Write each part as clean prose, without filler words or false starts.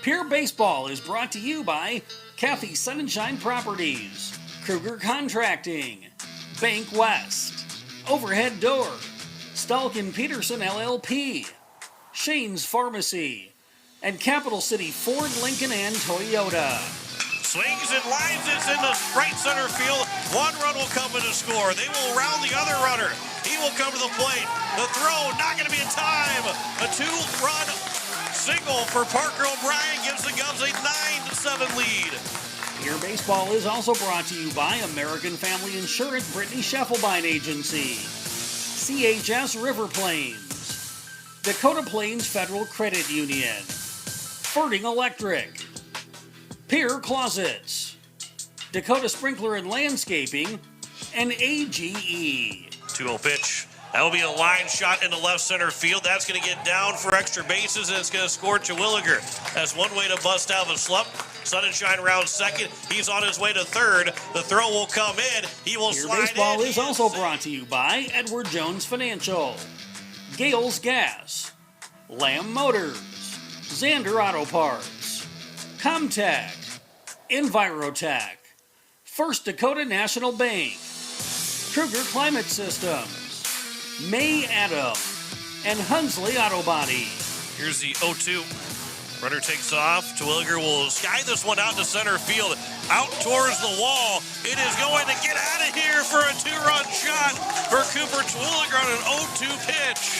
Pierre Baseball is brought to you by Kathy Sunshine Properties, Kruger Contracting, Bank West, Overhead Door, Stalkin Peterson LLP, Shane's Pharmacy, and Capital City Ford, Lincoln, and Toyota. Swings and lines it in the right center field. One run will come in to score. They will round the other runner. He will come to the plate. The throw, not going to be in time. A 2-run single for Parker O'Brien gives the Govs a 9-7 lead. Pierre Baseball is also brought to you by American Family Insurance Brittany Scheffelbein Agency, CHS River Plains, Dakota Plains Federal Credit Union, Ferding Electric, Pierre Closets, Dakota Sprinkler and Landscaping, and AGE. 2-0 pitch. That will be a line shot into left center field. That's going to get down for extra bases, and it's going to score Terwilliger. That's one way to bust out of a slump. Sunshine round second. He's on his way to third. The throw will come in. He will slide in. Baseball is also brought to you by Edward Jones Financial, Gales Gas, Lamb Motors, Xander Auto Parts, Comtech, Envirotech, First Dakota National Bank, Kruger Climate Systems, May Adam, and Hunsley Auto Body. Here's the 0-2. Runner takes off. Terwilliger will sky this one out to center field. Out towards the wall. It is going to get out of here for a 2-run shot for Cooper Terwilliger on an 0-2 pitch.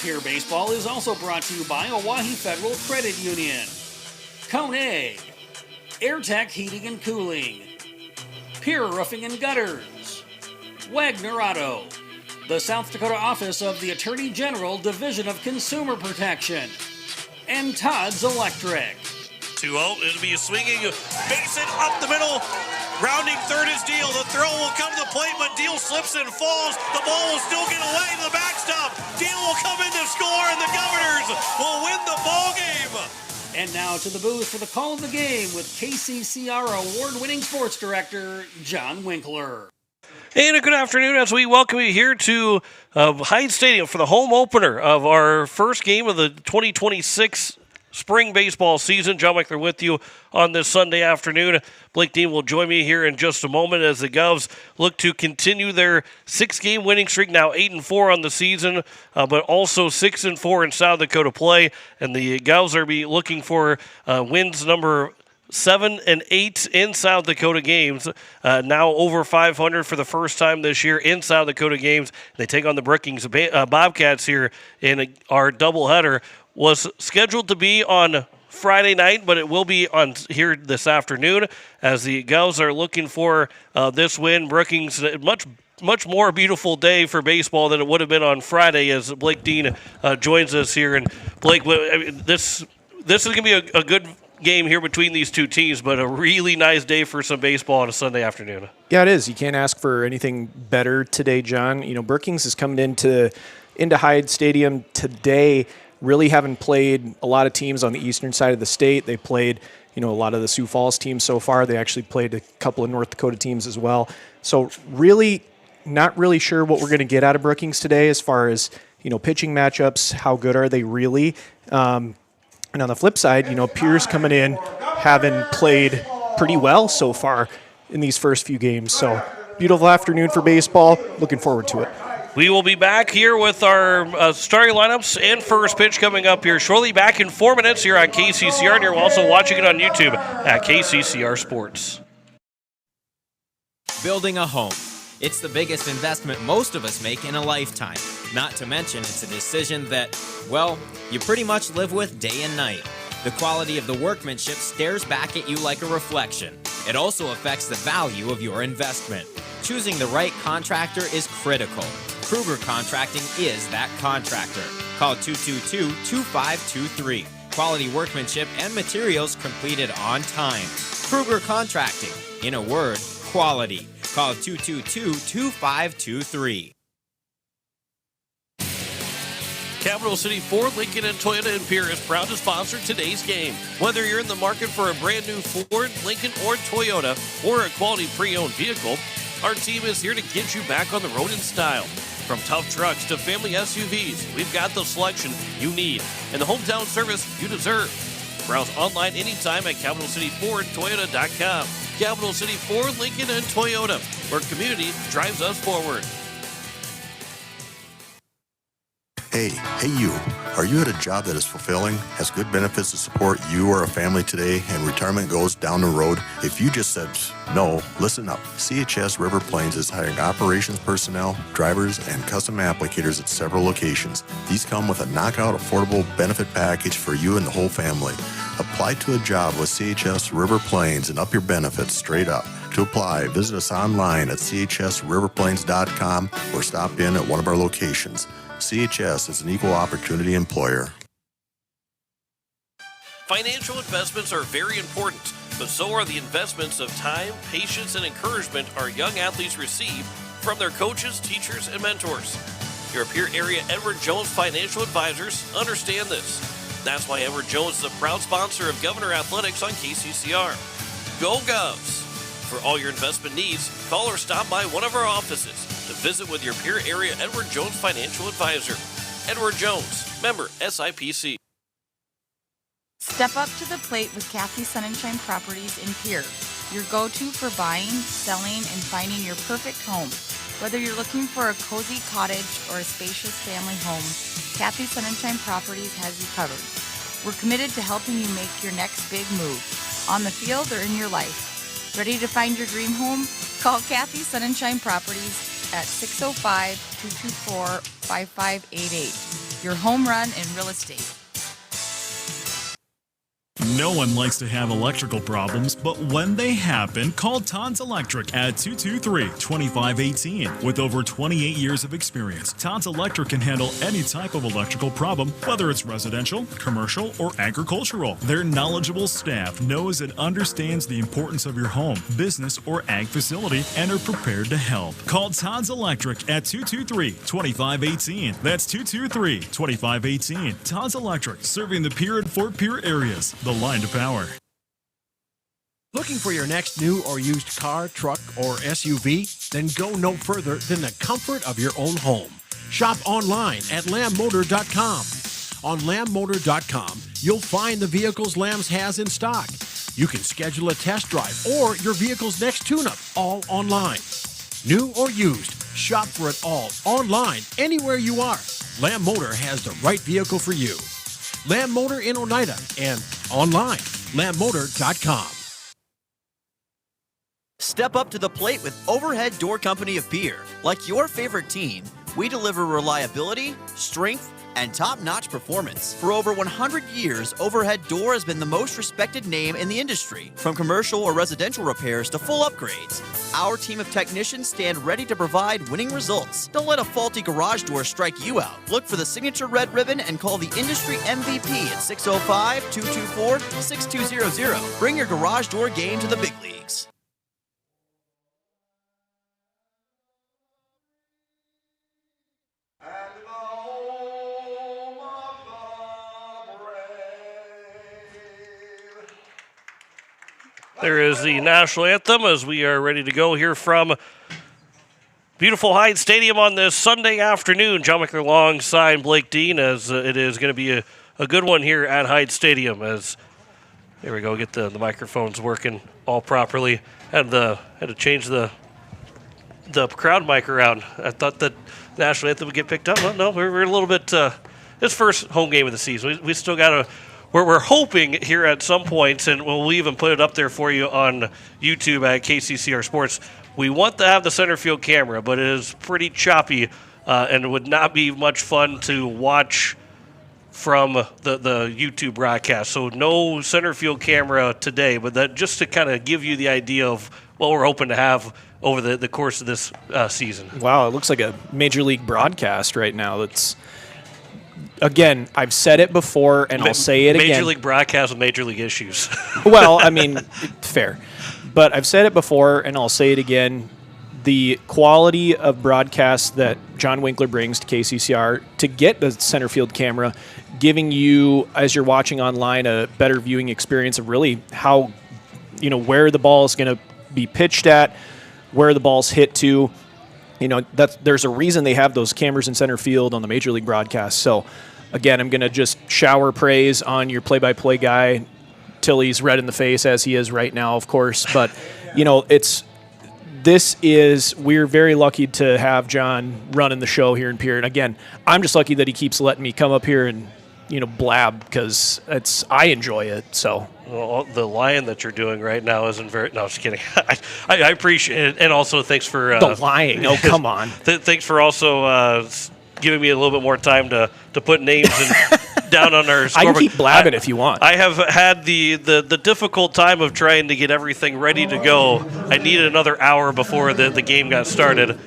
Pierre Baseball is also brought to you by Oahe Federal Credit Union, Kone, AirTech Heating and Cooling, Pierre Roofing and Gutters, Wagner Auto, the South Dakota Office of the Attorney General Division of Consumer Protection, and Todd's Electric. 2-0. It'll be a swinging base hit up the middle. Rounding third is Deal. The throw will come to the plate, but Deal slips and falls. The ball will still get away to the backstop. Deal will come in to score, and the Governors will win the ball game. And now to the booth for the call of the game with KCCR award-winning sports director John Winkler. And a good afternoon as we welcome you here to Hyde Stadium for the home opener of our first game of the 2026 spring baseball season. John Winkler with you on this Sunday afternoon. Blake Dean will join me here in just a moment as the Govs look to continue their 6-game winning streak, now 8-4 on the season, but also 6-4 in South Dakota play. And the Govs are looking for wins number 7 and 8 in South Dakota games. Now over 500 for the first time this year in South Dakota games. They take on the Brookings Bobcats here in our doubleheader. Was scheduled to be on Friday night, but it will be on here this afternoon as the Govs are looking for this win. Brookings, much more beautiful day for baseball than it would have been on Friday as Blake Dean joins us here. And Blake, this is going to be a good game here between these two teams, but a really nice day for some baseball on a Sunday afternoon. Yeah, it is. You can't ask for anything better today, John. You know, Brookings is coming into Hyde Stadium today, really haven't played a lot of teams on the eastern side of the state. They played, a lot of the Sioux Falls teams so far. They actually played a couple of North Dakota teams as well. So really not really sure what we're going to get out of Brookings today as far as, pitching matchups. How good are they really? And on the flip side, Pierre's coming in, having played pretty well so far in these first few games. So beautiful afternoon for baseball. Looking forward to it. We will be back here with our starting lineups and first pitch coming up here shortly. Back in 4 minutes here on KCCR, and you're also watching it on YouTube at KCCR Sports. Building a home. It's the biggest investment most of us make in a lifetime. Not to mention, it's a decision that, well, you pretty much live with day and night. The quality of the workmanship stares back at you like a reflection. It also affects the value of your investment. Choosing the right contractor is critical. Kruger Contracting is that contractor. Call 222-2523. Quality workmanship and materials completed on time. Kruger Contracting. In a word, quality. Call 222-2523. Capital City Ford, Lincoln, and Toyota and Pierre is proud to sponsor today's game. Whether you're in the market for a brand new Ford, Lincoln, or Toyota, or a quality pre-owned vehicle, our team is here to get you back on the road in style. From tough trucks to family SUVs, we've got the selection you need and the hometown service you deserve. Browse online anytime at CapitalCityFordToyota.com. Capital City Ford, Lincoln, and Toyota, where community drives us forward. Hey you. Are you at a job that is fulfilling, has good benefits to support you or a family today, and retirement goes down the road? If you just said no, listen up. CHS River Plains is hiring operations personnel, drivers, and custom applicators at several locations. These come with a knockout affordable benefit package for you and the whole family. Apply to a job with CHS River Plains and up your benefits straight up. To apply, visit us online at chsriverplains.com or stop in at one of our locations. CHS is an equal opportunity employer. Financial investments are very important, but so are the investments of time, patience, and encouragement our young athletes receive from their coaches, teachers, and mentors. Your Pierre area Edward Jones Financial Advisors understand this. That's why Edward Jones is a proud sponsor of Governor Athletics on KCCR. Go Govs! For all your investment needs, call or stop by one of our offices to visit with your Pierre area Edward Jones Financial Advisor. Edward Jones, member SIPC. Step up to the plate with Kathy Sunshine Properties in Pierre, your go-to for buying, selling, and finding your perfect home. Whether you're looking for a cozy cottage or a spacious family home, Kathy Sunshine Properties has you covered. We're committed to helping you make your next big move, on the field or in your life. Ready to find your dream home? Call Kathy Sunshine Properties at 605-224-5588. Your home run in real estate. No one likes to have electrical problems, but when they happen, call Todd's Electric at 223-2518. With over 28 years of experience, Todd's Electric can handle any type of electrical problem, whether it's residential, commercial, or agricultural. Their knowledgeable staff knows and understands the importance of your home, business, or ag facility and are prepared to help. Call Todd's Electric at 223-2518. That's 223-2518. Todd's Electric, serving the Pierre and Fort Pierre areas. The line to power. Looking for your next new or used car, truck, or SUV? Then go no further than the comfort of your own home. Shop online at lambmotor.com. On lambmotor.com, you'll find the vehicles Lambs has in stock. You can schedule a test drive or your vehicle's next tune-up, all online. New or used, shop for it all online, anywhere you are. Lamb Motor has the right vehicle for you. Lamb Motor in Oneida and online, lambmotor.com. Step up to the plate with Overhead Door Company of Pierre. Like your favorite team, we deliver reliability, strength, and top-notch performance. For over 100 years, Overhead Door has been the most respected name in the industry, from commercial or residential repairs to full upgrades. Our team of technicians stand ready to provide winning results. Don't let a faulty garage door strike you out. Look for the signature red ribbon and call the industry MVP at 605-224-6200. Bring your garage door game to the big leagues. There is the national anthem as we are ready to go here from beautiful Hyde Stadium on this Sunday afternoon. John McClure alongside Blake Dean as it is going to be a good one here at Hyde Stadium. As there we go, get the microphones working all properly. Had to change the crowd mic around. I thought that national anthem would get picked up. Well, no, we're a little bit. It's first home game of the season. We still got to. We're hoping here at some points, and we'll even put it up there for you on YouTube at KCCR Sports. We want to have the center field camera, but it is pretty choppy and would not be much fun to watch from the YouTube broadcast. So no center field camera today, but that just to kind of give you the idea of what we're hoping to have over the course of this season. Wow, it looks like a major league broadcast right now. That's... Again, I've said it before, and I'll say it again. Major league broadcast with major league issues. Well, I mean, fair. But I've said it before, and I'll say it again. The quality of broadcast that John Winkler brings to KCCR to get the center field camera, giving you, as you're watching online, a better viewing experience of really how, where the ball is going to be pitched at, where the ball's hit to. There's a reason they have those cameras in center field on the major league broadcast. So, again, I'm going to just shower praise on your play-by-play guy, till he's red in the face, as he is right now, of course. But, we're very lucky to have John running the show here in Pierre. And again, I'm just lucky that he keeps letting me come up here and, blab, because I enjoy it. So. Well, the lying that you're doing right now isn't very. No, just kidding. I appreciate it, and also thanks for the lying. Oh, come on. Thanks for also giving me a little bit more time to put names down on our scoreboard. I can keep blabbing if you want. I have had the difficult time of trying to get everything ready to go. I needed another hour before the game got started.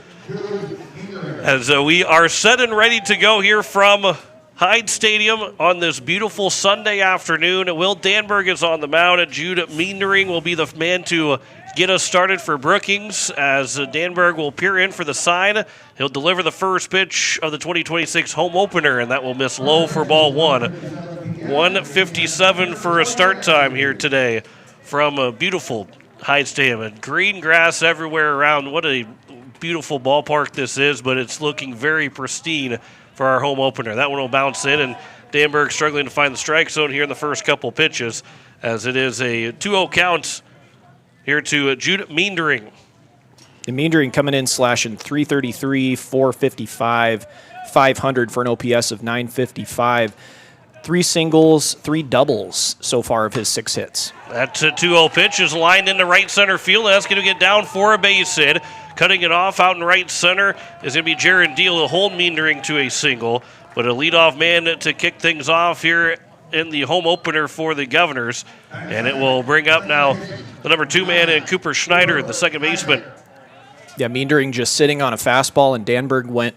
As we are set and ready to go here from Hyde Stadium on this beautiful Sunday afternoon. Will Danberg is on the mound, and Jude Meendering will be the man to get us started for Brookings, as Danberg will peer in for the side. He'll deliver the first pitch of the 2026 home opener, and that will miss low for ball one. 1:57 for a start time here today from a beautiful Hyde Stadium. And green grass everywhere around. What a beautiful ballpark this is, but it's looking very pristine for our home opener. That one will bounce in, and Danberg struggling to find the strike zone here in the first couple pitches, as it is a 2-0 count here to Jude Meendering. And Meendering coming in slashing .333, .455, .500 for an OPS of .955. 3 singles, 3 doubles so far of his 6 hits. That 2-0 pitch is lined into right center field. That's going to get down for a base hit. Cutting it off out in right center is going to be Jaron Deal. He'll hold Meendering to a single, but a leadoff man to kick things off here in the home opener for the Governors. And it will bring up now the number 2 man in Cooper Schneider, the second baseman. Yeah, Meendering just sitting on a fastball, and Danberg went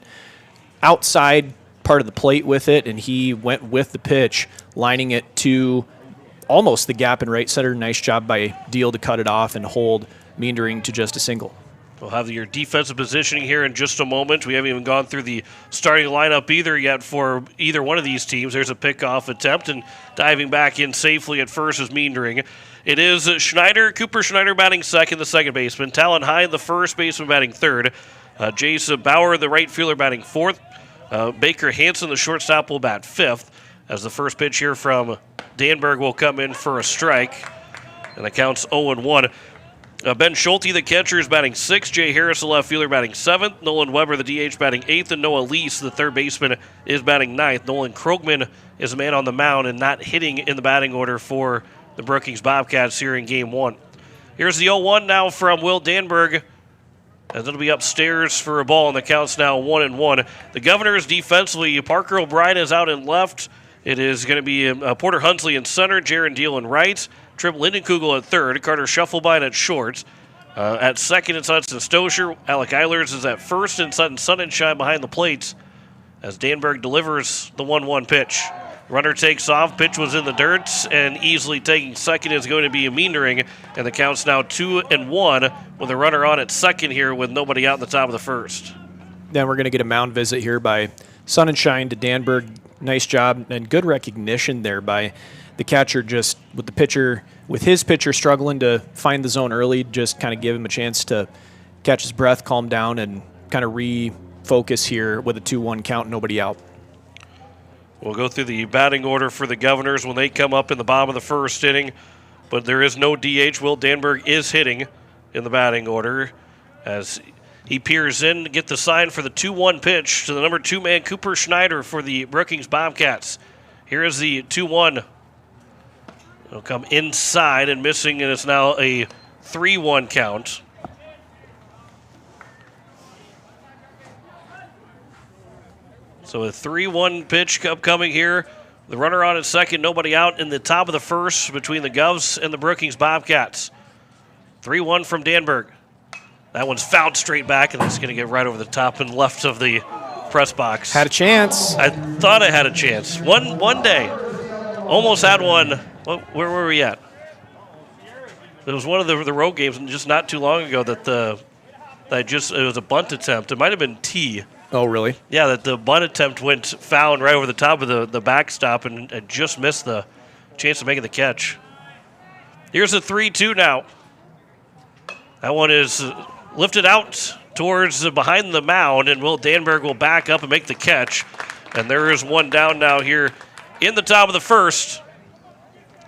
outside part of the plate with it, and he went with the pitch, lining it to almost the gap in right center. Nice job by Deal to cut it off and hold Meendering to just a single. We'll have your defensive positioning here in just a moment. We haven't even gone through the starting lineup either yet for either one of these teams. There's a pickoff attempt, and diving back in safely at first is Meendering. It is Schneider, Cooper Schneider batting second, the second baseman. Talon Hyde, the first baseman, batting third. Jace Bauer, the right fielder, batting fourth. Baker Hansen, the shortstop, will bat fifth, as the first pitch here from Danberg will come in for a strike, and the count's 0-1. Ben Schulte, the catcher, is batting sixth. Jay Harris, the left fielder, batting seventh. Nolan Weber, the DH, batting eighth. And Noah Lease, the third baseman, is batting ninth. Nolan Krogman is the man on the mound and not hitting in the batting order for the Brookings Bobcats here in Game 1. Here's the 0-1 now from Will Danberg, as it'll be upstairs for a ball, and the count's now 1-1. The Governors defensively, Parker O'Brien is out in left. It is going to be Porter Hunsley in center, Jaron Deal in right. Trip Lindenkugel at third, Carter Shufflebein at short. At second, it's Hudson Stosher. Alec Eilers is at first, and Sutton Sonnenschein behind the plates as Danberg delivers the 1-1 pitch. Runner takes off, pitch was in the dirt, and easily taking second is going to be a Meendering, and the count's now 2-1 with a runner on at second here with nobody out in the top of the first. Then we're going to get a mound visit here by Sonnenschein to Danberg. Nice job and good recognition there by the catcher, just with his pitcher struggling to find the zone early, just kind of give him a chance to catch his breath, calm down, and kind of refocus here with a 2-1 count, nobody out. We'll go through the batting order for the Governors when they come up in the bottom of the first inning, but there is no DH. Will Danberg is hitting in the batting order as he peers in to get the sign for the 2-1 pitch to the number 2 man, Cooper Schneider, for the Brookings Bobcats. Here is the 2-1. It'll come inside and missing, and it's now a 3-1 count. So a 3-1 pitch upcoming here. The runner on at second, nobody out in the top of the first between the Govs and the Brookings Bobcats. 3-1 from Danberg. That one's fouled straight back, and it's going to get right over the top and left of the press box. Had a chance. I thought I had a chance. One day. Almost had one. Where were we at? It was one of the road games just not too long ago that it was a bunt attempt. It might have been T. Oh, really? Yeah, that the bunt attempt went foul right over the top of the backstop and just missed the chance of making the catch. Here's a 3-2 now. That one is lifted out towards behind the mound, and Will Danberg will back up and make the catch. And there is one down now here in the top of the first.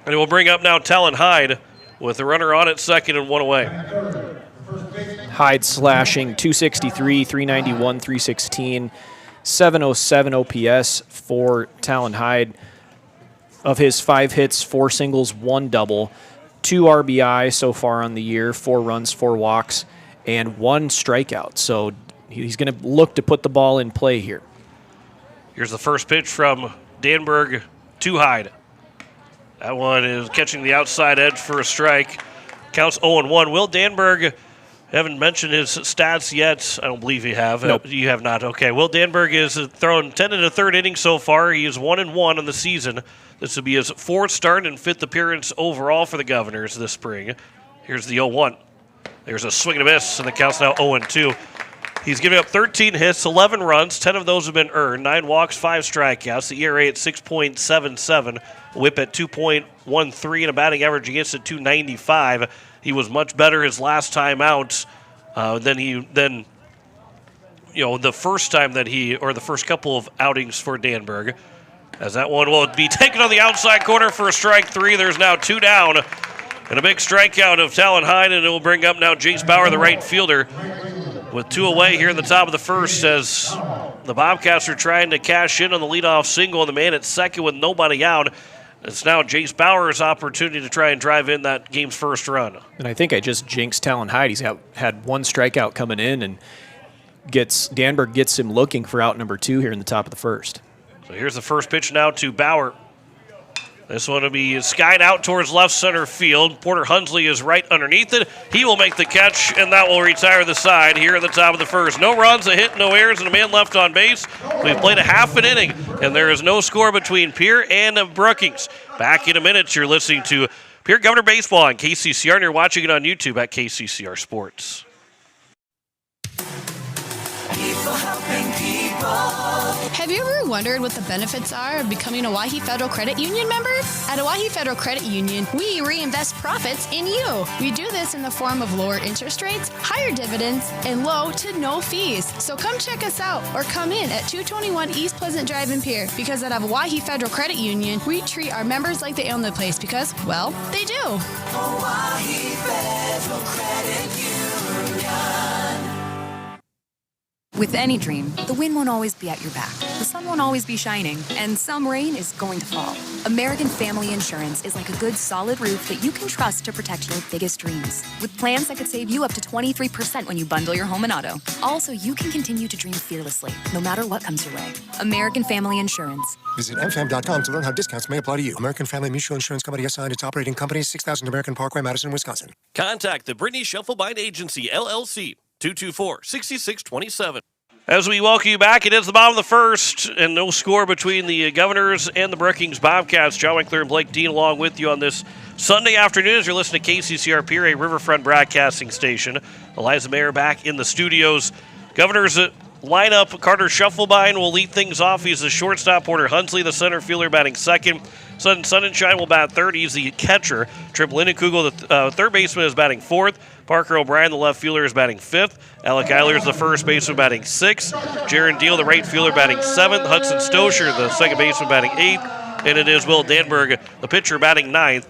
And it will bring up now Talon Hyde with the runner on at second and one away. Hyde slashing 263, 391, 316, 707 OPS for Talon Hyde. Of his 5 hits, 4 singles, 1 double, 2 RBI so far on the year, 4 runs, 4 walks, and 1 strikeout. So he's going to look to put the ball in play here. Here's the first pitch from Danberg to Hyde. That one is catching the outside edge for a strike. Counts 0-1. Will Danberg, haven't mentioned his stats yet. I don't believe you have. Nope. You have not. Okay. Will Danberg is thrown 10 in the third inning so far. He is 1-1 on the season. This will be his 4th start and 5th appearance overall for the Governors this spring. Here's the 0-1. There's a swing and a miss, and the count's now 0-2. He's giving up 13 hits, 11 runs, 10 of those have been earned, 9 walks, 5 strikeouts, the ERA at 6.77, whip at 2.13, and a batting average against at 295. He was much better his last time out than the first time the first couple of outings for Danberg. As that one will be taken on the outside corner for a strike 3. There's now 2 down. And a big strikeout of Talon Hyde, and it will bring up now Jace Bauer, the right fielder, with 2 away here in the top of the first as the Bobcats are trying to cash in on the leadoff single, and the man at second with nobody out. It's now Jace Bauer's opportunity to try and drive in that game's first run. And I think I just jinxed Talon Hyde. He's had 1 strikeout coming in, and Danberg gets him looking for out number 2 here in the top of the first. So here's the first pitch now to Bauer. This one will be skied out towards left center field. Porter Hunsley is right underneath it. He will make the catch, and that will retire the side here at the top of the first. No runs, a hit, no errors, and a man left on base. We've played a half an inning, and there is no score between Pierre and Brookings. Back in a minute, you're listening to Pierre Governor Baseball on KCCR, and you're watching it on YouTube at KCCR Sports. People helping people. Have you ever wondered what the benefits are of becoming a Owyhee Federal Credit Union member? At Owyhee Federal Credit Union, we reinvest profits in you. We do this in the form of lower interest rates, higher dividends, and low to no fees. So come check us out or come in at 221 East Pleasant Drive in Pierre, because at Owyhee Federal Credit Union, we treat our members like they own the place because, well, they do. Owyhee Federal Credit Union. With any dream, the wind won't always be at your back, the sun won't always be shining, and some rain is going to fall. American Family Insurance is like a good, solid roof that you can trust to protect your biggest dreams. With plans that could save you up to 23% when you bundle your home and auto. Also, you can continue to dream fearlessly, no matter what comes your way. American Family Insurance. Visit mfam.com to learn how discounts may apply to you. American Family Mutual Insurance Company, SI, and its operating company, 6000 American Parkway, Madison, Wisconsin. Contact the Brittany Shufflebind Agency, LLC, 224-6627. As we welcome you back, it is the bottom of the first, and no score between the Governors and the Brookings Bobcats. John Winkler and Blake Dean along with you on this Sunday afternoon as you're listening to KCCR Pierre, a Riverfront broadcasting station. Eliza Mayer back in the studios. Governors lineup, Carter Shufflebind will lead things off. He's the shortstop. Porter Hunsley, the center fielder, batting second. Sun and Shine will bat third. He's the catcher. Trip Lindenkugel, the third baseman, is batting fourth. Parker O'Brien, the left fielder, is batting fifth. Alec Eiler is the first baseman, batting sixth. Jaron Deal, the right fielder, batting seventh. Hudson Stosher, the second baseman, batting eighth. And it is Will Danberg, the pitcher, batting ninth.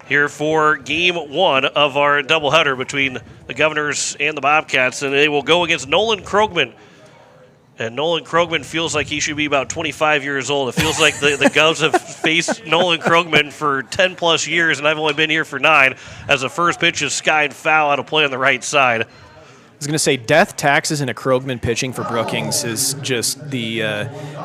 Here for game 1 of our doubleheader between the Governors and the Bobcats. And they will go against Nolan Krogman. And Nolan Krogman feels like he should be about 25 years old. It feels like the Govs have faced Nolan Krogman for 10-plus years, and I've only been here for 9, as the first pitch is skied foul out of play on the right side. I was going to say death, taxes, and a Krogman pitching for Brookings is just the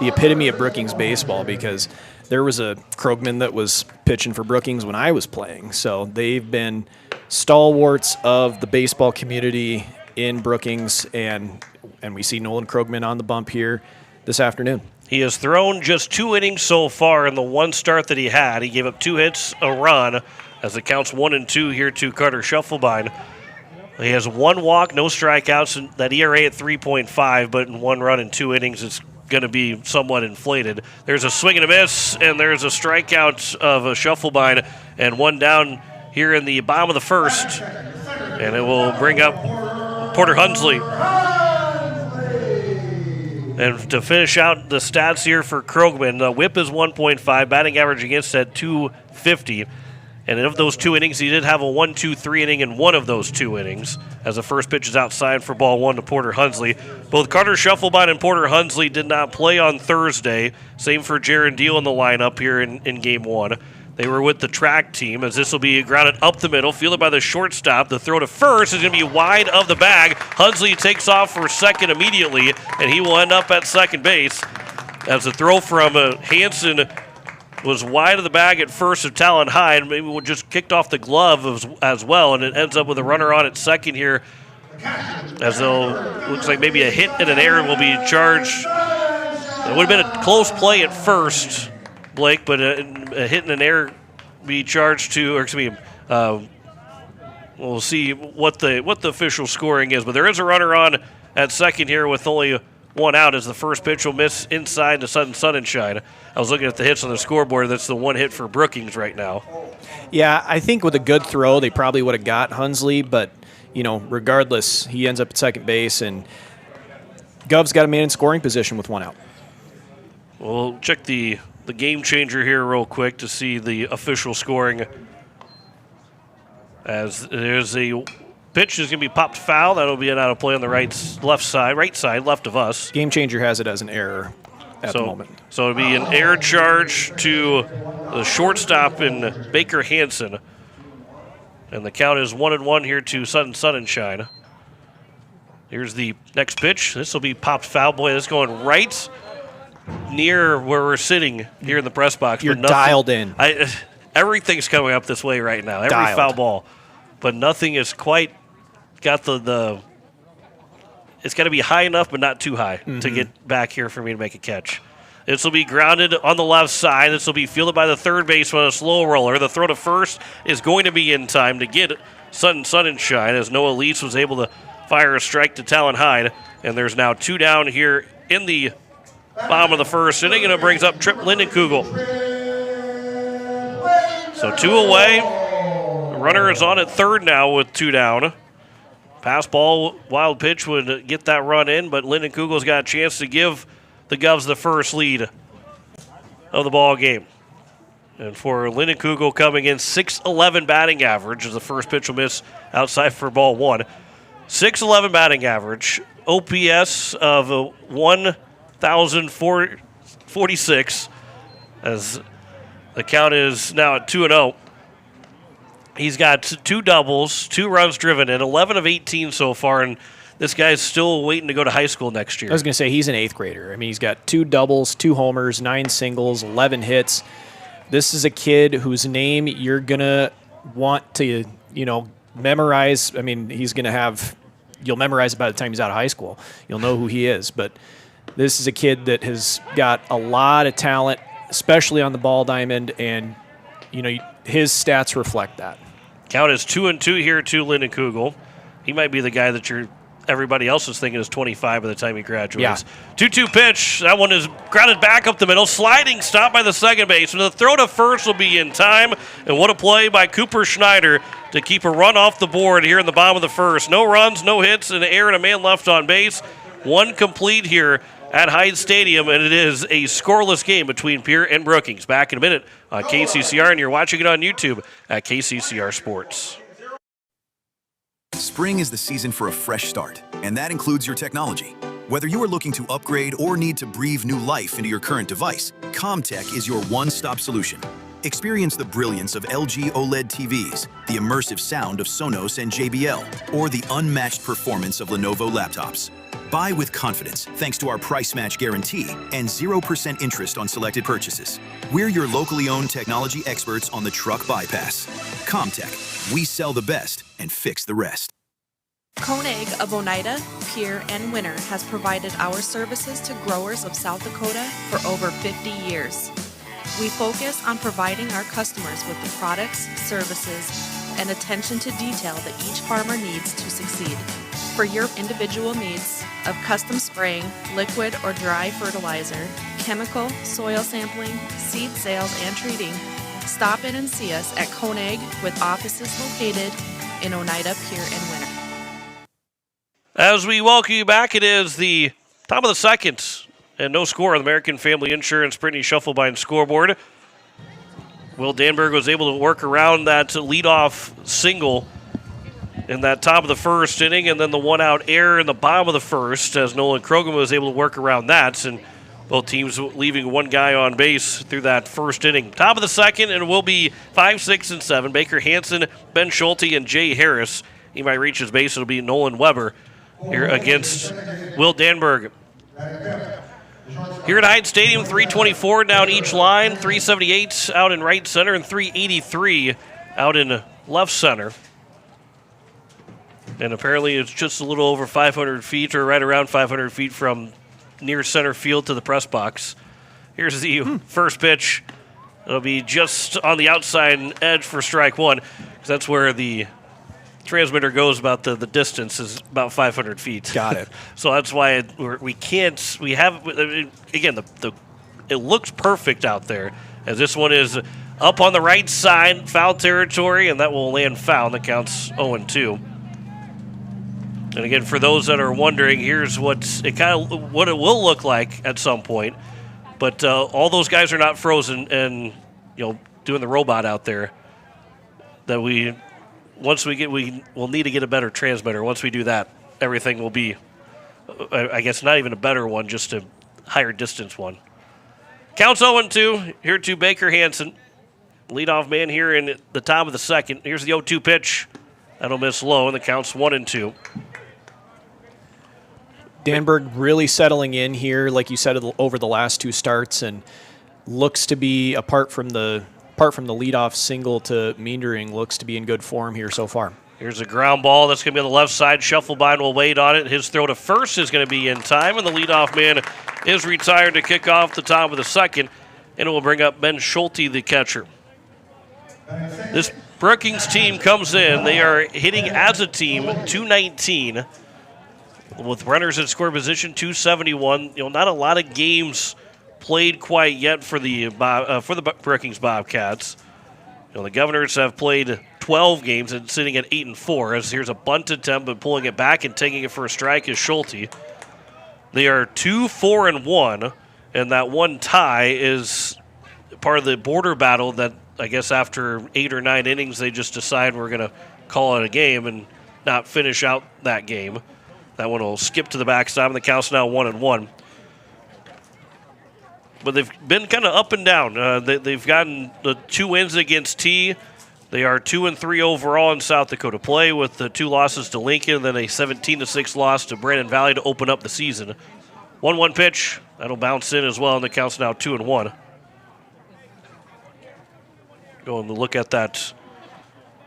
epitome of Brookings baseball, because there was a Krogman that was pitching for Brookings when I was playing. So they've been stalwarts of the baseball community in Brookings, and we see Nolan Krogman on the bump here this afternoon. He has thrown just 2 innings so far in the one start that he had. He gave up 2 hits, a run, as it counts 1-2 here to Carter Shufflebind. He has 1 walk, no strikeouts, and that ERA at 3.5, but in 1 run in 2 innings, it's going to be somewhat inflated. There's a swing and a miss, and there's a strikeout of a Shufflebind, and 1 down here in the bottom of the first. And it will bring up Porter Hunsley. And to finish out the stats here for Krogman, the whip is 1.5, batting average against at 250. And of those 2 innings, he did have a 1-2-3 inning in one of those 2 innings, as the first pitch is outside for ball 1 to Porter Hunsley. Both Carter Shufflebine and Porter Hunsley did not play on Thursday. Same for Jaron Deal in the lineup here in Game 1. They were with the track team, as this will be grounded up the middle, fielded by the shortstop. The throw to first is going to be wide of the bag. Hunsley takes off for second immediately, and he will end up at second base. As the throw from Hansen was wide of the bag at first of Talon Hyde. Maybe just kicked off the glove as well, and it ends up with a runner on at second here. As though looks like maybe a hit and an error will be charged. It would have been a close play at first, Blake, but a hit and an error be charged to, or excuse me, we'll see what the official scoring is. But there is a runner on at second here with only 1 out, as the first pitch will miss inside the sun and shine. I was looking at the hits on the scoreboard. That's the 1 hit for Brookings right now. Yeah, I think with a good throw, they probably would have got Hunsley, but, regardless, he ends up at second base, and Gov's got a man in scoring position with 1 out. We'll check the game changer here real quick to see the official scoring. As there's a pitch is going to be popped foul. That'll be an out of play on the right side, left of us. Game changer has it as an error at the moment. So it'll be an error charge to the shortstop in Baker Hansen. And the count is 1-1 here to Sun and Shine. Here's the next pitch. This will be popped foul. Boy, this is going right near where we're sitting here in the press box. You're dialed in. Everything's coming up this way right now. Every foul ball. But nothing is quite got the it's got to be high enough but not too high to get back here for me to make a catch. This will be grounded on the left side. This will be fielded by the third baseman, a slow roller. The throw to first is going to be in time to get Sun and Shine, as Noah Lease was able to fire a strike to Talon Hyde. And there's now 2 down here in the bottom of the first inning, and it brings up Trip Lindenkugel. So 2 away. The runner is on at third now with 2 down. Pass ball, wild pitch would get that run in, but Lindenkugel's got a chance to give the Govs the first lead of the ball game. And for Lindenkugel coming in, 6'11 batting average as the first pitch will miss outside for ball 1. 6'11 batting average, OPS of 1,046 as the count is now at 2-0. He's got 2 doubles, 2 runs driven in, 11 of 18 so far, and this guy's still waiting to go to high school next year. I was going to say he's an 8th grader. I mean, he's got 2 doubles, 2 homers, 9 singles, 11 hits. This is a kid whose name you're going to want to, memorize. I mean, you'll memorize it by the time he's out of high school. You'll know who he is. But this is a kid that has got a lot of talent, especially on the ball diamond, and, his stats reflect that. Count is 2-2 here to Lindenkugel. He might be the guy that everybody else is thinking is 25 by the time he graduates. Yeah. 2-2 pitch. That one is grounded back up the middle. Sliding stop by the second baseman. The throw to first will be in time. And what a play by Cooper Schneider to keep a run off the board here in the bottom of the first. No runs, no hits, an error, and a man left on base. 1 complete here at Hyde Stadium, and it is a scoreless game between Pierre and Brookings. Back in a minute on KCCR, and you're watching it on YouTube at KCCR Sports. Spring is the season for a fresh start, and that includes your technology. Whether you are looking to upgrade or need to breathe new life into your current device, CommTech is your one-stop solution. Experience the brilliance of LG OLED TVs, the immersive sound of Sonos and JBL, or the unmatched performance of Lenovo laptops. Buy with confidence thanks to our price match guarantee and 0% interest on selected purchases. We're your locally owned technology experts on the truck bypass. CommTech, we sell the best and fix the rest. Koenig of Oneida, Pierre, and Winter has provided our services to growers of South Dakota for over 50 years. We focus on providing our customers with the products, services, and attention to detail that each farmer needs to succeed. For your individual needs of custom spraying, liquid or dry fertilizer, chemical, soil sampling, seed sales, and treating, stop in and see us at Koenig with offices located in Oneida, Pierre, and Winter. As we welcome you back, it is the top of the second. And no score on the American Family Insurance Brittany Shufflebind scoreboard. Will Danberg was able to work around that leadoff single in that top of the first inning, and then the one-out error in the bottom of the first as Nolan Krogan was able to work around that, and both teams leaving one guy on base through that first inning. Top of the second, and it will be 5, 6, and 7. Baker Hansen, Ben Schulte, and Jay Harris. He might reach his base. It'll be Nolan Weber here against Will Danberg. Here at Hyde Stadium, 324 down each line, 378 out in right center, and 383 out in left center. And apparently it's just a little over 500 feet, or right around 500 feet from near center field to the press box. Here's the first pitch. It'll be just on the outside edge for strike one, because that's where the transmitter goes. About the distance is about 500 feet. Got it. So that's why it looks perfect out there, as this one is up on the right side, foul territory, and that will land foul. That counts 0-2. And again, for those that are wondering, here's what it will look like at some point. But all those guys are not frozen and doing the robot out there. That we'll need to get a better transmitter. Once we do that, everything will be, I guess, not even a better one, just a higher distance one. Counts 0-2 here to Baker Hansen. Leadoff man here in the top of the second. Here's the 0-2 pitch. That'll miss low, and the count's 1-2. Danberg really settling in here, like you said, over the last two starts, and looks to be, apart from the leadoff single to Meendering, looks to be in good form here so far. Here's a ground ball that's going to be on the left side. Shufflebind will wait on it. His throw to first is going to be in time, and the leadoff man is retired to kick off the top of the second, and it will bring up Ben Schulte, the catcher. This Brookings team comes in. They are hitting as a team 219 with runners in score position 271. Not a lot of games played quite yet for the Brookings Bobcats. The Governors have played 12 games and sitting at 8-4. As here's a bunt attempt, but pulling it back and taking it for a strike is Schulte. They are 2-4-1, and that one tie is part of the border battle that I guess after 8 or 9 innings they just decide we're going to call it a game and not finish out that game. That one will skip to the backstop, and the count's now 1-1. But they've been kind of up and down. They've gotten the 2 wins against T. They are 2-3 overall in South Dakota play, with the 2 losses to Lincoln and then a 17-6 loss to Brandon Valley to open up the season. 1-1 pitch. That'll bounce in as well, and the count's now 2-1. Going to look at that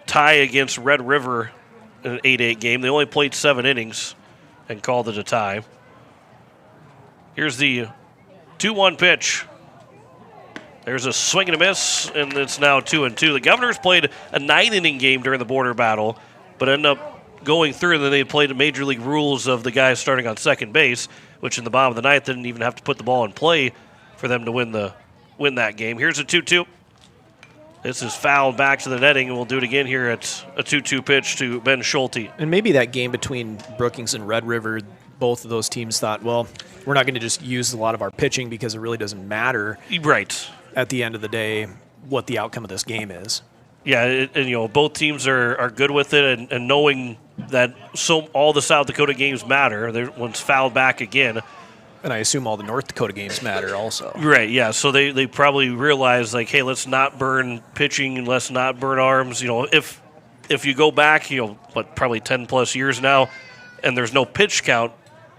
tie against Red River in an 8-8 game. They only played 7 innings and called it a tie. Here's the 2-1 pitch. There's a swing and a miss, and it's now 2-2. The Governors played a 9-inning game during the border battle, but ended up going through, and then they played the Major League rules of the guys starting on second base, which in the bottom of the ninth didn't even have to put the ball in play for them to win that game. Here's a 2-2. This is fouled back to the netting, and we'll do it again here at a 2-2 pitch to Ben Schulte. And maybe that game between Brookings and Red River, both of those teams thought, well, we're not going to just use a lot of our pitching because it really doesn't matter. Right. At the end of the day, what the outcome of this game is. Yeah, and both teams are good with it, and knowing that all the South Dakota games matter. One's fouled back again. And I assume all the North Dakota games matter also. Right, yeah. So they probably realize, like, hey, let's not burn pitching and let's not burn arms. If you go back, probably 10-plus years now, and there's no pitch count,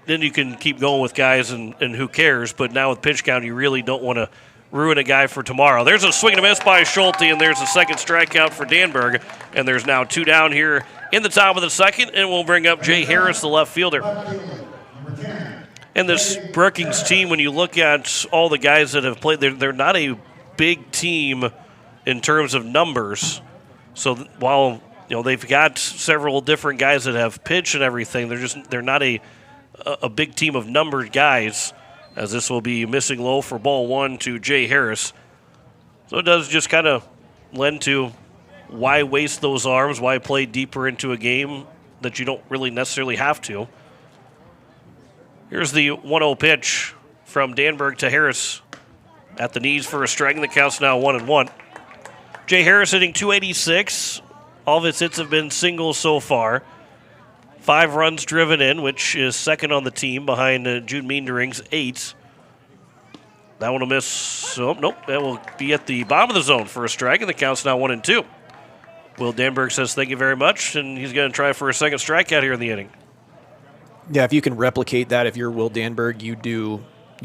then you can keep going with guys and who cares. But now with pitch count, you really don't want to ruin a guy for tomorrow. There's a swing and a miss by Schulte, and there's a second strikeout for Danberg. And there's now 2 down here in the top of the second, and we'll bring up Jay Harris, the left fielder. And this Brookings team, when you look at all the guys that have played, they're not a big team in terms of numbers. So while they've got several different guys that have pitched and everything, they're not a big team of numbered guys. As this will be missing low for ball 1 to Jay Harris. So it does just kind of lend to why waste those arms, why play deeper into a game that you don't really necessarily have to. Here's the 1-0 pitch from Danberg to Harris at the knees for a strike, and the count's now 1-1. Jay Harris hitting .286. All of his hits have been singles so far. 5 runs driven in, which is second on the team behind Jude Meandering's 8. That one will miss. Oh, nope. That will be at the bottom of the zone for a strike, and the count's now 1-2. Will Danberg says thank you very much, and he's going to try for a second strikeout here in the inning. Yeah, if you can replicate that, if you're Will Danberg, you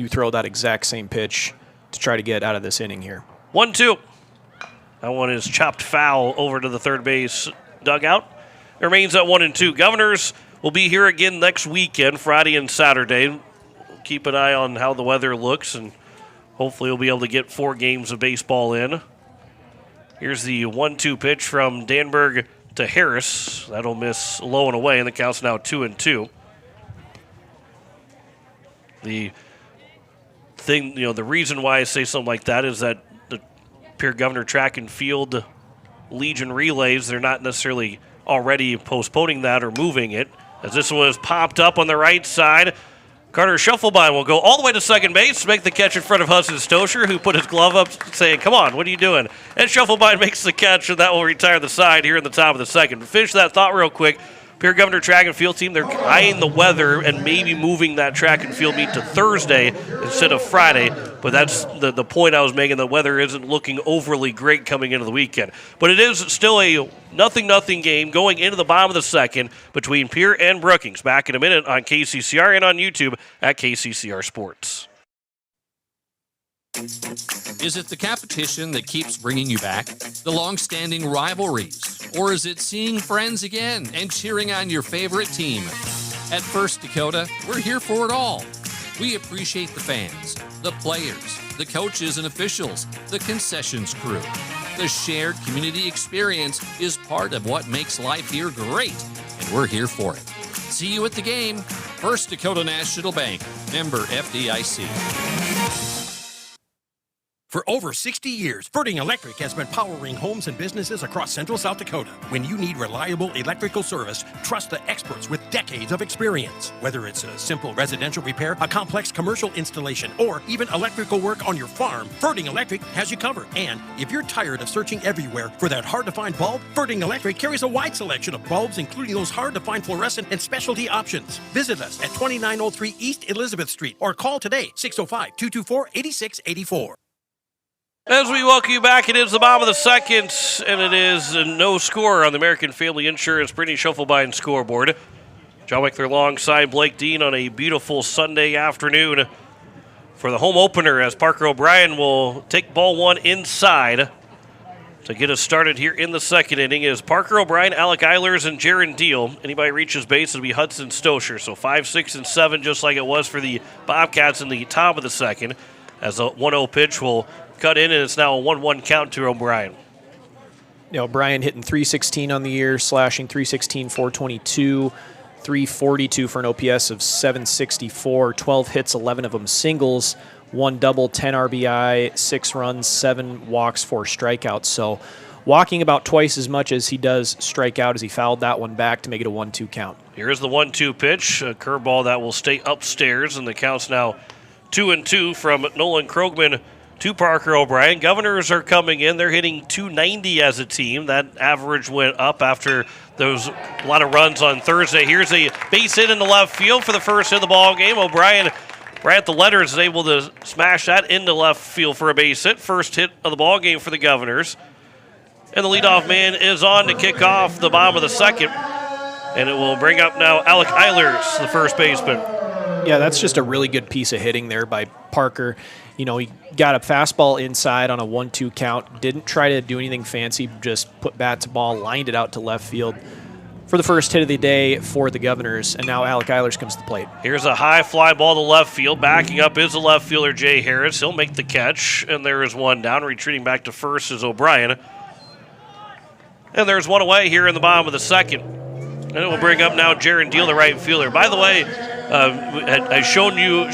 throw that exact same pitch to try to get out of this inning here. 1-2. That one is chopped foul over to the third base dugout. It remains at 1-2. Governors will be here again next weekend, Friday and Saturday. Keep an eye on how the weather looks, and hopefully we'll be able to get 4 games of baseball in. Here's the 1-2 pitch from Danberg to Harris. That'll miss low and away, and the count's now 2-2. The thing, the reason why I say something like that is that the Pierre Governor Track and Field Legion relays, they're not necessarily already postponing that or moving it. As this one is popped up on the right side, Carter Shufflebein will go all the way to second base, make the catch in front of Hudson Stosher, who put his glove up saying, come on, what are you doing? And Shufflebein makes the catch, and that will retire the side here in the top of the second. Finish that thought real quick. Pierre Governor Track and Field team, they're eyeing the weather and maybe moving that track and field meet to Thursday instead of Friday. But that's the point I was making. The weather isn't looking overly great coming into the weekend. But it is still a 0-0 game going into the bottom of the second between Pierre and Brookings. Back in a minute on KCCR and on YouTube at KCCR Sports. Is it the competition that keeps bringing you back? The long-standing rivalries? Or is it seeing friends again and cheering on your favorite team? At First Dakota, we're here for it all. We appreciate the fans, the players, the coaches and officials, the concessions crew. The shared community experience is part of what makes life here great, and we're here for it. See you at the game. First Dakota National Bank, member FDIC. For over 60 years, Ferding Electric has been powering homes and businesses across central South Dakota. When you need reliable electrical service, trust the experts with decades of experience. Whether it's a simple residential repair, a complex commercial installation, or even electrical work on your farm, Ferding Electric has you covered. And if you're tired of searching everywhere for that hard-to-find bulb, Ferding Electric carries a wide selection of bulbs, including those hard-to-find fluorescent and specialty options. Visit us at 2903 East Elizabeth Street or call today, 605-224-8684. As we welcome you back, it is the bottom of the second, and it is no score on the American Family Insurance Brittany Shufflebein scoreboard. John Wickler alongside Blake Dean on a beautiful Sunday afternoon for the home opener, as Parker O'Brien will take ball 1 inside to get us started here in the second inning. Is Parker O'Brien, Alec Eilers, and Jaron Deal. Anybody reaches base, it'll be Hudson Stosher. So 5, 6, and 7, just like it was for the Bobcats in the top of the second, as a 1-0 pitch will cut in, and it's now a 1-1 count to O'Brien. O'Brien hitting .316 on the year, slashing .316, 422, .342 for an OPS of 764, 12 hits, 11 of them singles, 1 double, 10 RBI, 6 runs, 7 walks, 4 strikeouts. So walking about twice as much as he does strike out, as he fouled that one back to make it a 1-2 count. Here's the 1-2 pitch, a curveball that will stay upstairs, and the count's now 2-2 from Nolan Krogman to Parker O'Brien. Governors are coming in. They're hitting .290 as a team. That average went up after those a lot of runs on Thursday. Here's a base hit in the left field for the first hit of the ball game. O'Brien, right at the letters, is able to smash that into left field for a base hit. First hit of the ball game for the Governors. And the leadoff man is on to kick off the bottom of the second. And it will bring up now Alec Eilers, the first baseman. Yeah, that's just a really good piece of hitting there by Parker. He got a fastball inside on a 1-2 count, didn't try to do anything fancy, just put bat to ball, lined it out to left field for the first hit of the day for the Governors, and now Alec Eilers comes to the plate. Here's a high fly ball to left field. Backing up is the left fielder, Jay Harris. He'll make the catch, and there is one down. Retreating back to first is O'Brien. And there's one away here in the bottom of the second. And it will bring up now Jaron Deal, the right fielder. By the way, I showed you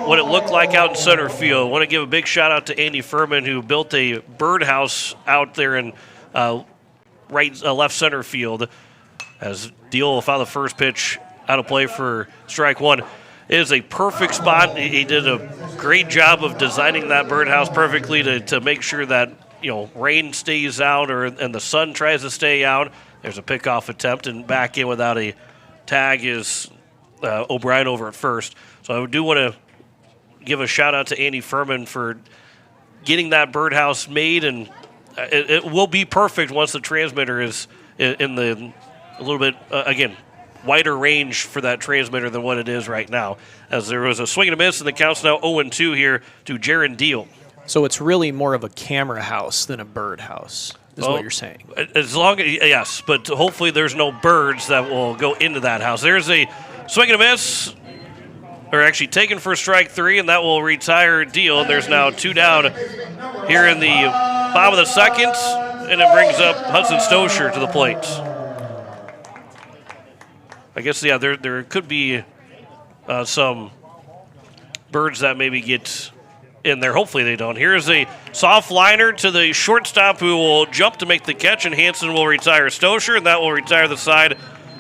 what it looked like out in center field. I want to give a big shout out to Andy Furman, who built a birdhouse out there in left center field, as Deal will foul the first pitch out of play for strike 1. It is a perfect spot. He did a great job of designing that birdhouse perfectly to make sure that, rain stays out and the sun tries to stay out. There's a pickoff attempt, and back in without a tag is O'Brien over at first. So I do want to give a shout-out to Andy Furman for getting that birdhouse made, and it will be perfect once the transmitter is in a little bit, again, wider range for that transmitter than what it is right now, as there was a swing and a miss, and the count's now 0-2 here to Jaron Deal. So it's really more of a camera house than a bird house, is what you're saying. Yes, but hopefully there's no birds that will go into that house. There's a swing and a miss, or actually taken for strike 3, and that will retire Deal. And there's now 2 down here in the bottom of the second, and it brings up Hudson Stosher to the plate. I guess, there could be some birds that maybe get in there. Hopefully they don't. Here's a soft liner to the shortstop who will jump to make the catch, and Hansen will retire Stosher, and that will retire the side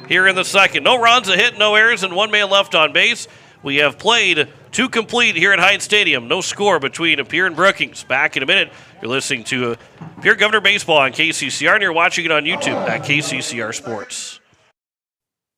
here in the second. No runs, a hit, no errors, and 1 man left on base. We have played 2 complete here at Hyatt Stadium. No score between Pierre and Brookings. Back in a minute. You're listening to Pierre Governor Baseball on KCCR, and you're watching it on YouTube at KCCR Sports.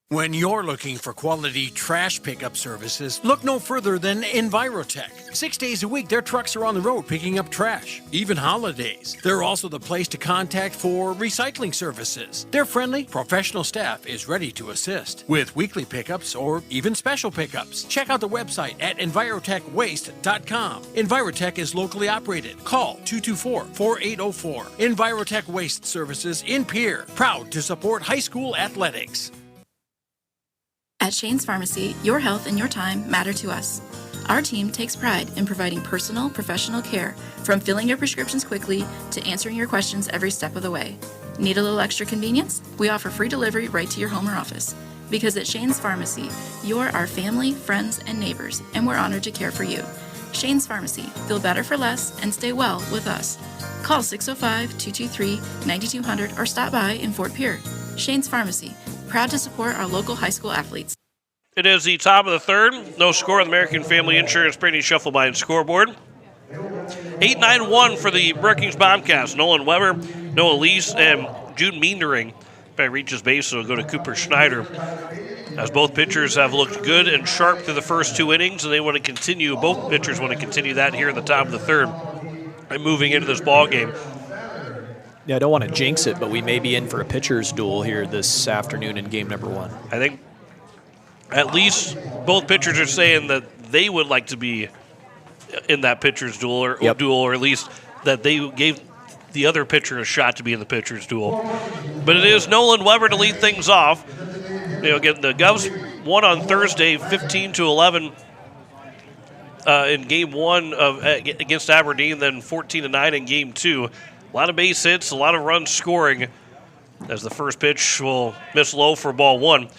When you're looking for quality trash pickup services, look no further than Envirotech. 6 days a week, their trucks are on the road picking up trash, even holidays. They're also the place to contact for recycling services. Their friendly, professional staff is ready to assist with weekly pickups or even special pickups. Check out the website at envirotechwaste.com. Envirotech is locally operated. Call 224-4804. Envirotech Waste Services in Pierre, proud to support high school athletics. At Shane's Pharmacy, your health and your time matter to us. Our team takes pride in providing personal, professional care, from filling your prescriptions quickly to answering your questions every step of the way. Need a little extra convenience? We offer free delivery right to your home or office. Because at Shane's Pharmacy, you're our family, friends, and neighbors, and we're honored to care for you. Shane's Pharmacy. Feel better for less and stay well with us. Call 605-223-9200 or stop by in Fort Pierre. Shane's Pharmacy. Proud to support our local high school athletes. It is the top of the third. No score on the American Family Insurance Brady Shufflebind scoreboard. 8-9-1 for the Brookings Bobcats. Nolan Weber, Noah Lease, and Jude Meendering. If I reaches base, it'll go to Cooper Schneider. As both pitchers have looked good and sharp through the first 2 innings, and they want to continue. Both pitchers want to continue that here in the top of the third and moving into this ball game. Yeah, I don't want to jinx it, but we may be in for a pitcher's duel here this afternoon in game number 1. I think at least both pitchers are saying that they would like to be in that pitcher's duel, or at least that they gave the other pitcher a shot to be in the pitcher's duel. But it is Nolan Weber to lead things off. Again, the Govs won on Thursday 15-11 in game 1 against Aberdeen, then 14-9 in game 2. A lot of base hits, a lot of runs scoring, as the first pitch will miss low for ball 1.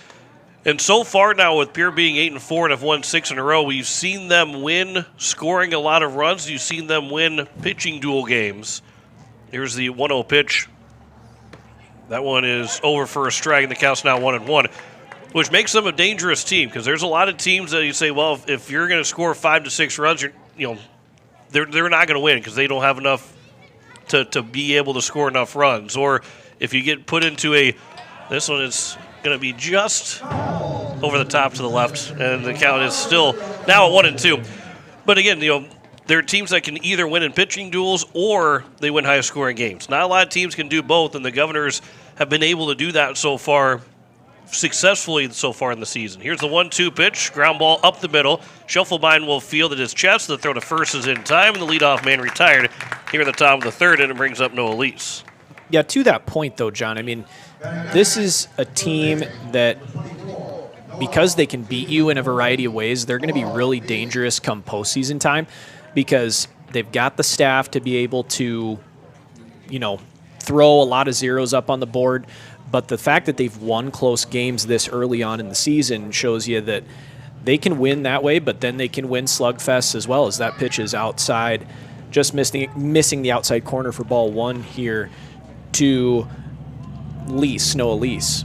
And so far now, with Pierre being 8-4 and have won 6 in a row, we've seen them win scoring a lot of runs. You've seen them win pitching duel games. Here's the 1-0 pitch. That one is over for a strike, and the count's now 1-1, which makes them a dangerous team, because there's a lot of teams that you say, well, if you're going to score 5 to 6 runs, they're not going to win because they don't have enough to be able to score enough runs. Or if you get put into this one is going to be just over the top to the left, and the count is still now at 1-2. But again, there are teams that can either win in pitching duels or they win high scoring games. Not a lot of teams can do both, and the Governors have been able to do that so far, successfully so far in the season. Here's the 1-2 pitch, ground ball up the middle. Shufflebind will field at his chest. The throw to first is in time, and the leadoff man retired here in the top of the third, and it brings up Noah Lease. Yeah, to that point, though, John, I mean, this is a team that, because they can beat you in a variety of ways, they're going to be really dangerous come postseason time, because they've got the staff to be able to, throw a lot of zeros up on the board. But the fact that they've won close games this early on in the season shows you that they can win that way, but then they can win slugfests as well, as that pitch is outside, just missing the outside corner for ball 1 here to Noah Lease.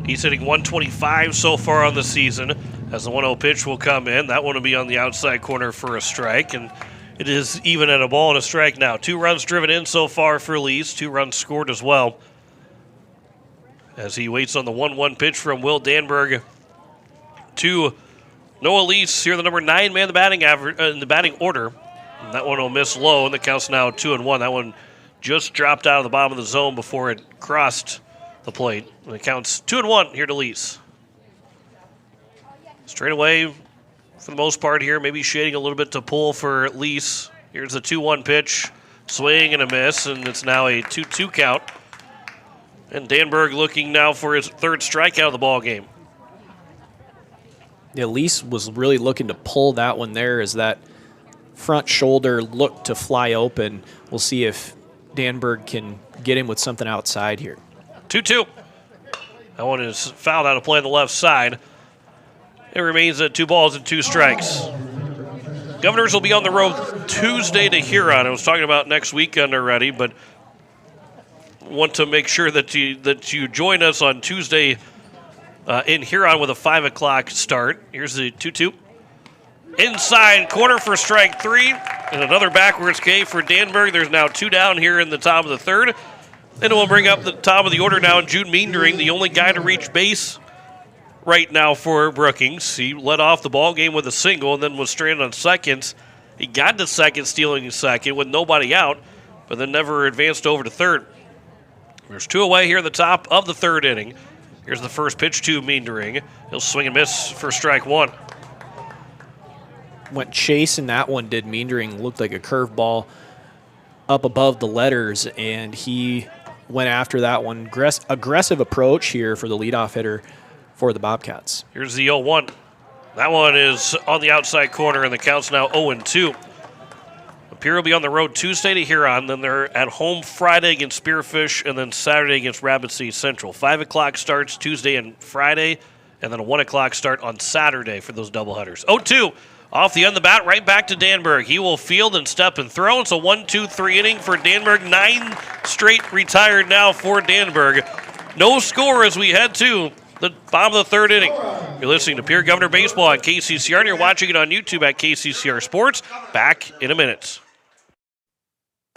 He's hitting 125 so far on the season, As the 1-0 pitch will come in, that one will be on the outside corner for a strike, and it is even at a ball and a strike now. 2 runs driven in so far for Lease, 2 runs scored as well. As he waits on the 1-1 pitch from Will Danberg to Noah Lease, here the number 9 man in the batting order. And that one will miss low, and the count's now 2-1. That one just dropped out of the bottom of the zone before it crossed the plate. And it counts 2-1 here to Lease. Straight away, for the most part here, maybe shading a little bit to pull for Lease. Here's the 2-1 pitch, swing and a miss, and it's now a 2-2 count. And Danberg looking now for his 3rd strikeout of the ball game. Yeah, Lease was really looking to pull that one there as that front shoulder looked to fly open. We'll see if Danberg can get him with something outside here. 2-2. That one is fouled out of play on the left side. It remains at 2 balls and 2 strikes. Governors will be on the road Tuesday to Huron. I was talking about next weekend already, but want to make sure that you join us on Tuesday in Huron with a 5 o'clock start. Here's the 2-2. Inside corner for strike 3, and another backwards K for Danberg. There's now 2 down here in the top of the 3rd. And we'll bring up the top of the order now, Jude Meendering, the only guy to reach base right now for Brookings. He led off the ball game with a single and then was stranded on second. He got to second, stealing second with nobody out, but then never advanced over to 3rd. There's 2 away here at the top of the 3rd inning. Here's the first pitch to Meendering. He'll swing and miss for strike 1. Went chasing that one, did Meendering. Looked like a curveball up above the letters, and he went after that one. Aggressive approach here for the leadoff hitter for the Bobcats. Here's the 0-1. That one is on the outside corner, and the count's now 0-2. Pierre will be on the road Tuesday to Huron, then they're at home Friday against Spearfish, and then Saturday against Rapid City Central. 5 o'clock starts Tuesday and Friday, and then a 1 o'clock start on Saturday for those doubleheaders. 0-2. Off the end of the bat, right back to Danberg. He will field and step and throw. It's a 1-2-3 inning for Danberg. 9 straight retired now for Danberg. No score as we head to the bottom of the 3rd inning. You're listening to Pierre Governor Baseball on KCCR, and you're watching it on YouTube at KCCR Sports. Back in a minute.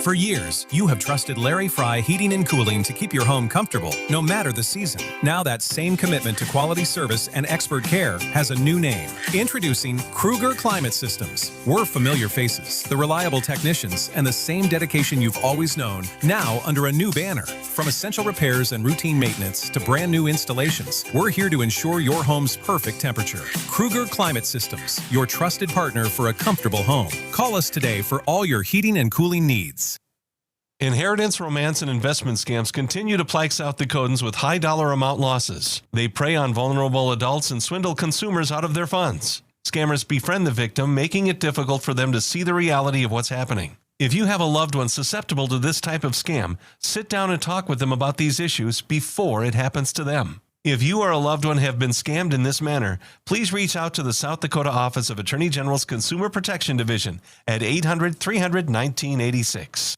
For years, you have trusted Larry Fry Heating and Cooling to keep your home comfortable, no matter the season. Now that same commitment to quality service and expert care has a new name. Introducing Kruger Climate Systems. We're familiar faces, the reliable technicians, and the same dedication you've always known, now under a new banner. From essential repairs and routine maintenance to brand new installations, we're here to ensure your home's perfect temperature. Kruger Climate Systems, your trusted partner for a comfortable home. Call us today for all your heating and cooling needs. Inheritance, romance, and investment scams continue to plague South Dakotans with high dollar amount losses. They prey on vulnerable adults and swindle consumers out of their funds. Scammers befriend the victim, making it difficult for them to see the reality of what's happening. If you have a loved one susceptible to this type of scam, sit down and talk with them about these issues before it happens to them. If you or a loved one have been scammed in this manner, please reach out to the South Dakota Office of Attorney General's Consumer Protection Division at 800-300-1986.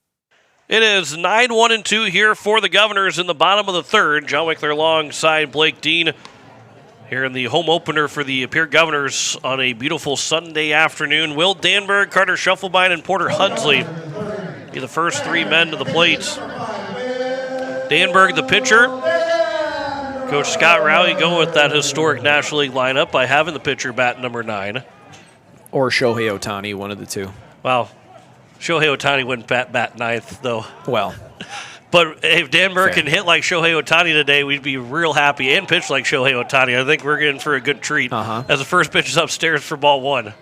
It is 9-1-2 here for the Governors in the bottom of the 3rd. John Wickler alongside Blake Dean here in the home opener for the Pierre Governors on a beautiful Sunday afternoon. Will Danberg, Carter Schuffelbein, and Porter Hudsley be the first 3 men to the plate. Danberg, the pitcher. Coach Scott Rowley going with that historic National League lineup by having the pitcher bat number 9. Or Shohei Ohtani, one of the two. Wow. Shohei Ohtani wouldn't bat 9th, though. Well. But if Danberg can hit like Shohei Ohtani today, we'd be real happy, and pitch like Shohei Ohtani. I think we're in for a good treat as the first pitch is upstairs for ball 1.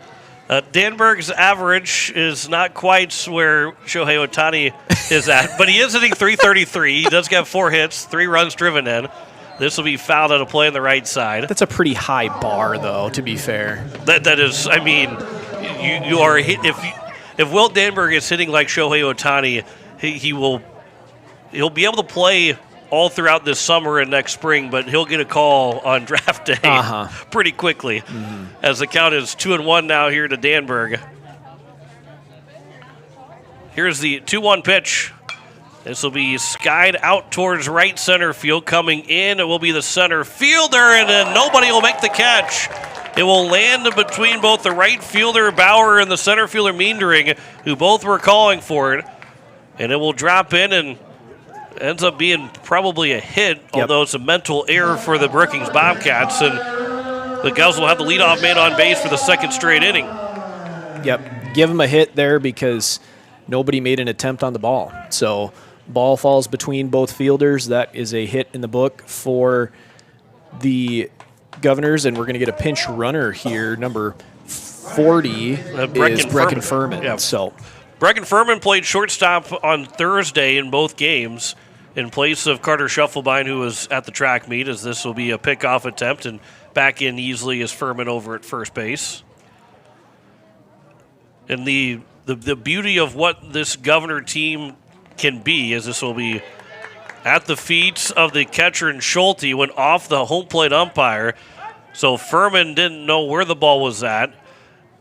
Danberg's average is not quite where Shohei Ohtani is at, but he is hitting .333. He does get 4 hits, 3 runs driven in. This will be fouled out of play on the right side. That's a pretty high bar, though, to be fair. That is, I mean, you are hit if Will Danberg is hitting like Shohei Ohtani, he'll be able to play all throughout this summer and next spring, but he'll get a call on draft day pretty quickly. As the count is 2-1 now here to Danberg. Here's the 2-1 pitch. This will be skied out towards right center field. Coming in, it will be the center fielder, and then nobody will make the catch. It will land between both the right fielder, Bauer, and the center fielder, Meendering, who both were calling for it. And it will drop in and ends up being probably a hit, although it's a mental error for the Brookings Bobcats. And the Govs will have the leadoff man on base for the second straight inning. Yep, give him a hit there because nobody made an attempt on the ball. So ball falls between both fielders. That is a hit in the book for the Governors, and we're going to get a pinch runner here. Number 40 is Brecken Furman. Yeah. So Brecken Furman played shortstop on Thursday in both games in place of Carter Schuffelbein, who was at the track meet, as this will be a pickoff attempt, and back in easily is Furman over at first base. And the beauty of what this Governor team can be is this will be at the feet of the catcher, and Schulte went off the home plate umpire. So Furman didn't know where the ball was at.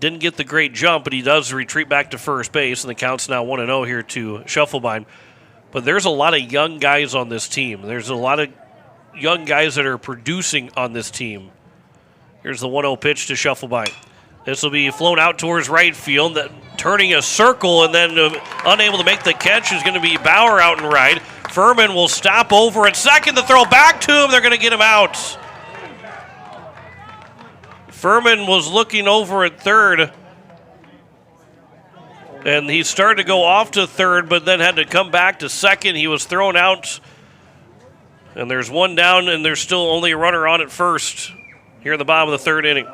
Didn't get the great jump, but he does retreat back to first base, and the count's now 1-0 here to Schuffelbein. But there's a lot of young guys on this team. There's a lot of young guys that are producing on this team. Here's the 1-0 pitch to Schuffelbein. This will be flown out towards right field, turning a circle, and then unable to make the catch is going to be Bauer out and right. Furman will stop over at second. The throw back to him. They're going to get him out. Furman was looking over at third, and he started to go off to third, but then had to come back to second. He was thrown out, and there's one down, and there's still only a runner on at first here in the bottom of the third inning.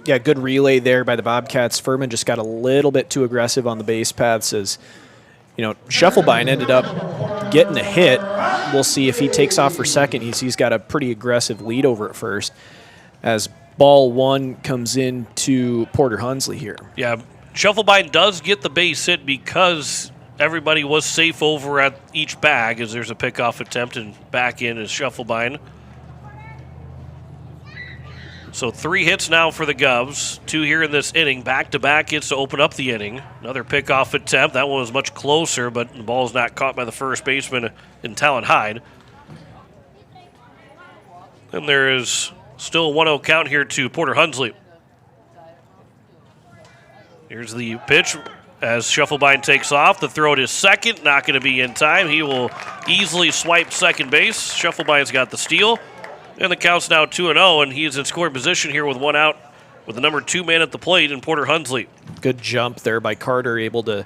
Yeah, good relay there by the Bobcats. Furman just got a little bit too aggressive on the base paths as, Schuffelbein ended up getting a hit. We'll see if he takes off for second. He's got a pretty aggressive lead over at first as ball one comes in to Porter Hunsley here. Yeah, Schuffelbein does get the base hit because everybody was safe over at each bag as there's a pickoff attempt, and back in is Schuffelbein. So 3 hits now for the Govs, 2 here in this inning. Back-to-back hits to open up the inning. Another pickoff attempt. That one was much closer, but the ball is not caught by the first baseman in Talon Hyde. And there is still a 1-0 count here to Porter Hunsley. Here's the pitch as Schuffelbein takes off. The throw to second, not going to be in time. He will easily swipe second base. Schuffelbein's got the steal. And the count's now 2-0, and he is in scoring position here with 1 out with the number 2 man at the plate in Porter Hunsley. Good jump there by Carter, able to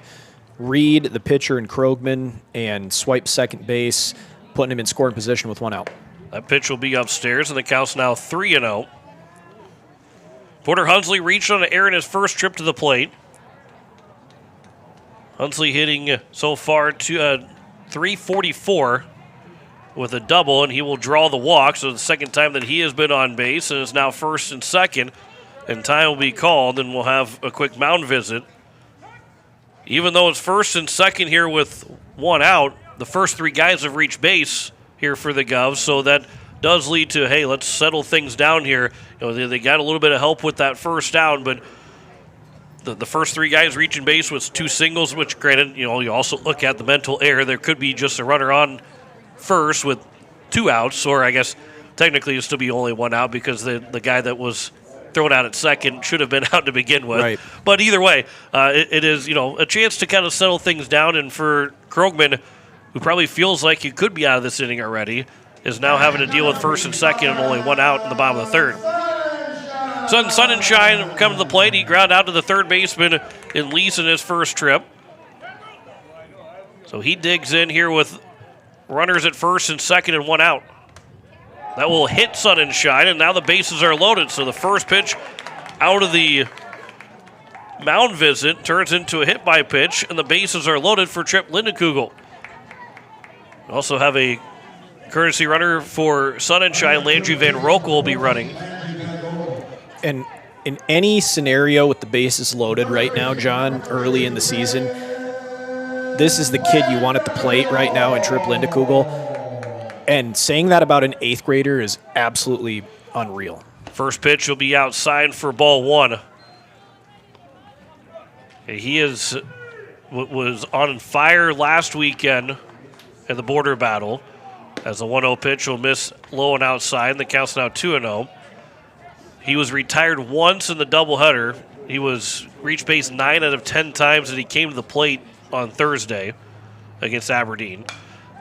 read the pitcher in Krogman and swipe second base, putting him in scoring position with 1 out. That pitch will be upstairs, and the count's now 3-0. Porter Hunsley reached on an error in his first trip to the plate. Hunsley hitting so far to 344 with a double, and he will draw the walk. So the second time that he has been on base, and is now first and second, and time will be called, and we'll have a quick mound visit. Even though it's first and second here with 1 out, the first 3 guys have reached base here for the Govs, so that does lead to, hey, let's settle things down here. They got a little bit of help with that first down, but the first 3 guys reaching base with 2 singles, which granted, you also look at the mental error. There could be just a runner on first with 2 outs, or I guess technically it'll still be only 1 out because the guy that was thrown out at second should have been out to begin with. Right. But either way, it is a chance to kind of settle things down, and for Krogman, who probably feels like he could be out of this inning already, is now having to deal with first and second and only 1 out in the bottom of the third. Sun and Shine come to the plate. He ground out to the third baseman in Lease in his first trip. So he digs in here with runners at first and second and 1 out. That will hit Sun and Shine, and now the bases are loaded. So the first pitch out of the mound visit turns into a hit by pitch, and the bases are loaded for Trip Lindekugel. Also have a courtesy runner for Sun and Shine. Landry Van Rokel will be running. And in any scenario with the bases loaded right now, John, early in the season, this is the kid you want at the plate right now in Trip Lindekugel. And saying that about an 8th grader is absolutely unreal. First pitch will be outside for ball 1. He was on fire last weekend in the border battle, as the 1-0 pitch will miss low and outside, and the count's now 2-0. He was retired once in the doubleheader. He was reached base 9 out of 10 times, and he came to the plate on Thursday against Aberdeen.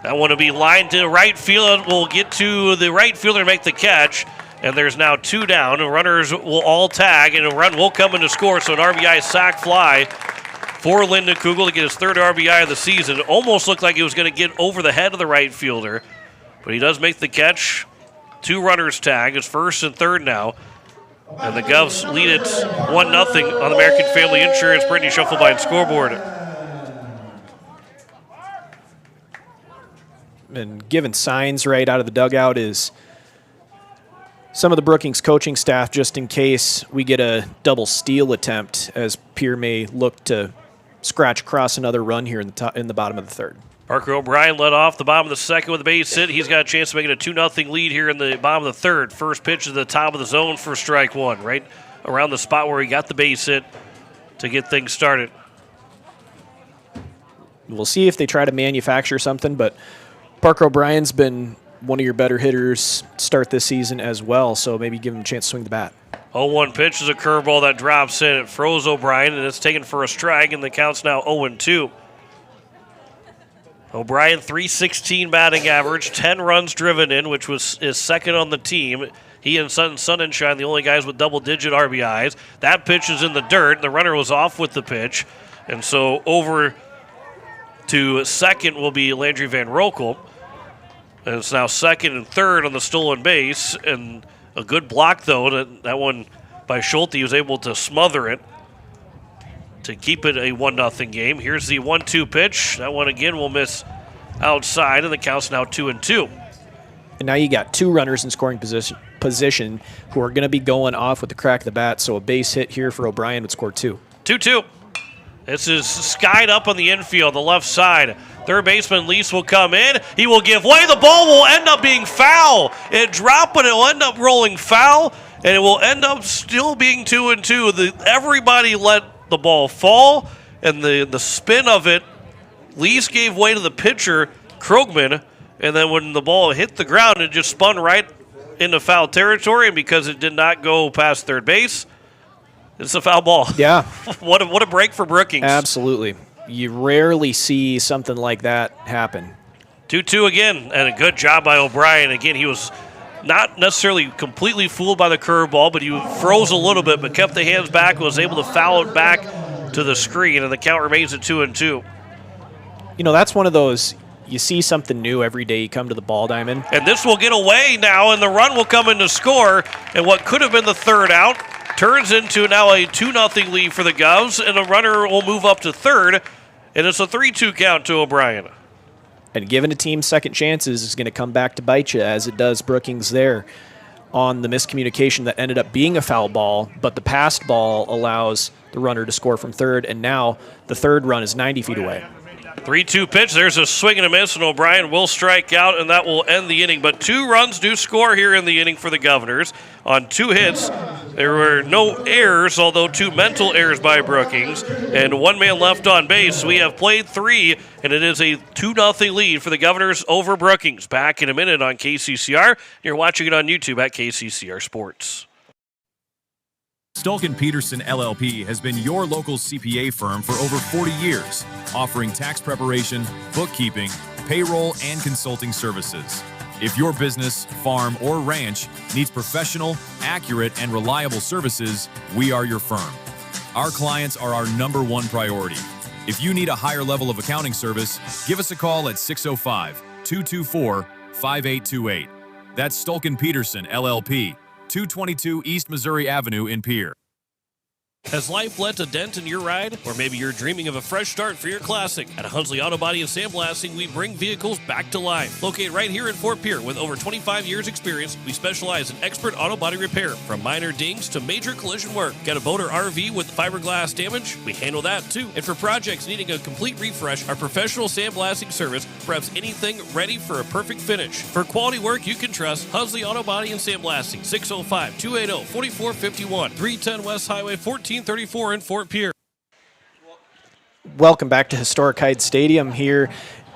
That one will be lined to right field. We'll get to the right fielder and make the catch. And there's now 2 down. And runners will all tag, and a run will come in to score. So an RBI sac fly for Lyndon Kugel to get his 3rd RBI of the season. It almost looked like he was going to get over the head of the right fielder, but he does make the catch. 2 runners tag. It's 1st and 3rd now. And the Govs lead it 1-0 on American Family Insurance. Brittany Schuffelbein scoreboard. And giving signs right out of the dugout is some of the Brookings coaching staff, just in case we get a double steal attempt, as Pierre may look to scratch across another run here in the bottom of the 3rd. Parker O'Brien led off the bottom of the 2nd with a base hit. He's got a chance to make it a 2-0 lead here in the bottom of the 3rd. First pitch to the top of the zone for strike 1, right around the spot where he got the base hit to get things started. We'll see if they try to manufacture something, but Parker O'Brien's been one of your better hitters start this season as well, so maybe give him a chance to swing the bat. 0-1 pitch is a curveball that drops in. It froze O'Brien, and it's taken for a strike, and the count's now 0-2. O'Brien, .316 batting average, 10 runs driven in, which is 2nd on the team. He and Sunshine, the only guys with double-digit RBIs. That pitch is in the dirt. The runner was off with the pitch, and so over to 2nd will be Landry Van Rokel. And it's now 2nd and 3rd on the stolen base, and a good block, though. That one by Schulte, he was able to smother it to keep it a 1-0 game. Here's the 1-2 pitch. That one again will miss outside, and the count's now 2-2. And now you got 2 runners in scoring position who are going to be going off with the crack of the bat, so a base hit here for O'Brien would score 2. 2-2. This is skied up on the infield, the left side. Third baseman Lease will come in. He will give way. The ball will end up being foul. It dropped, but it will end up rolling foul, and it will end up still being 2-2. Everybody let the ball fall, and the spin of it, Lease gave way to the pitcher, Krogman, and then when the ball hit the ground, it just spun right into foul territory, and because it did not go past third base, it's a foul ball. Yeah. What a break for Brookings. Absolutely. You rarely see something like that happen. 2-2 again, and a good job by O'Brien. Again, he was not necessarily completely fooled by the curveball, but he froze a little bit, but kept the hands back, was able to foul it back to the screen, and the count remains at 2-2. You know, that's one of those, you see something new every day you come to the ball diamond. And this will get away now, and the run will come in to score, and what could have been the third out turns into now a 2-0 lead for the Govs, and the runner will move up to third, and it's a 3-2 count to O'Brien. And giving a team second chances is going to come back to bite you, as it does Brookings there on the miscommunication that ended up being a foul ball, but the passed ball allows the runner to score from third, and now the third run is 90 feet away. 3-2 pitch. There's a swing and a miss, and O'Brien will strike out, and that will end the inning. But 2 runs do score here in the inning for the Governors. On 2 hits, there were no errors, although 2 mental errors by Brookings, and 1 man left on base. We have played 3, and it is a 2-0 lead for the Governors over Brookings. Back in a minute on KCCR. You're watching it on YouTube at KCCR Sports. Stulken Peterson LLP has been your local CPA firm for over 40 years, offering tax preparation, bookkeeping, payroll, and consulting services. If your business, farm, or ranch needs professional, accurate, and reliable services, we are your firm. Our clients are our #1 priority. If you need a higher level of accounting service, give us a call at 605-224-5828. That's Stulken Peterson LLP. 222 East Missouri Avenue in Pierre. Has life left a dent in your ride? Or maybe you're dreaming of a fresh start for your classic? At Hunsley Auto Body and Sandblasting, we bring vehicles back to life. Located right here in Fort Pierre with over 25 years experience, we specialize in expert auto body repair, from minor dings to major collision work. Got a boat or RV with fiberglass damage? We handle that too. And for projects needing a complete refresh, our professional sandblasting service preps anything ready for a perfect finish. For quality work you can trust, Hunsley Auto Body and Sandblasting, 605-280-4451, 310 West Highway 1434 in Fort Pierre. Welcome back to Historic Hyde Stadium here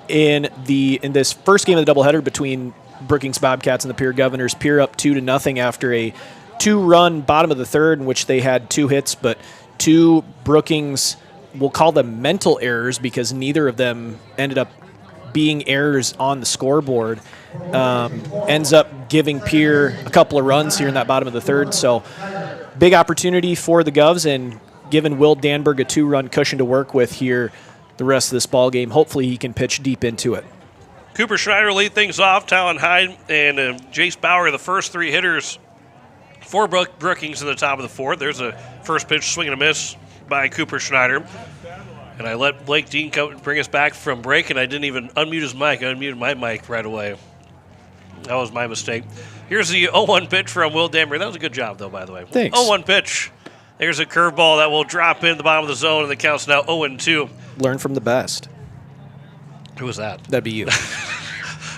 in this first game of the doubleheader between Brookings Bobcats and the Pierre Governors. Pierre up 2-0 after a 2-run bottom of the third in which they had 2 hits, but 2 Brookings, we'll call them mental errors because neither of them ended up being errors on the scoreboard, ends up giving Pierre a couple of runs here in that bottom of the third. So big opportunity for the Govs and giving Will Danberg a 2-run cushion to work with here the rest of this ball game. Hopefully he can pitch deep into it. Cooper Schneider lead things off. Talon Hyde and Jace Bauer, the first 3 hitters for Brookings in the top of the 4th. There's a first pitch swing and a miss by Cooper Schneider. And I let Blake Dean bring us back from break, and I didn't even unmute his mic. I unmuted my mic right away. That was my mistake. Here's the 0-1 pitch from Will Danberg. That was a good job, though, by the way. Thanks. 0-1 pitch. There's a curveball that will drop in the bottom of the zone, and the count's now 0-2. Learn from the best. Who was that? That'd be you.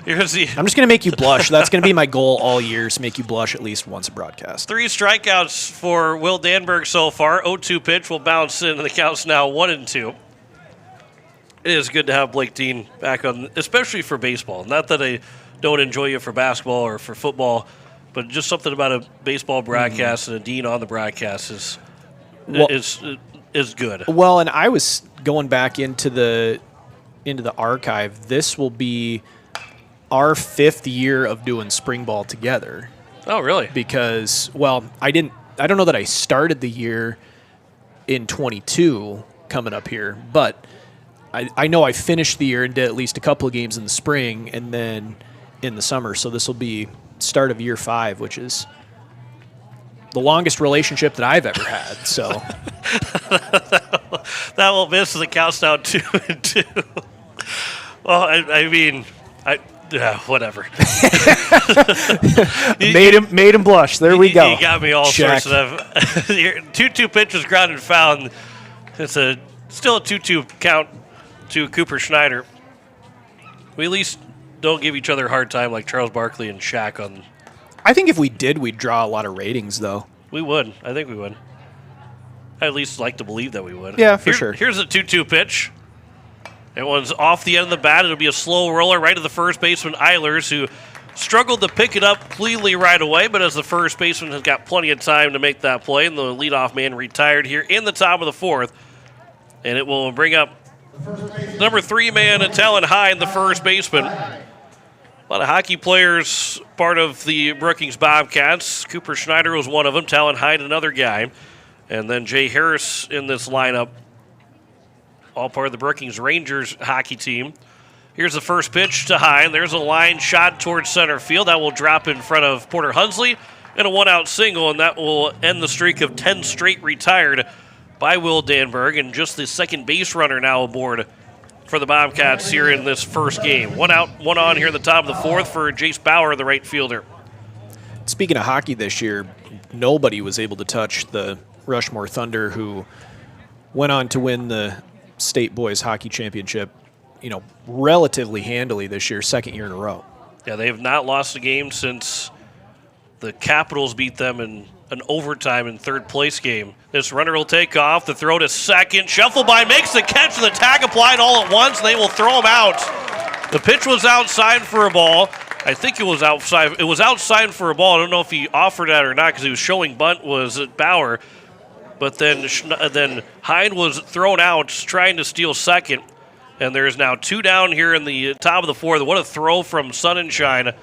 Here's the I'm just going to make you blush. That's going to be my goal all year, is make you blush at least once a broadcast. 3 strikeouts for Will Danberg so far. 0-2 pitch will bounce in, and the count's now 1-2. It is good to have Blake Dean back on, especially for baseball. Not that I don't enjoy you for basketball or for football, but just something about a baseball broadcast and a Dean on the broadcast is good. Well, and I was going back into the archive. This will be our 5th year of doing spring ball together. Oh, really? Because, well, I don't know that I started the year in 22 coming up here, but I know I finished the year and did at least a couple of games in the spring and then in the summer. So this will be start of year 5, which is the longest relationship that I've ever had. So that will miss the count's now 2-2. Well, I mean, whatever. made him blush. There we go. He got me all sorts of 2-2 pitch was grounded and foul. It's still a 2-2 count to Cooper Schneider. We at least don't give each other a hard time like Charles Barkley and Shaq on. I think if we did, we'd draw a lot of ratings, though. We would. I think we would. I at least like to believe that we would. Yeah, for sure. Here's a 2-2 pitch. It was off the end of the bat. It'll be a slow roller right to the first baseman, Eilers, who struggled to pick it up cleanly right away, but as the first baseman has got plenty of time to make that play, and the leadoff man retired here in the top of the 4th. And it will bring up number 3 man, Talon Hyde, the first baseman. A lot of hockey players part of the Brookings Bobcats. Cooper Schneider was one of them. Talon Hyde, another guy. And then Jay Harris in this lineup. All part of the Brookings Rangers hockey team. Here's the first pitch to Hyde. There's a line shot towards center field. That will drop in front of Porter Hunsley. And a 1-out single, and that will end the streak of 10 straight retired by Will Danberg, and just the second base runner now aboard for the Bobcats here in this first game. 1 out, 1 on here in the top of the 4th for Jace Bauer, the right fielder. Speaking of hockey this year, nobody was able to touch the Rushmore Thunder, who went on to win the state boys hockey championship, relatively handily this year, 2nd year in a row. Yeah, they have not lost a game since the Capitals beat them in an overtime in 3rd place game. This runner will take off. The throw to second. Shuffle by, makes the catch, and the tag applied all at once. They will throw him out. The pitch was outside for a ball. I think it was outside. It was outside for a ball. I don't know if he offered that or not because he was showing bunt was at Bauer. But then Hyde was thrown out trying to steal second. And there's now 2 down here in the top of the 4th. What a throw from Sunshine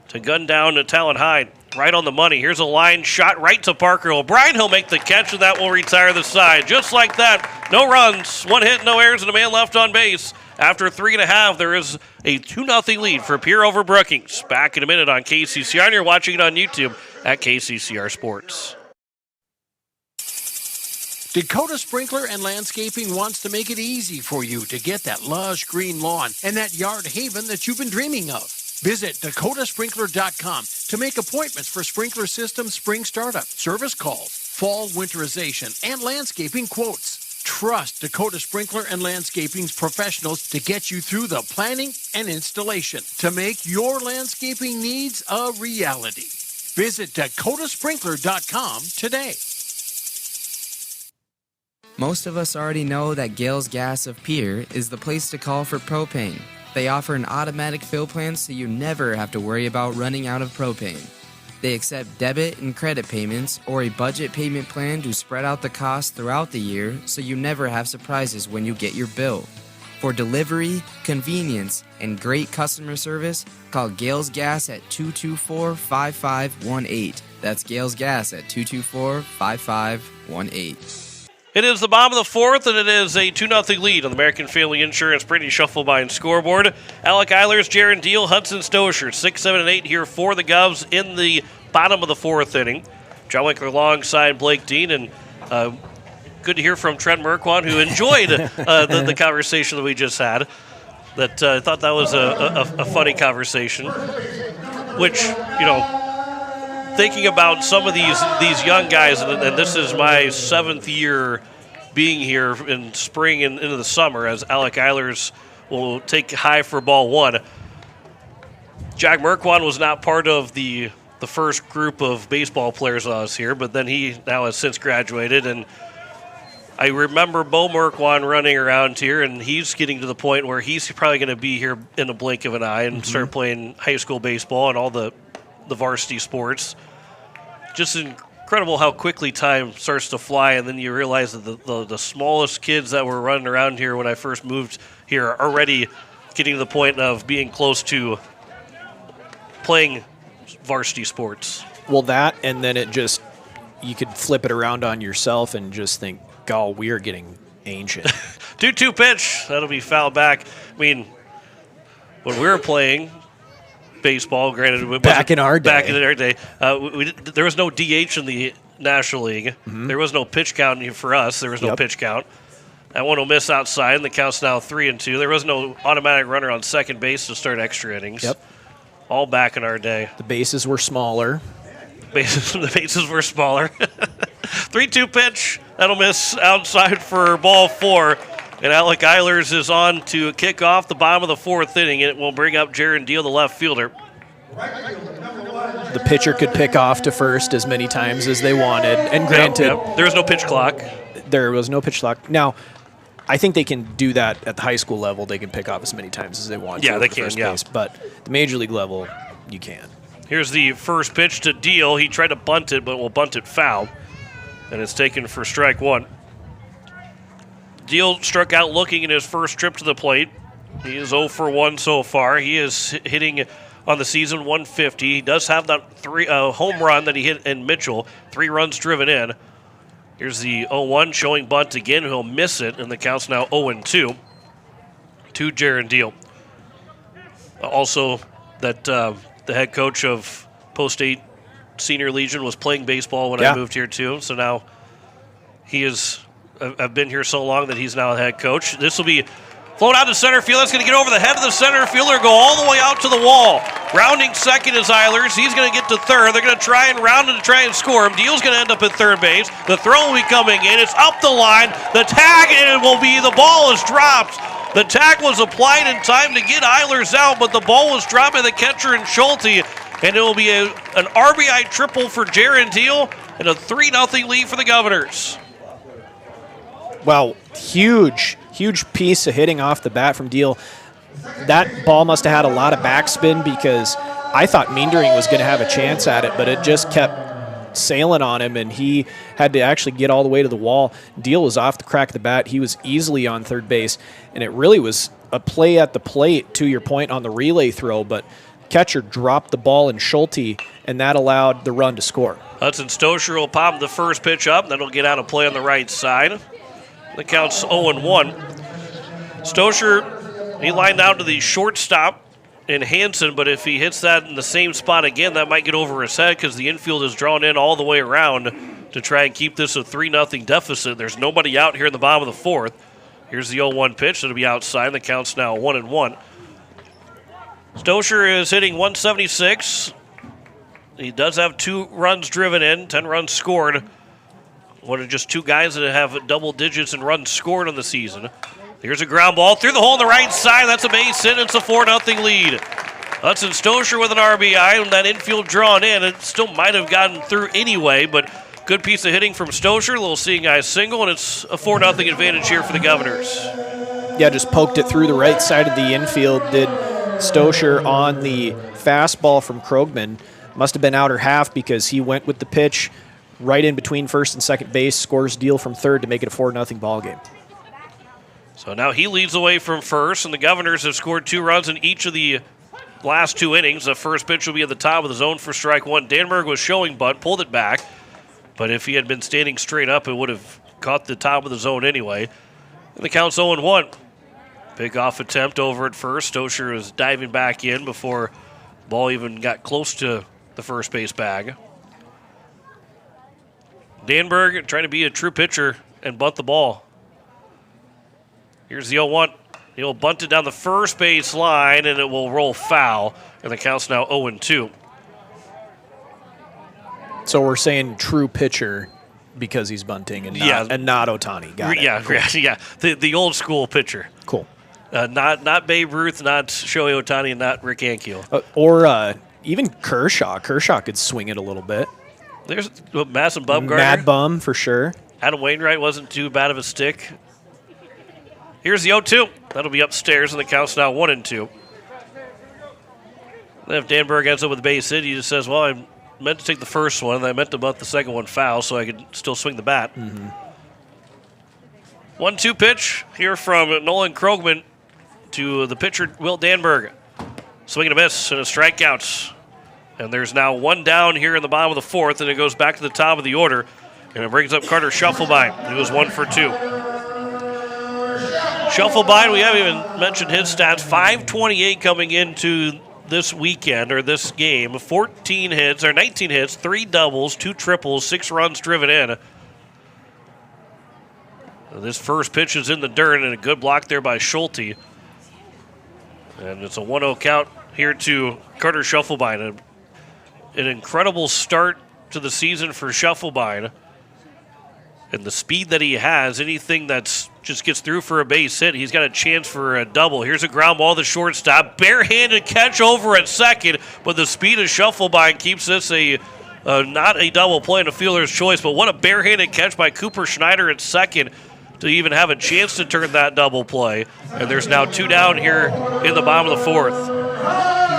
to gun down to Talon Hyde. Right on the money. Here's a line shot right to Parker O'Brien. He'll make the catch, and that will retire the side. Just like that, no runs, 1 hit, no errors, and a man left on base. After 3.5, there is a 2-0 lead for Pierre over Brookings. Back in a minute on KCCR, and you're watching it on YouTube at KCCR Sports. Dakota Sprinkler and Landscaping wants to make it easy for you to get that lush green lawn and that yard haven that you've been dreaming of. Visit dakotasprinkler.com to make appointments for sprinkler system spring startup, service calls, fall winterization, and landscaping quotes. Trust Dakota Sprinkler and Landscaping's professionals to get you through the planning and installation to make your landscaping needs a reality. Visit dakotasprinkler.com today. Most of us already know that Gales Gas of Pierre is the place to call for propane. They offer an automatic fill plan so you never have to worry about running out of propane. They accept debit and credit payments or a budget payment plan to spread out the cost throughout the year so you never have surprises when you get your bill. For delivery, convenience, and great customer service, call Gales Gas at 224-5518. That's Gales Gas at 224-5518. It is the bottom of the fourth, and it is a 2-0 lead on the American Family Insurance Brady Shufflebine scoreboard. Alec Eilers, Jaron Deal, Hudson Stosher, 6, 7, and 8 here for the Govs in the bottom of the fourth inning. John Winkler alongside Blake Dean, and good to hear from Trent Merkwan, who enjoyed the conversation that we just had. That I thought that was a funny conversation, which, you know, thinking about some of these young guys, and this is my 7th year being here in spring and into the summer, as Alec Eilers will take high for ball one. Jack Merkwan was not part of the first group of baseball players when I was here, but then he now has since graduated, and I remember Bo Merkwan running around here, and he's getting to the point where he's probably going to be here in a blink of an eye and start playing high school baseball and all the varsity sports. Just incredible how quickly time starts to fly, and then you realize that the smallest kids that were running around here when I first moved here are already getting to the point of being close to playing varsity sports. Well, that, and then you could flip it around on yourself and just think, God, we are getting ancient. 2-2 pitch. That'll be fouled back. I mean, when we were playing baseball, granted, back in our day, there was no DH in the National League. There was no pitch count for us. There was no pitch count. That one will miss outside, and the count's now 3-2. There was no automatic runner on second base to start extra innings. All back in our day. The bases were smaller. The bases were smaller. 3-2 pitch. That'll miss outside for ball 4. And Alec Eilers is on to kick off the bottom of the fourth inning. It will bring up Jaron Deal, the left fielder. The pitcher could pick off to first as many times as they wanted. And granted, there was no pitch clock. There was no pitch clock. Now, I think they can do that at the high school level. They can pick off as many times as they want. Yeah, they can, base, but the major league level, you can. Here's the first pitch to Deal. He tried to bunt it, but will bunt it foul. And it's taken for strike one. Deal struck out looking in his first trip to the plate. He is 0 for 1 so far. He is hitting on the season 150. He does have that home run that he hit in Mitchell. 3 runs driven in. Here's the 0-1 showing bunt again. He'll miss it, and the count's now 0-2 to Jaron Deal. Also, that the head coach of Post 8 Senior Legion was playing baseball when I moved here too. So now he is. I've been here so long that he's now the head coach. This will be flown out to center field. That's going to get over the head of the center fielder, go all the way out to the wall. Rounding second is Eilers. He's going to get to third. They're going to try and round it to try and score him. Deal's going to end up at third base. The throw will be coming in. It's up the line. The tag, and it will be the ball is dropped. The tag was applied in time to get Eilers out, but the ball was dropped by the catcher and Schulte, and it will be an RBI triple for Jaron Deal and a 3-0 lead for the Governors. Wow, huge piece of hitting off the bat from Deal. That ball must have had a lot of backspin because I thought Meendering was going to have a chance at it, but it just kept sailing on him, and he had to actually get all the way to the wall. Deal was off the crack of the bat. He was easily on third base, and it really was a play at the plate, to your point, on the relay throw, but catcher dropped the ball in Schulte, and that allowed the run to score. Hudson Stosher will pop the first pitch up, then he'll get out of play on the right side. The count's 0-1. Stosher, he lined out to the shortstop in Hansen, but if he hits that in the same spot again, that might get over his head because the infield is drawn in all the way around to try and keep this a 3-0 deficit. There's nobody out here in the bottom of the fourth. Here's the 0-1 pitch. It'll be outside. The count's now 1-1. Stosher is hitting 176. He does have 2 runs driven in, 10 runs scored. One of just 2 guys that have double digits in runs scored on the season. Here's a ground ball through the hole on the right side. That's a base hit. It's a 4-0 lead. Hudson Stosher with an RBI, and that infield drawn in. It still might have gotten through anyway, but good piece of hitting from Stosher. A little seeing eye single, and it's a 4-0 advantage here for the Governors. Yeah, just poked it through the right side of the infield, did Stosher on the fastball from Krogman. must have been outer half because he went with the pitch right in between first and second base, scores deal from third to make it a 4-0 ball game. So now he leads away from first, and the Governors have scored 2 runs in each of the last 2 innings. The first pitch will be at the top of the zone for strike 1. Danberg was showing bunt, pulled it back, but if he had been standing straight up, it would have caught the top of the zone anyway. And the count's 0-1. Pick-off attempt over at first. Stosher was diving back in before the ball even got close to the first base bag. Danberg trying to be a true pitcher and bunt the ball. Here's the 0-1. He'll bunt it down the first base line, and it will roll foul. And the count's now 0-2. So we're saying true pitcher because he's bunting and not Ohtani. Got it. Yeah, cool. yeah. The old school pitcher. Cool. Not Babe Ruth, not Shohei Ohtani, and not Rick Ankiel. Or even Kershaw. Kershaw could swing it a little bit. There's Madison Bumgarner. Mad Bum for sure. Adam Wainwright wasn't too bad of a stick. Here's the 0-2. That'll be upstairs, and the count's now 1-2. Then if Danberg ends up with a base hit, he just says, well, I meant to take the first one, and I meant to bunt the second one foul so I could still swing the bat. 1-2 pitch here from Nolan Krogman to the pitcher, Wilt Danberg. Swing and a miss and a strikeout. And there's now 1 down here in the bottom of the 4th, and it goes back to the top of the order. And it brings up Carter Schuffelbein, who was 1 for 2. Schuffelbein, we haven't even mentioned his stats. 528 coming into this weekend, or this game. 19 hits, 3 doubles, 2 triples, 6 runs driven in. This first pitch is in the dirt, and a good block there by Schulte. And it's a 1-0 count here to Carter Schuffelbein. An incredible start to the season for Schuffelbein. And the speed that he has, anything that's just gets through for a base hit, he's got a chance for a double. Here's a ground ball to shortstop. Barehanded catch over at second, but the speed of Schuffelbein keeps this not a double play and a fielder's choice, but what a barehanded catch by Cooper Schneider at second to even have a chance to turn that double play. And there's now 2 down here in the bottom of the 4th.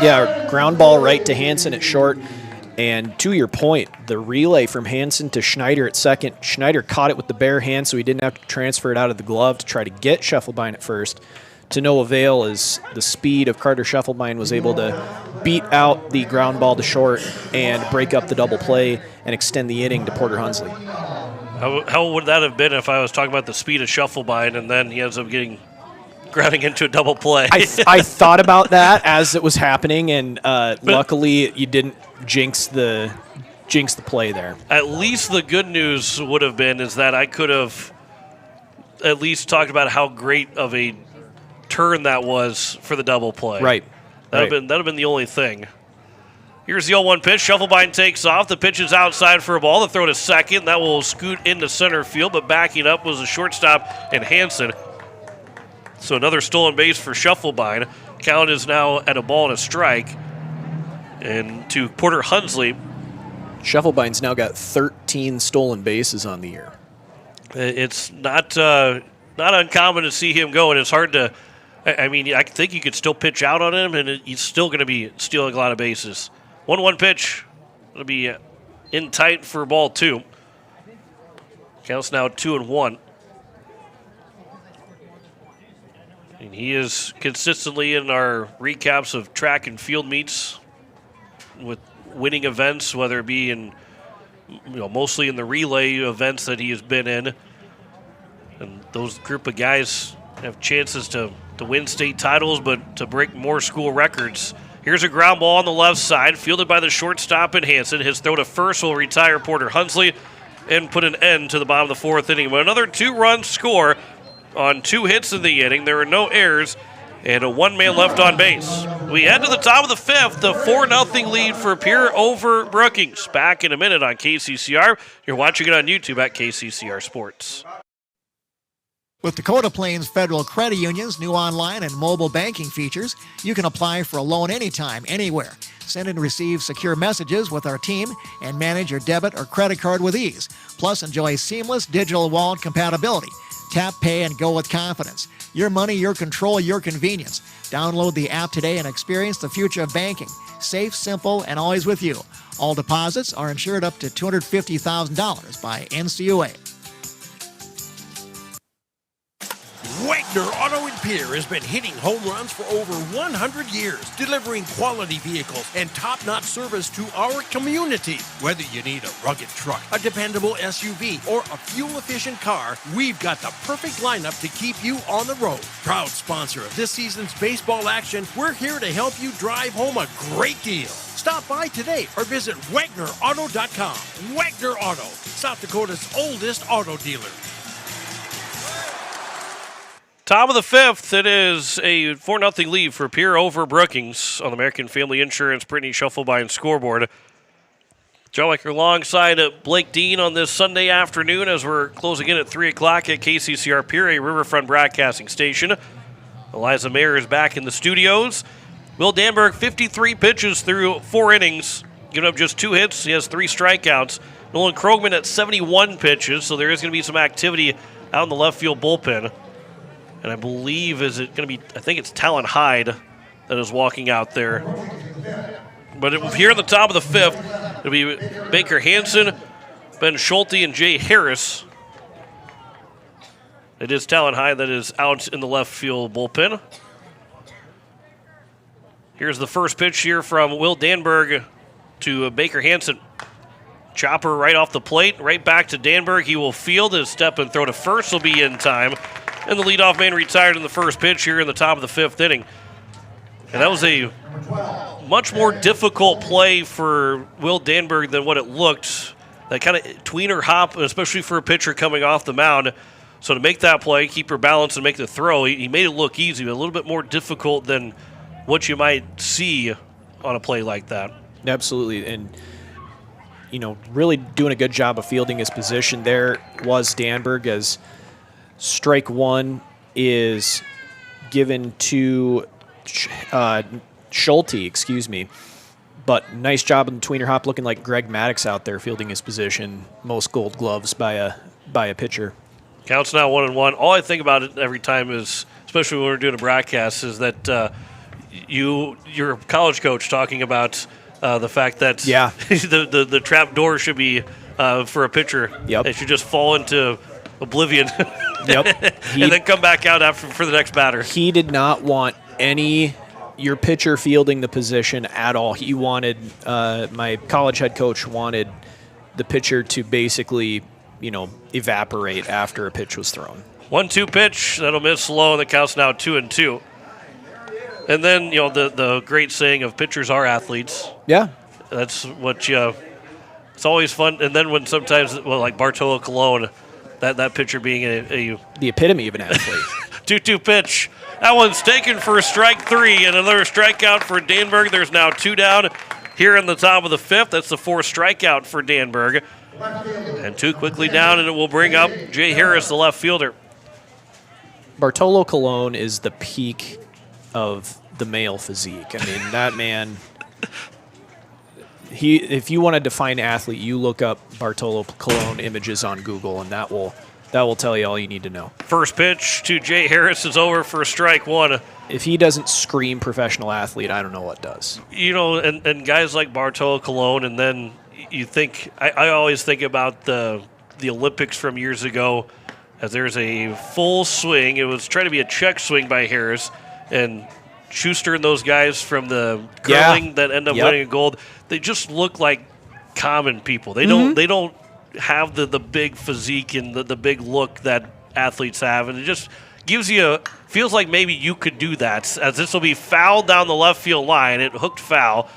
Yeah, ground ball right to Hansen at short. And to your point, the relay from Hansen to Schneider at second, Schneider caught it with the bare hand, so he didn't have to transfer it out of the glove to try to get Schuffelbein at first. To no avail, as the speed of Carter Schuffelbein was able to beat out the ground ball to short and break up the double play and extend the inning to Porter Hunsley. How would that have been if I was talking about the speed of Schuffelbein and then he ends up grounding into a double play? I thought about that as it was happening, and luckily you didn't jinx the play there. At least the good news would have been is that I could have at least talked about how great of a turn that was for the double play. Right. That'd have been the only thing. Here's the 0-1 pitch. Schuffelbein takes off. The pitch is outside for a ball. The throw to second. That will scoot into center field, but backing up was a shortstop and Hansen. So another stolen base for Schuffelbein. Count is now at a ball and a strike. And to Porter Hunsley. Schuffelbein's now got 13 stolen bases on the year. It's not uncommon to see him go, and it's hard to. I mean, I think you could still pitch out on him, and he's still going to be stealing a lot of bases. 1-1 pitch. It'll be in tight for ball 2. Counts now 2-1. And he is consistently in our recaps of track and field meets with winning events, whether it be in, mostly in the relay events that he has been in. And those group of guys have chances to win state titles, but to break more school records. Here's a ground ball on the left side, fielded by the shortstop and Hansen. His throw to first will retire Porter Hunsley and put an end to the bottom of the 4th inning. But another 2-run score on 2 hits in the inning. There are no errors and a 1-man left on base. We head to the top of the 5th, the 4-0 lead for Pierre over Brookings. Back in a minute on KCCR. You're watching it on YouTube at KCCR Sports. With Dakota Plains Federal Credit Union's new online and mobile banking features, you can apply for a loan anytime, anywhere. Send and receive secure messages with our team and manage your debit or credit card with ease. Plus, enjoy seamless digital wallet compatibility. Tap, pay, and go with confidence. Your money, your control, your convenience. Download the app today and experience the future of banking. Safe, simple, and always with you. All deposits are insured up to $250,000 by NCUA. Wagner Auto in Pierre has been hitting home runs for over 100 years, delivering quality vehicles and top-notch service to our community. Whether you need a rugged truck, a dependable SUV, or a fuel-efficient car, we've got the perfect lineup to keep you on the road. Proud sponsor of this season's baseball action, we're here to help you drive home a great deal. Stop by today or visit WagnerAuto.com. Wagner Auto, South Dakota's oldest auto dealer. Top of the fifth, it is a 4-0 lead for Pierre over Brookings on the American Family Insurance Brittany Shufflebein scoreboard. Joe Weicker alongside Blake Dean on this Sunday afternoon as we're closing in at 3 o'clock at KCCR Pierre, a Riverfront broadcasting station. Eliza Mayer is back in the studios. Will Danberg, 53 pitches through 4 innings, giving up just 2 hits. He has 3 strikeouts. Nolan Krogman at 71 pitches, so there is going to be some activity out in the left field bullpen. And I believe I think it's Talon Hyde that is walking out there. But here at the top of the fifth, it'll be Baker Hansen, Ben Schulte, and Jay Harris. It is Talon Hyde that is out in the left field bullpen. Here's the first pitch here from Will Danberg to Baker Hansen. Chopper right off the plate, right back to Danberg. He will field his step and throw to first. Will be in time. And the leadoff man retired in the first pitch here in the top of the fifth inning. And that was a much more difficult play for Will Danberg than what it looked. That kind of tweener hop, especially for a pitcher coming off the mound. So to make that play, keep your balance and make the throw, he made it look easy, but a little bit more difficult than what you might see on a play like that. Absolutely. And, really doing a good job of fielding his position there was Danberg, as strike one is given to Schulte, But nice job in the tweener hop, looking like Greg Maddox out there fielding his position. Most Gold Gloves by a pitcher. Counts now 1-1. All I think about it every time is, especially when we're doing a broadcast, is that you're a college coach talking about the fact that the trap door should be for a pitcher. Yep. It should just fall into oblivion. Yep. And then come back out for the next batter. He did not want your pitcher fielding the position at all. He wanted, my college head coach wanted the pitcher to basically, evaporate after a pitch was thrown. 1-2 pitch, that'll miss low, and the count's now 2-2. And then, the great saying of pitchers are athletes. Yeah. That's what it's always fun. And then when sometimes, like Bartolo Colon, that pitcher being the epitome of an athlete. 2-2 pitch. That one's taken for strike 3, and another strikeout for Danberg. There's now 2 down here in the top of the fifth. That's the 4th strikeout for Danberg. And 2 quickly down, and it will bring up Jay Harris, the left fielder. Bartolo Colon is the peak of the male physique. I mean, that man, if you want to define athlete, you look up Bartolo Colon images on Google, and that will tell you all you need to know. First pitch to Jay Harris is over for strike 1. If he doesn't scream professional athlete, I don't know what does. And guys like Bartolo Colon, and then you think, I always think about the Olympics from years ago, as there's a full swing. It was trying to be a check swing by Harris, and Schuster and those guys from the curling that end up winning a gold, they just look like common people. They don't have the big physique and the big look that athletes have, and it just feels like maybe you could do that, as this will be fouled down the left field line. It hooked foul,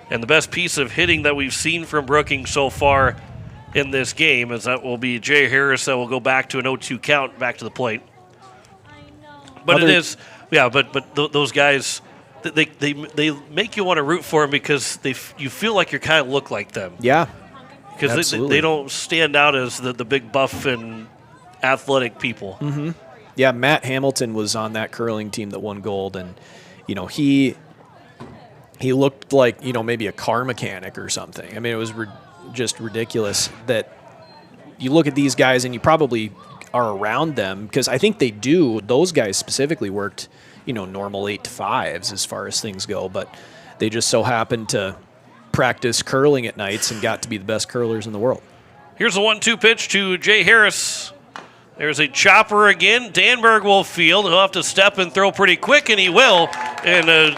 and the best piece of hitting that we've seen from Brookings so far in this game is that will be Jay Harris that will go back to an 0-2 count back to the plate. But those guys, they make you want to root for them because you feel like you kind of look like them. Yeah, because they don't stand out as the big buff and athletic people. Mm-hmm. Yeah, Matt Hamilton was on that curling team that won gold, and he looked like maybe a car mechanic or something. I mean, it was just ridiculous that you look at these guys and you probably are around them, because I think they do. Those guys specifically worked, normal 8 to 5s as far as things go, but they just so happen to practice curling at nights and got to be the best curlers in the world. Here's the 1-2 pitch to Jay Harris. There's a chopper again. Danberg will field. He'll have to step and throw pretty quick, and he will. And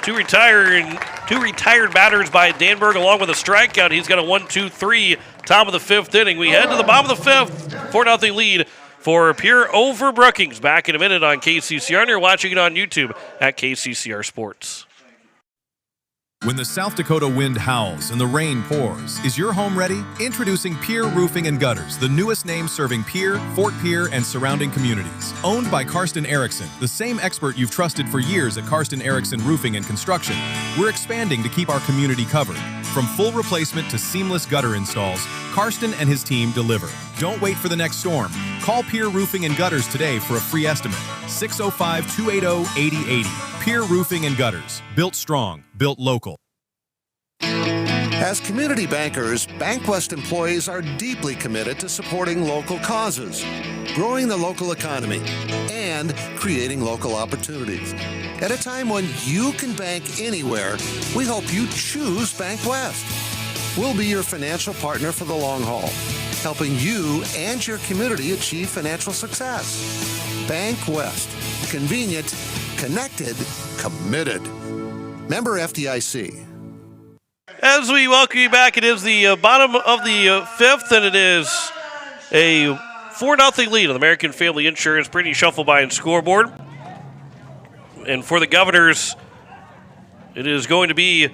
two retired batters by Danberg along with a strikeout. He's got a 1-2-3 top of the 5th inning. We head to the bottom of the 5th. 4-0 lead for Pierre over Brookings. Back in a minute on KCCR, and you're watching it on YouTube at KCCR Sports. When the South Dakota wind howls and the rain pours, is your home ready? Introducing Pierre Roofing and Gutters, the newest name serving Pierre, Fort Pierre, and surrounding communities. Owned by Karsten Erickson, the same expert you've trusted for years at Karsten Erickson Roofing and Construction, we're expanding to keep our community covered. From full replacement to seamless gutter installs, Karsten and his team deliver. Don't wait for the next storm. Call Pierre Roofing and Gutters today for a free estimate. 605-280-8080. Pierre Roofing and Gutters. Built strong, built local. As community bankers, BankWest employees are deeply committed to supporting local causes, growing the local economy, and creating local opportunities. At a time when you can bank anywhere, we hope you choose BankWest. We'll be your financial partner for the long haul, helping you and your community achieve financial success. BankWest. Convenient, connected, committed. Member FDIC. As we welcome you back, it is the bottom of the 5th, and it is a 4-0 lead on the American Family Insurance Pretty Shuffle by and scoreboard. And for the Governors, it is going to be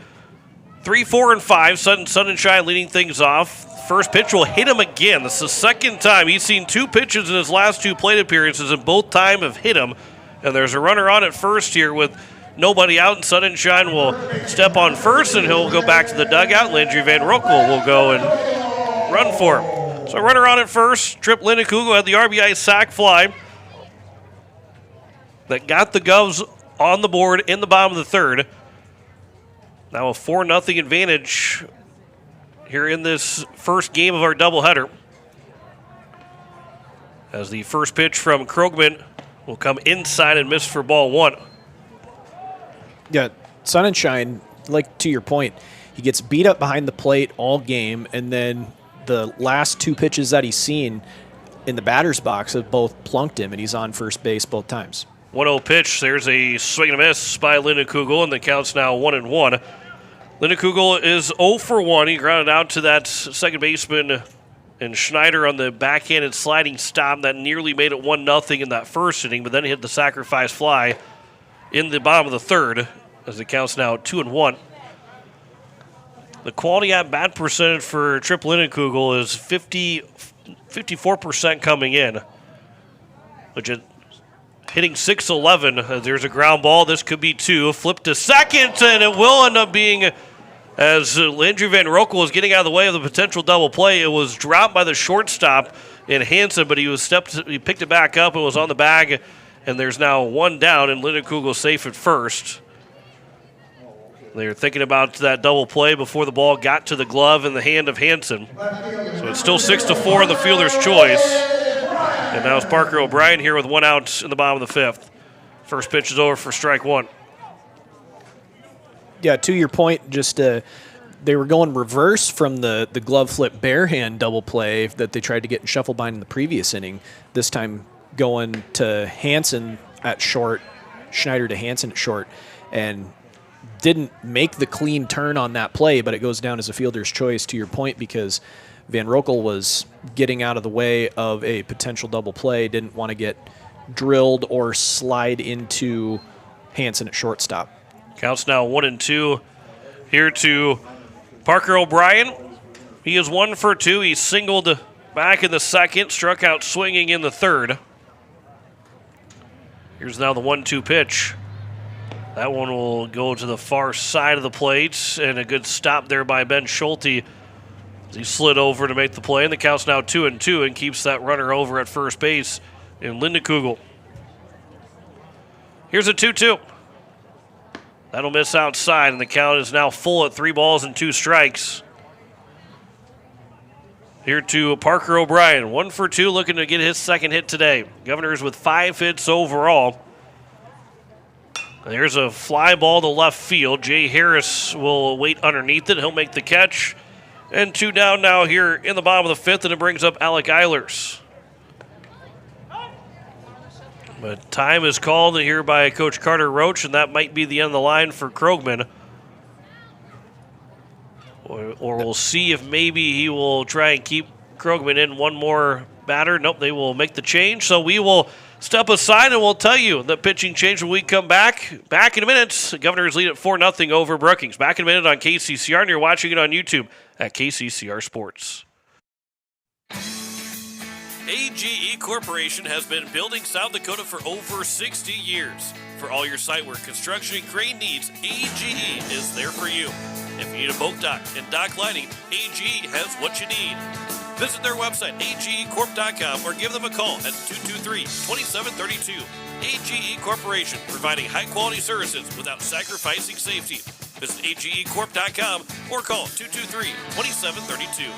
3, 4, and 5. Sun and Shine leading things off. First pitch will hit him again. This is the second time. He's seen 2 pitches in his last 2 plate appearances, and both times have hit him. And there's a runner on at first here with nobody out, and Sun and Shine will step on first, and he'll go back to the dugout. Landry Van Roekel will go and run for him. So runner on at first. Trip Linnekugel had the RBI sac fly that got the Govs on the board in the bottom of the 3rd. Now a 4-0 advantage here in this first game of our doubleheader. As the first pitch from Krogman will come inside and miss for ball 1. Yeah, Sun and Shine, like to your point, he gets beat up behind the plate all game, and then the last 2 pitches that he's seen in the batter's box have both plunked him, and he's on first base both times. 1-0 pitch. There's a swing and a miss by Linnekugel, and the count's now 1-1. Linnekugel is 0 for 1. He grounded out to that second baseman and Schneider on the backhanded sliding stop that nearly made it 1-0 in that first inning, but then he hit the sacrifice fly in the bottom of the 3rd as the count's now 2-1. The quality at bat percentage for Trip Linnekugel is 54% coming in, which is hitting .611. There's a ground ball. This could be 2. Flip to second, and it will end up being, as Landry Van Roekel is getting out of the way of the potential double play, it was dropped by the shortstop in Hansen, but he picked it back up and was on the bag, and there's now 1 down, and Linnekugel safe at first. They're thinking about that double play before the ball got to the glove in the hand of Hansen. So it's still 6-4 in the fielder's choice. And now it's Parker O'Brien here with 1 out in the bottom of the 5th. First pitch is over for strike 1. Yeah, to your point, just they were going reverse from the glove flip bare hand double play that they tried to get in Shufflebind in the previous inning. This time going to Hansen at short, Schneider to Hansen at short, and didn't make the clean turn on that play, but it goes down as a fielder's choice, to your point, because Van Roekel was getting out of the way of a potential double play, didn't want to get drilled or slide into Hansen at shortstop. Counts now 1-2 here to Parker O'Brien. He is 1 for 2. He singled back in the 2nd, struck out swinging in the 3rd. Here's now the 1-2 pitch. That one will go to the far side of the plate, and a good stop there by Ben Schulte. He slid over to make the play, and the count's now 2-2 and keeps that runner over at first base in Linnekugel. Here's a 2-2. That'll miss outside, and the count is now full at 3 balls and 2 strikes. Here to Parker O'Brien, 1 for 2, looking to get his 2nd hit today. Governors with 5 hits overall. There's a fly ball to left field. Jay Harris will wait underneath it. He'll make the catch. And 2 down now here in the bottom of the 5th, and it brings up Alec Eilers. But time is called here by Coach Carter Roach, and that might be the end of the line for Krogman. Or we'll see if maybe he will try and keep Krogman in one more batter. Nope, they will make the change. So we will step aside and we'll tell you the pitching change when we come back. Back in a minute. The Governors lead at 4-0 over Brookings. Back in a minute on KCCR, and you're watching it on YouTube at KCCR Sports. AGE Corporation has been building South Dakota for over 60 years. For all your site work, construction, and crane needs, AGE is there for you. If you need a boat dock and dock lighting, AGE has what you need. Visit their website, agecorp.com, or give them a call at 223-2732. AGE Corporation, providing high-quality services without sacrificing safety. Visit agecorp.com or call 223-2732.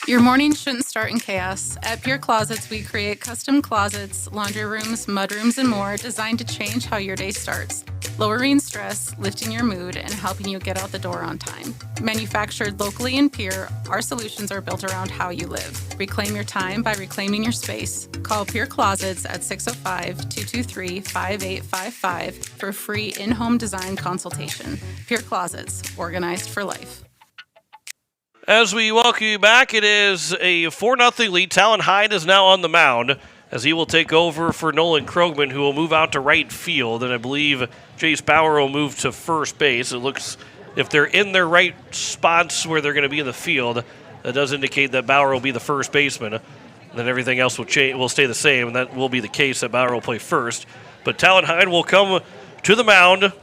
Your mornings shouldn't start in chaos. At Pierre Closets, we create custom closets, laundry rooms, mudrooms, and more designed to change how your day starts, lowering stress, lifting your mood, and helping you get out the door on time. Manufactured locally in Pierre, our solutions are built around how you live. Reclaim your time by reclaiming your space. Call Pierre Closets at 605-223-5855 for free in-home design consultation. Pierre Closets, organized for life. As we welcome you back, it is a 4-0 lead. Talon Hyde is now on the mound as he will take over for Nolan Krogman, who will move out to right field. And I believe Jace Bauer will move to first base. It looks, if they're in their right spots where they're going to be in the field, that does indicate that Bauer will be the first baseman. And then everything else will stay the same, and that will be the case that Bauer will play first. But Talon Hyde will come to the mound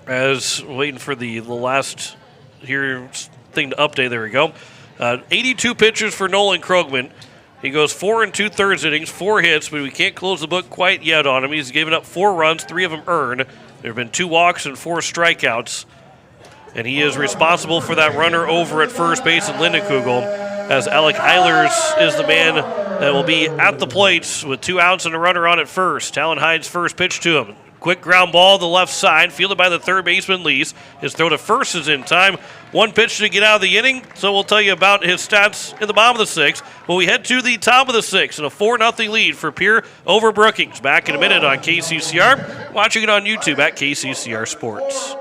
as waiting for the last here thing to update. There we go. 82 pitches for Nolan Krogman. He goes 4 2/3 innings, 4 hits, but we can't close the book quite yet on him. He's given up 4 runs, 3 of them earned. There have been 2 walks and 4 strikeouts. And he is responsible for that runner over at first base in Lindenkugel, as Alec Eilers is the man that will be at the plate with 2 outs and a runner on at first. Talon Hyde's first pitch to him. Quick ground ball to the left side, fielded by the third baseman, Lees. His throw to first is in time. 1 pitch to get out of the inning, so we'll tell you about his stats in the bottom of the 6th. Well, we head to the top of the 6th, and a 4-0 lead for Pierre over Brookings. Back in a minute on KCCR. Watching it on YouTube at KCCR Sports.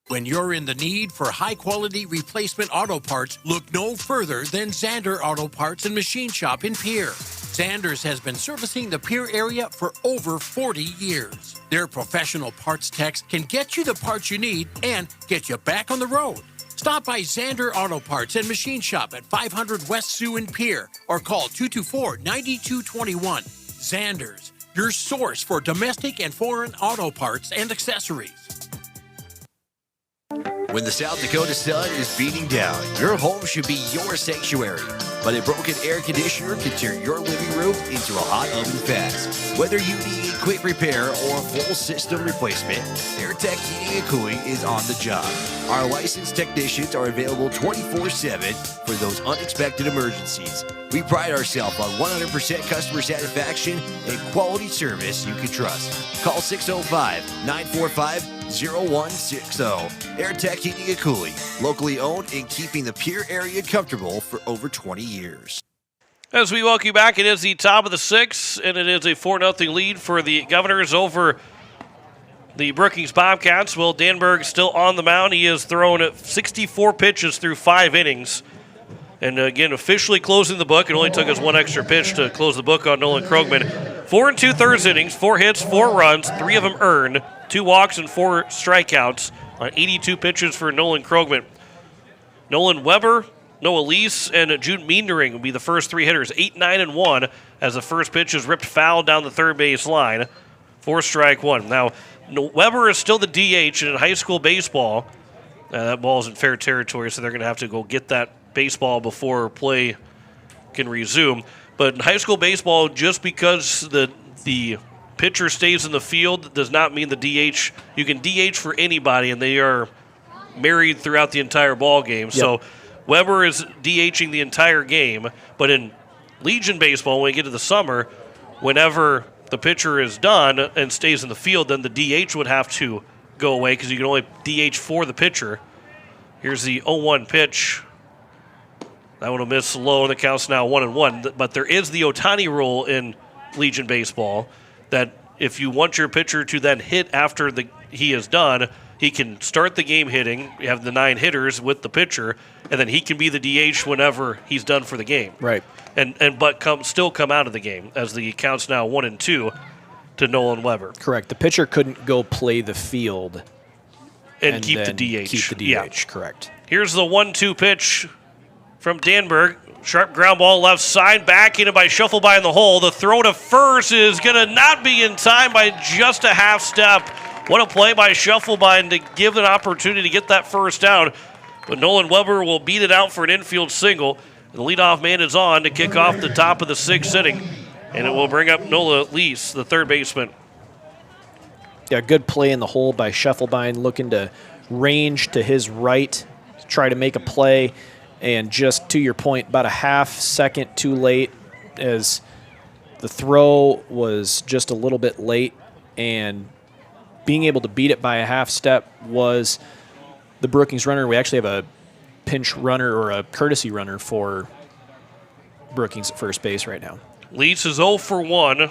When you're in the need for high-quality replacement auto parts, look no further than Zander Auto Parts and Machine Shop in Pierre. Zanders has been servicing the Pierre area for over 40 years. Their professional parts techs can get you the parts you need and get you back on the road. Stop by Zander Auto Parts and Machine Shop at 500 West Sioux in Pierre or call 224-9221. Zanders, your source for domestic and foreign auto parts and accessories. When the South Dakota sun is beating down, your home should be your sanctuary. But a broken air conditioner can turn your living room into a hot oven fast. Whether you need a quick repair or a full system replacement, AirTech Heating and Cooling is on the job. Our licensed technicians are available 24/7 for those unexpected emergencies. We pride ourselves on 100% customer satisfaction and quality service you can trust. Call 605-945-0160. AirTech Heating and Cooling, locally owned and keeping the Pierre area comfortable for over 20 years. As we welcome you back, it is the top of the 6th, and it is a 4-0 lead for the Governors over the Brookings Bobcats. Will Danberg still on the mound. He has thrown 64 pitches through 5 innings. And again, officially closing the book. It only took us 1 extra pitch to close the book on Nolan Krogman. 4 2/3 innings, 4 hits, 4 runs, 3 of them earned, 2 walks and 4 strikeouts on 82 pitches for Nolan Krogman. Nolan Weber, Noah Lease, and Jude Meendering will be the first 3 hitters. 8, 9, and 1 as the first pitch is ripped foul down the third base line. 4 strike 1. Now, Weber is still the DH, and in high school baseball, that ball is in fair territory, so they're going to have to go get that baseball before play can resume. But in high school baseball, just because the pitcher stays in the field does not mean the DH. You can DH for anybody, and they are married throughout the entire ball game. Yep. So Weber is DHing the entire game. But in Legion baseball, when we get to the summer, whenever the pitcher is done and stays in the field, then the DH would have to go away because you can only DH for the pitcher. Here's the 0-1 pitch. That one will miss low, and the count's now 1-1. But there is the Ohtani rule in Legion Baseball that if you want your pitcher to then hit after he is done, he can start the game hitting. You have the 9 hitters with the pitcher, and then he can be the DH whenever he's done for the game. Right. But still come out of the game as the count's now 1-2 to Nolan Weber. Correct. The pitcher couldn't go play the field and keep the DH. Keep the DH, correct. Here's the 1-2 pitch from Danberg. Sharp ground ball left side, back in by Shuffleby in the hole. The throw to first is going to not be in time by just a half step. What a play by Shuffleby to give an opportunity to get that first down. But Nolan Weber will beat it out for an infield single. The leadoff man is on to kick off the top of the 6th inning. And it will bring up Nola Lease, the third baseman. Yeah, good play in the hole by Shuffleby, looking to range to his right, try to make a play. And just to your point, about a half second too late as the throw was just a little bit late. And being able to beat it by a half step was the Brookings runner. We actually have a pinch runner or a courtesy runner for Brookings at first base right now. Leeds is 0 for 1.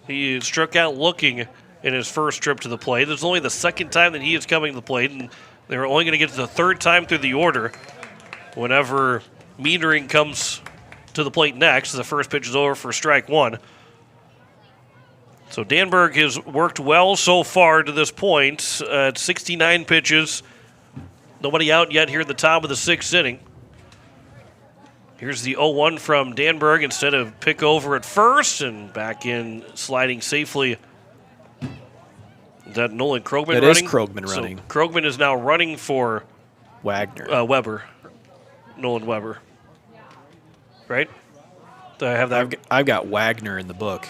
He struck out looking in his first trip to the plate. This is only the second time that he is coming to the plate, and they're only going to get to the third time through the order whenever Metering comes to the plate next. The first pitch is over for strike 1. So Danberg has worked well so far to this point at 69 pitches. Nobody out yet here at the top of the 6th inning. Here's the 0-1 from Danberg instead of pick over at first, and back in sliding safely. Is that Nolan Krogman running? That is Krogman running. So Krogman is now running for Weber. Nolan Weber. Right? Do I have that? I've got Wagner in the book.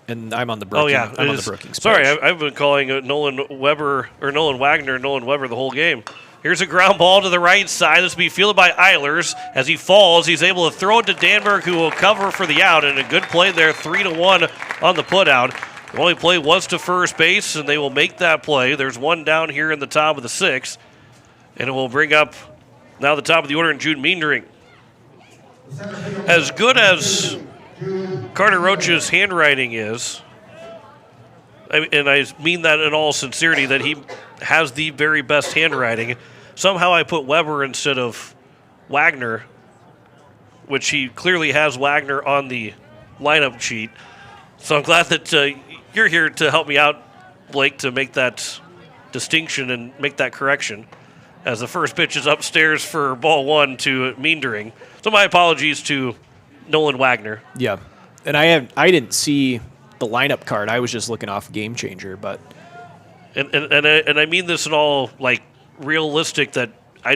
And I'm on the Brookings. Oh, yeah. I'm on the Brookings Sorry, page. I've been calling it Nolan Wagner Nolan Weber the whole game. Here's a ground ball to the right side. This will be fielded by Eilers. As he falls, he's able to throw it to Danberg, who will cover for the out. And a good play there, 3-1 on the putout. The only play was to first base, and they will make that play. There's one down here in the top of the 6th. And it will bring up now the top of the order in Jude Meendering. As good as Carter Roach's handwriting is, and I mean that in all sincerity, that he has the very best handwriting. Somehow I put Weber instead of Wagner, which he clearly has Wagner on the lineup sheet. So I'm glad that you're here to help me out, Blake, to make that distinction and make that correction. As the first pitch is upstairs for ball 1 to Meendering. So my apologies to Nolan Wagner. Yeah, and I didn't see the lineup card. I was just looking off Game Changer, but and I mean this in all like realistic that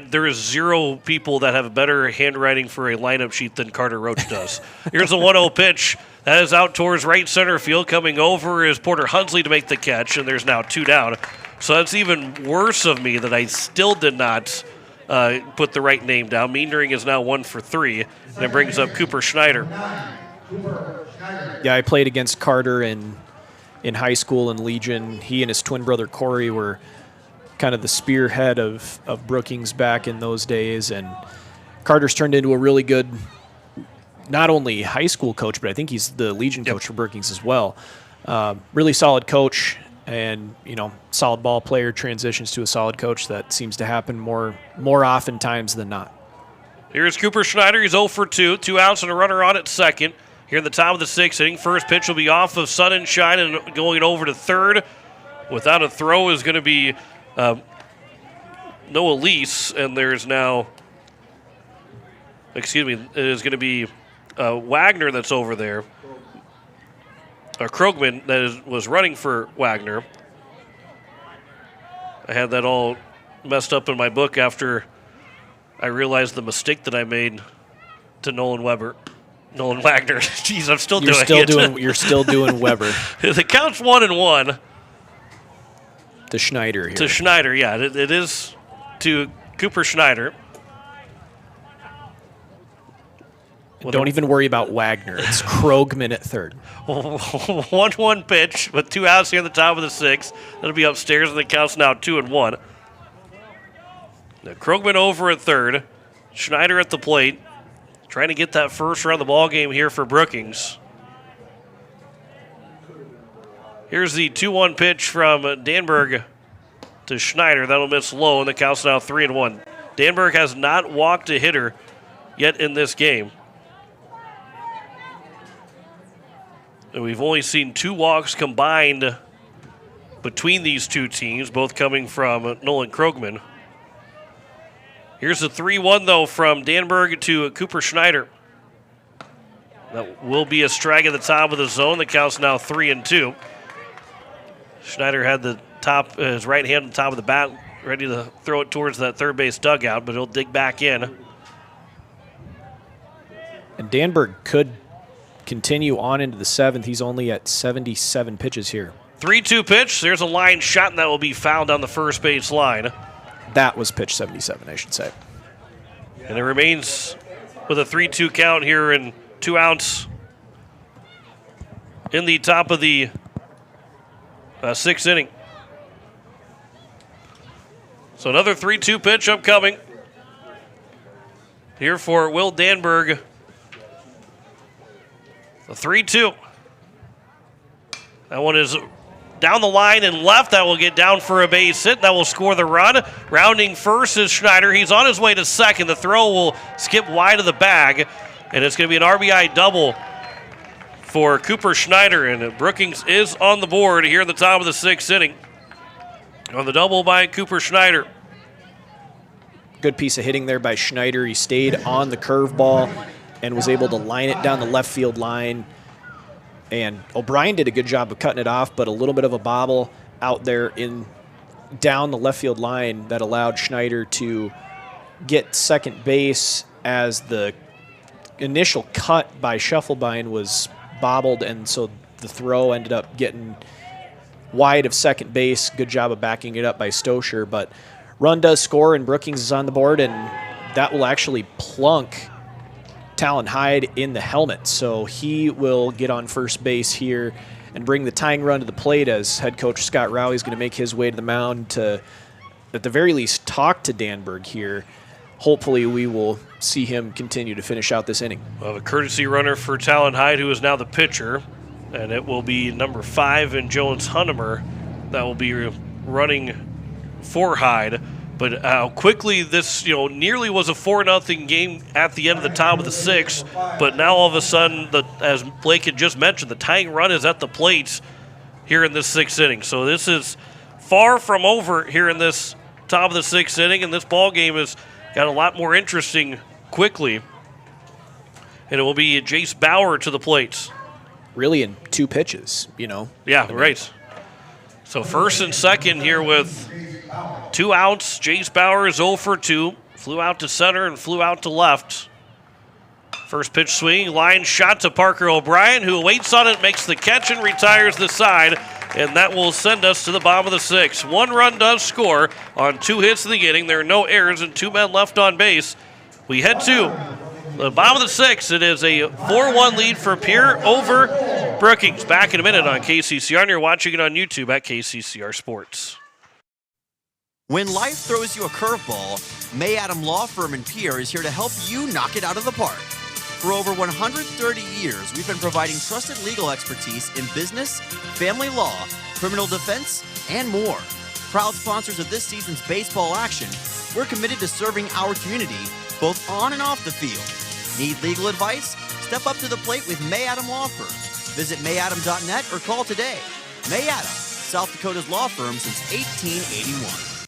there is 0 people that have a better handwriting for a lineup sheet than Carter Roach does. Here's a 1-0 pitch that is out towards right center field. Coming over is Porter Hunsley to make the catch, and there's now 2 down. So that's even worse of me that I still did not put the right name down. Meendering is now 1 for 3, and it brings up Cooper Schneider. Yeah, I played against Carter in high school in Legion. He and his twin brother Corey were kind of the spearhead of Brookings back in those days, and Carter's turned into a really good, not only high school coach, but I think he's the Legion coach for Brookings as well. Really solid coach. And, solid ball player transitions to a solid coach. That seems to happen more often times than not. Here's Cooper Schneider. He's 0 for 2. 2 outs and a runner on at second. Here in the top of the 6th inning. First pitch will be off of Sun and Shine and going over to third. Without a throw is going to be Noah Lease. And there's now, it is going to be Wagner that's over there. Krogman that was running for Wagner. I had that all messed up in my book after I realized the mistake that I made to Nolan Wagner. Jeez, I'm still doing it. You're still doing Weber. The count's 1-1. To Schneider here. To Schneider, yeah. It is to Cooper Schneider. Don't even worry about Wagner. It's Krogman at third. 1-1 pitch with 2 outs here at the top of the 6th. That'll be upstairs, and the count's now 2-1. Now Krogman over at third. Schneider at the plate. Trying to get that first run of the ball game here for Brookings. Here's the 2-1 pitch from Danberg to Schneider. That'll miss low, and the count's now 3-1. Danberg has not walked a hitter yet in this game. And we've only seen 2 walks combined between these two teams, both coming from Nolan Krogman. Here's the 3-1, though, from Danberg to Cooper Schneider. That will be a strike at the top of the zone. The count's now 3-2. Schneider had the top, his right hand on the top of the bat, ready to throw it towards that third base dugout, but he'll dig back in. And Danberg could continue on into the 7th. He's only at 77 pitches here. 3-2 pitch. There's a line shot, and that will be fouled down the first base line. That was pitch 77, I should say. And it remains with a 3-2 count here in 2 outs in the top of the 6th inning. So another 3-2 pitch upcoming here for Will Danberg. The 3-2. That one is down the line and left. That will get down for a base hit. That will score the run. Rounding first is Schneider. He's on his way to second. The throw will skip wide of the bag, and it's going to be an RBI double for Cooper Schneider. And Brookings is on the board here at the top of the 6th inning on the double by Cooper Schneider. Good piece of hitting there by Schneider. He stayed on the curveball and was able to line it down the left field line. And O'Brien did a good job of cutting it off, but a little bit of a bobble out there down the left field line that allowed Schneider to get second base as the initial cut by Scheffelbein was bobbled, and so the throw ended up getting wide of second base. Good job of backing it up by Stoscher, but run does score, and Brookings is on the board, and that will actually plunk Talon Hyde in the helmet. So he will get on first base here and bring the tying run to the plate as head coach Scott Rowe is going to make his way to the mound to, at the very least, talk to Danberg here. Hopefully we will see him continue to finish out this inning. We'll have a courtesy runner for Talon Hyde, who is now the pitcher, and it will be number 5 in Jones Hunnemer that will be running for Hyde. But how quickly this, nearly was a 4-0 game at the end of the top of the 6th. But now all of a sudden, as Blake had just mentioned, the tying run is at the plate here in this 6th inning. So this is far from over here in this top of the 6th inning, and this ball game has got a lot more interesting quickly. And it will be Jace Bauer to the plate. Really in 2 pitches, Yeah, right. So first and second here with 2 outs. Jace Bauer is 0 for 2. Flew out to center and flew out to left. First pitch swing, line shot to Parker O'Brien, who waits on it, makes the catch, and retires the side. And that will send us to the bottom of the 6th. 1 run does score on 2 hits in the inning. There are no errors and 2 men left on base. We head to the bottom of the 6th. It is a 4-1 lead for Pierre over Brookings. Back in a minute on KCCR, and you're watching it on YouTube at KCCR Sports. When life throws you a curveball, May Adam Law Firm in Pierre is here to help you knock it out of the park. For over 130 years, we've been providing trusted legal expertise in business, family law, criminal defense, and more. Proud sponsors of this season's baseball action, we're committed to serving our community both on and off the field. Need legal advice? Step up to the plate with May Adam Law Firm. Visit mayadam.net or call today. May Adam, South Dakota's law firm since 1881.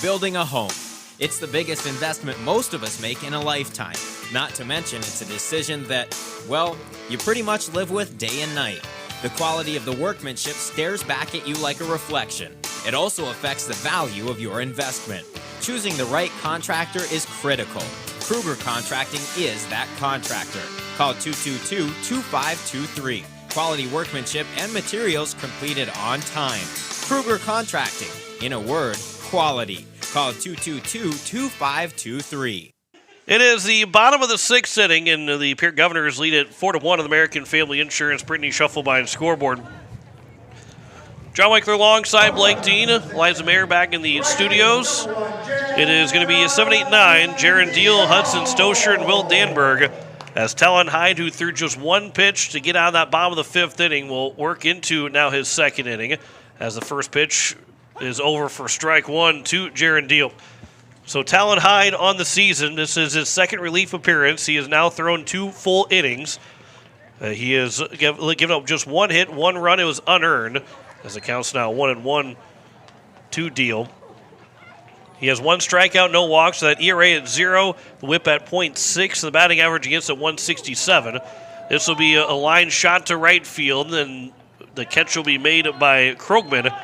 Building a home. It's the biggest investment most of us make in a lifetime. Not to mention it's a decision that, well, you pretty much live with day and night. The quality of the workmanship stares back at you like a reflection. It also affects the value of your investment. Choosing the right contractor is critical. Kruger Contracting is that contractor. Call 222-2523. Quality workmanship and materials completed on time. Kruger Contracting. In a word, quality. Call 222-2523. It is the bottom of the 6th inning, and the Pierre Governors lead it 4-1 on the American Family Insurance Brittany Shufflebine scoreboard. John Winkler alongside Blake Dean, Liza Mayer back in the studios. It is going to be a 7-8-9, Jaron Deal, Hudson Stosher, and Will Danberg, as Talon Hyde, who threw just one pitch to get out of that bottom of the 5th inning, will work into now his 2nd inning, as the first pitch is over for strike 1 to Jaron Deal. So Talon Hyde on the season. This is his 2nd relief appearance. He has now thrown 2 full innings. He has given up just 1 hit, 1 run. It was unearned, as it counts now 1-1 to Deal. He has 1 strikeout, no walks. So that ERA at 0, the whip at .6, the batting average against at 167. This will be a line shot to right field, and the catch will be made by Krogman.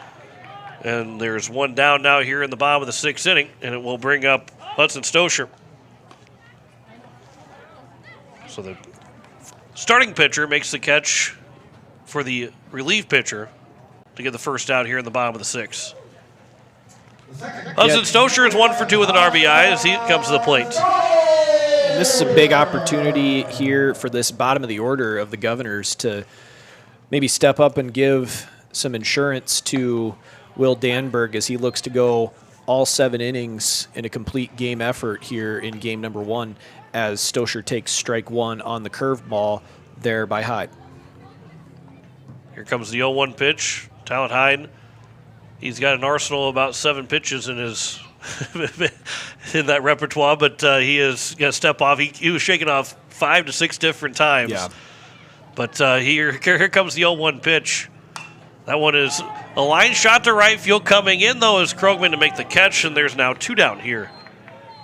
And there's 1 down now here in the bottom of the 6th inning, and it will bring up Hudson Stosher. So the starting pitcher makes the catch for the relief pitcher to get the first out here in the bottom of the 6th. Hudson Stosher is 1 for 2 with an RBI as he comes to the plate. And this is a big opportunity here for this bottom of the order of the Governors to maybe step up and give some insurance to Will Danberg as he looks to go all 7 innings in a complete game effort here in game number 1, as Stosher takes strike 1 on the curveball there by Hyde. Here comes the 0-1 pitch. Talon Hyde, he's got an arsenal of about 7 pitches in his in that repertoire, but he is going to step off. He was shaking off 5 to 6 different times. Yeah. But here comes the 0-1 pitch. That one is a line shot to right field. Coming in, though, is Krogman to make the catch, and there's now 2 down here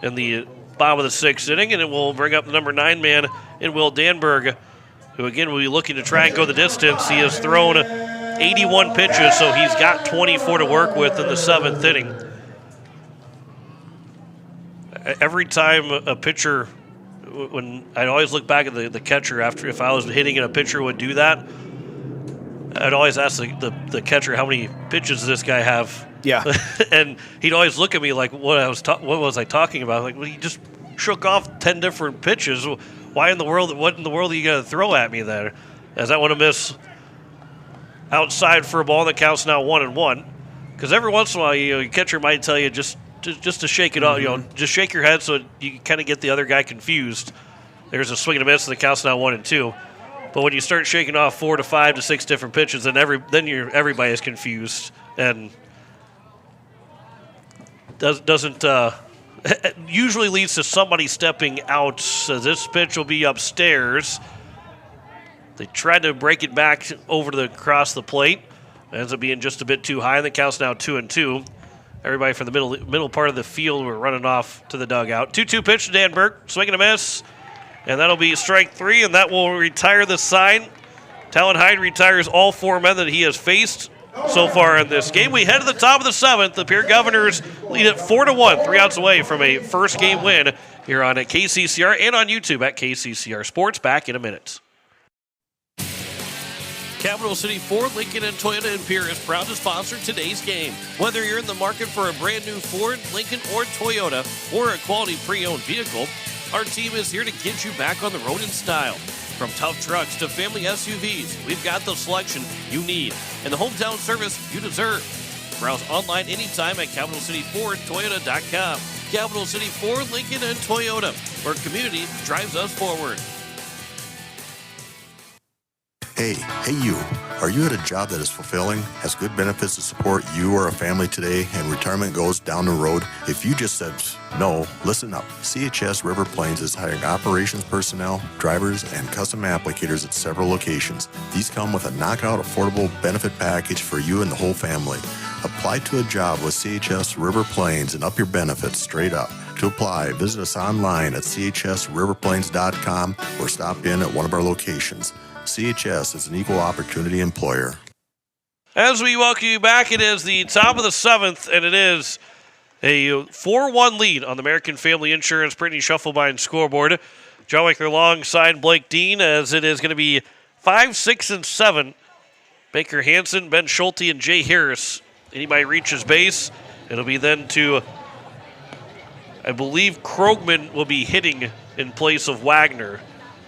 in the bottom of the 6th inning, and it will bring up the number 9 man in Will Danberg, who, again, will be looking to try and go the distance. He has thrown 81 pitches, so he's got 24 to work with in the 7th inning. Every time a pitcher, when I'd always look back at the catcher after, if I was hitting and a pitcher would do that, I'd always ask the catcher, how many pitches does this guy have? Yeah. And he'd always look at me like, what was I talking about? Like, well, he just shook off 10 different pitches. What in the world are you going to throw at me there? As I want to miss outside for a ball that counts now 1-1. Because every once in a while, your catcher might tell you just to shake it off, just shake your head so you kind of get the other guy confused. There's a swing and a miss, and the count's now 1-2. But when you start shaking off 4 to 5 to 6 different pitches, then everybody is confused and doesn't usually leads to somebody stepping out. So this pitch will be upstairs. They tried to break it back over to across the plate. It ends up being just a bit too high, and the count's now 2-2. Everybody from the middle part of the field were running off to the dugout. 2-2 pitch to Danberg. Swing and a miss. And that'll be strike 3, and that will retire the side. Talon Hyde retires all 4 men that he has faced so far in this game. We head to the top of the 7th. The Pierre Governors lead it 4-1, 3 outs away from a first game win here on KCCR and on YouTube at KCCR Sports. Back in a minute. Capital City Ford, Lincoln, and Toyota in Pierre is proud to sponsor today's game. Whether you're in the market for a brand new Ford, Lincoln, or Toyota, or a quality pre-owned vehicle, our team is here to get you back on the road in style. From tough trucks to family SUVs, we've got the selection you need and the hometown service you deserve. Browse online anytime at CapitalCityFordToyota.com. Capital City Ford, Lincoln, and Toyota, where community drives us forward. Hey you. Are you at a job that is fulfilling, has good benefits to support you or a family today, and retirement goes down the road? If you just said no, listen up. CHS River Plains is hiring operations personnel, drivers, and custom applicators at several locations. These come with a knockout affordable benefit package for you and the whole family. Apply to a job with CHS River Plains and up your benefits straight up. To apply, visit us online at chsriverplains.com or stop in at one of our locations. CHS is an equal opportunity employer. As we welcome you back, it is the top of the 7th, and it is a 4-1 lead on the American Family Insurance Brittany Shufflebine scoreboard. John Winkler alongside Blake Dean, as it is going to be 5, 6, and 7. Baker Hansen, Ben Schulte, and Jay Harris. Anybody reaches base, it'll be then to I believe Krogman will be hitting in place of Wagner,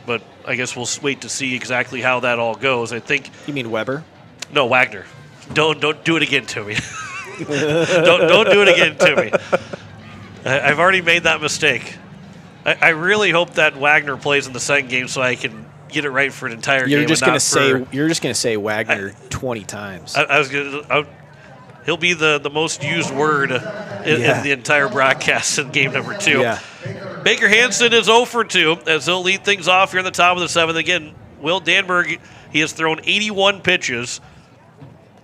but I guess we'll wait to see exactly how that all goes. I think. You mean Weber? No, Wagner. Don't do it again to me. don't do it again to me. I've already made that mistake. I really hope that Wagner plays in the second game so I can get it right for an entire game. You're just going to say Wagner 20 times. He'll be the most used word in the entire broadcast in game number 2. Yeah. Baker Hansen is 0 for 2 as he'll lead things off here in the top of the 7th. Again, Will Danberg, he has thrown 81 pitches,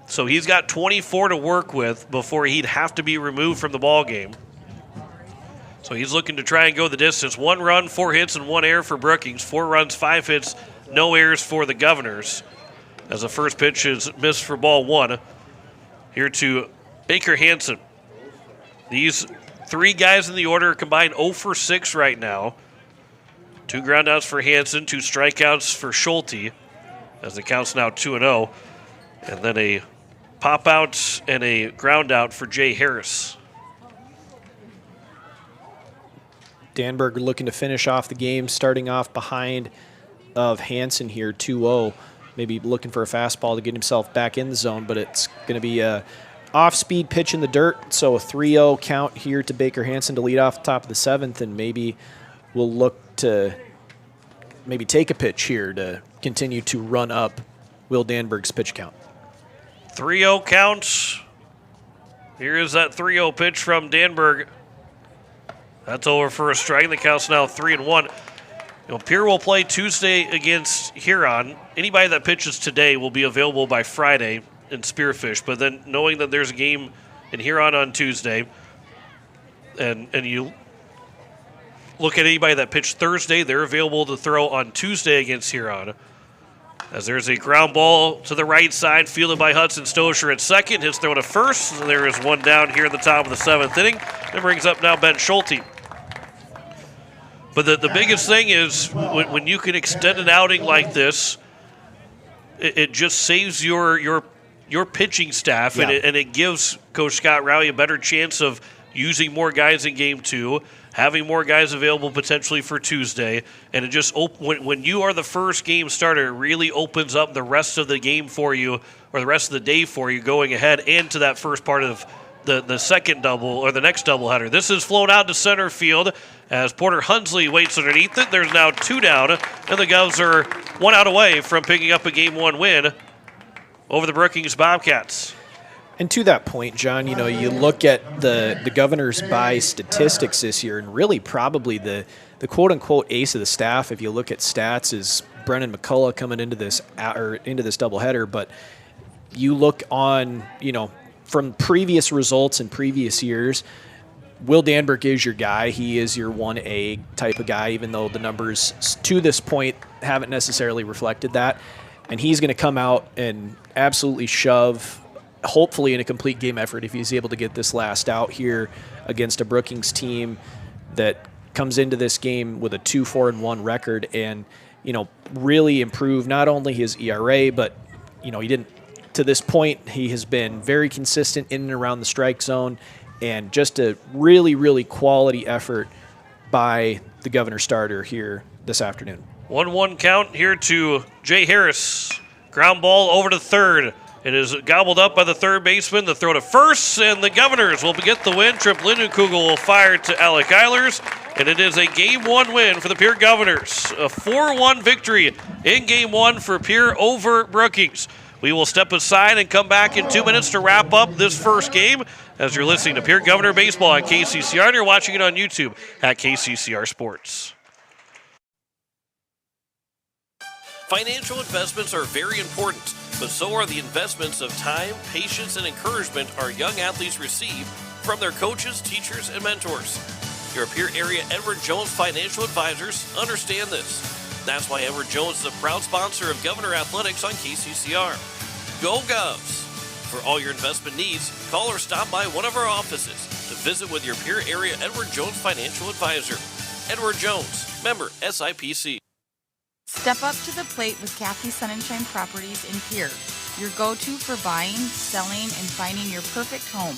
so he's got 24 to work with before he'd have to be removed from the ball game. So he's looking to try and go the distance. 1 run, 4 hits, and 1 error for Brookings. 4 runs, 5 hits, no errors for the Governors. As the first pitch is missed for ball 1. Here to Baker Hansen. These 3 guys in the order are combined 0 for 6 right now. 2 groundouts for Hansen, 2 strikeouts for Schulte, as the count's now 2-0. And then a pop-out and a ground-out for Jay Harris. Danberg looking to finish off the game, starting off behind of Hansen here, 2-0. Maybe looking for a fastball to get himself back in the zone, but it's going to be a off-speed pitch in the dirt, so a 3-0 count here to Baker Hansen to lead off the top of the 7th, and maybe we'll look to maybe take a pitch here to continue to run up Will Danberg's pitch count. 3-0 count. Here is that 3-0 pitch from Danberg. That's over for a strike. The count's now 3-1. Pierre will play Tuesday against Huron. Anybody that pitches today will be available by Friday in Spearfish. But then knowing that there's a game in Huron on Tuesday, and you look at anybody that pitched Thursday, they're available to throw on Tuesday against Huron. As there's a ground ball to the right side, fielded by Hudson Stosher at second. His throw to first. And there is 1 down here in the top of the 7th inning. That brings up now Ben Schulte. But the biggest thing is when you can extend an outing like this, it just saves your pitching staff, and it gives Coach Scott Rowley a better chance of using more guys in Game 2, having more guys available potentially for Tuesday, and it just when you are the first game starter, it really opens up the rest of the game for you, or the rest of the day for you going ahead into that first part of the second double or the next doubleheader. This is flown out to center field as Porter Hunsley waits underneath it. There's now 2 down, and the Govs are 1 out away from picking up a Game 1 win over the Brookings Bobcats. And to that point, John, you look at the Governors by statistics this year, and really probably the quote-unquote ace of the staff, if you look at stats, is Brennan McCullough coming into this doubleheader. But you look on, from previous results in previous years, Will Danberg is your guy. He is your 1A type of guy, even though the numbers to this point haven't necessarily reflected that. And he's going to come out and absolutely shove, hopefully in a complete game effort, if he's able to get this last out here against a Brookings team that comes into this game with a 2-4-1 record and, really improve not only his ERA, but, he didn't, to this point, he has been very consistent in and around the strike zone, and just a really, really quality effort by the Governor starter here this afternoon. 1-1 count here to Jay Harris. Ground ball over to third. It is gobbled up by the third baseman. The throw to first, and the Governors will get the win. Trip Lindenkugel will fire to Alec Eilers, and it is a Game 1 win for the Pierre Governors. A 4-1 victory in Game 1 for Pierre over Brookings. We will step aside and come back in 2 minutes to wrap up this first game as you're listening to Pierre Governor Baseball on KCCR, and you're watching it on YouTube at KCCR Sports. Financial investments are very important, but so are the investments of time, patience, and encouragement our young athletes receive from their coaches, teachers, and mentors. Your Pierre area Edward Jones Financial Advisors understand this. That's why Edward Jones is a proud sponsor of Governor Athletics on KCCR. Go Govs! For all your investment needs, call or stop by one of our offices to visit with your Pierre area Edward Jones Financial Advisor. Edward Jones, member SIPC. Step up to the plate with Kathy Sunshine Properties in Pierre, your go-to for buying, selling, and finding your perfect home.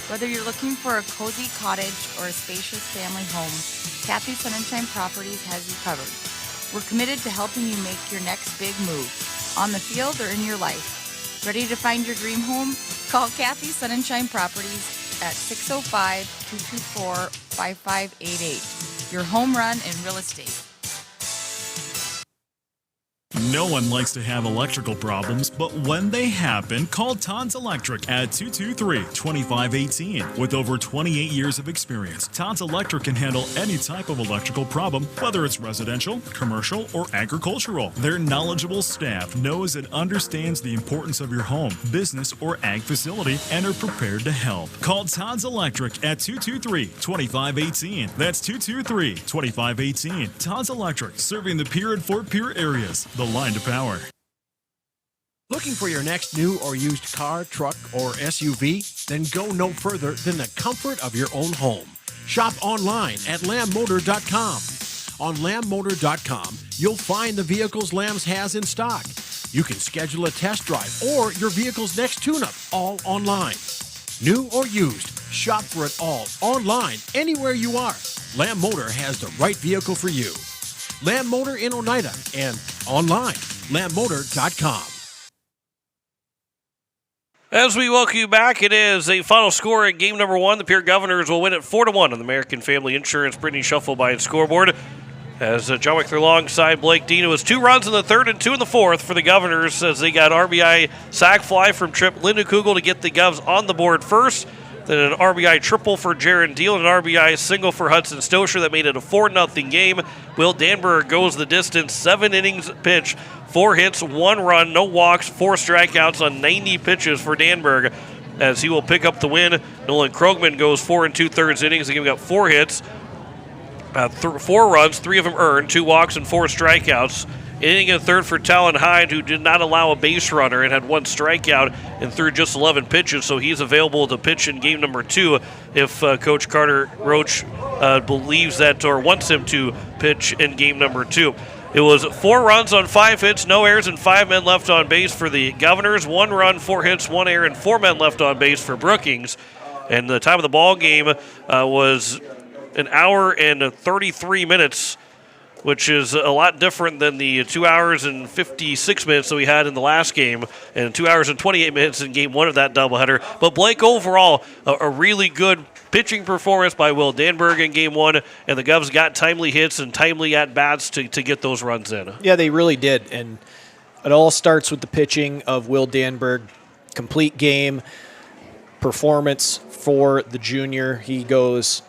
Whether you're looking for a cozy cottage or a spacious family home, Kathy Sunshine Properties has you covered. We're committed to helping you make your next big move, on the field or in your life. Ready to find your dream home? Call Kathy Sunshine Properties at 605-224-5588. Your home run in real estate. No one likes to have electrical problems, but when they happen, call Todd's Electric at 223-2518. With over 28 years of experience, Todd's Electric can handle any type of electrical problem, whether it's residential, commercial, or agricultural. Their knowledgeable staff knows and understands the importance of your home, business, or ag facility and are prepared to help. Call Todd's Electric at 223-2518. That's 223-2518. Todd's Electric, serving the Pierre and Fort Pierre areas. The line to power. Looking for your next new or used car, truck, or SUV? Then go no further than the comfort of your own home. Shop online at lambmotor.com. On lambmotor.com, you'll find the vehicles Lambs has in stock. You can schedule a test drive or your vehicle's next tune-up all online. New or used, shop for it all online anywhere you are. Lamb Motor has the right vehicle for you. Lamb Motor in Oneida and online, lambmotor.com. As we welcome you back, it is a final score in game number one. The Pierre Governors will win it 4-1 on the American Family Insurance Brittany Shuffleby scoreboard. As John Wickler alongside Blake Dean, it was 2 runs in the third and 2 in the fourth for the Governors as they got RBI sac fly from Trip Linda Kugel to get the Govs on the board first. Then an RBI triple for Jaron Deal and an RBI single for Hudson Stosher that made it a 4-0 game. Will Danberg goes the distance, 7 innings pitch, 4 hits, 1 run, no walks, 4 strikeouts on 90 pitches for Danberg as he will pick up the win. Nolan Krogman goes 4 2/3 innings. He got 4 hits, 4 runs, 3 of them earned, 2 walks and 4 strikeouts. Inning in third for Talon Hyde, who did not allow a base runner and had 1 strikeout and threw just 11 pitches, so he's available to pitch in game number 2 if Coach Carter Roach believes that or wants him to pitch in game number 2. It was 4 runs on 5 hits, no errors, and 5 men left on base for the Governors. 1 run, 4 hits, 1 error, and 4 men left on base for Brookings. And the time of the ball game was an hour and 33 minutes, which is a lot different than the 2 hours and 56 minutes that we had in the last game and 2 hours and 28 minutes in game 1 of that doubleheader. But Blake, overall, a really good pitching performance by Will Danberg in game 1, and the Govs got timely hits and timely at-bats to get those runs in. Yeah, they really did, and it all starts with the pitching of Will Danberg. Complete game performance for the junior. He goes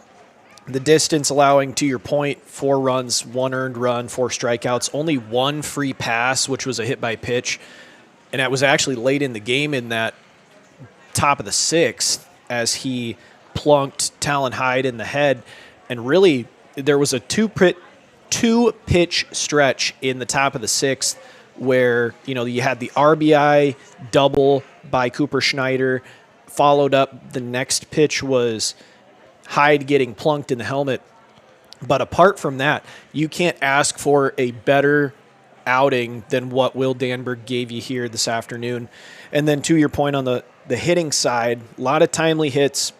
the distance, allowing, to your point, 4 runs, 1 earned run, 4 strikeouts, only 1 free pass, which was a hit by pitch. And that was actually late in the game in that top of the 6th as he plunked Talon Hyde in the head. And really, there was a two-pitch stretch in the top of the 6th where, you had the RBI double by Cooper Schneider, followed up. The next pitch was Hyde getting plunked in the helmet. But apart from that, you can't ask for a better outing than what Will Danberg gave you here this afternoon. And then to your point on the hitting side, a lot of timely hits.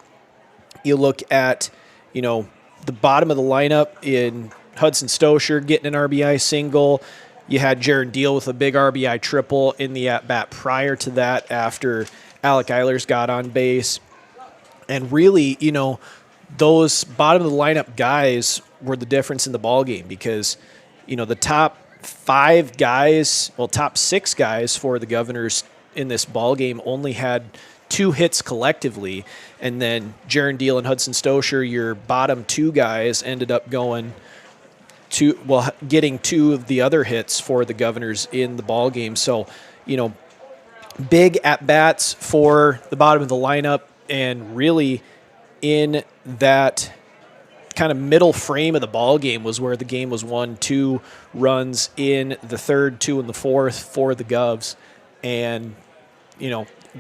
You look at, the bottom of the lineup in Hudson Stosher getting an RBI single. You had Jaron Deal with a big RBI triple in the at-bat prior to that after Alec Eilers got on base. And really, those bottom of the lineup guys were the difference in the ball game because, the top 5 guys, top 6 guys for the Governors in this ball game only had 2 hits collectively, and then Jaron Deal and Hudson Stosher, your bottom 2 guys, ended up getting 2 of the other hits for the Governors in the ball game. So, big at bats for the bottom of the lineup, and really in that kind of middle frame of the ball game was where the game was won. 2 runs in the third, 2 in the fourth for the Govs. And,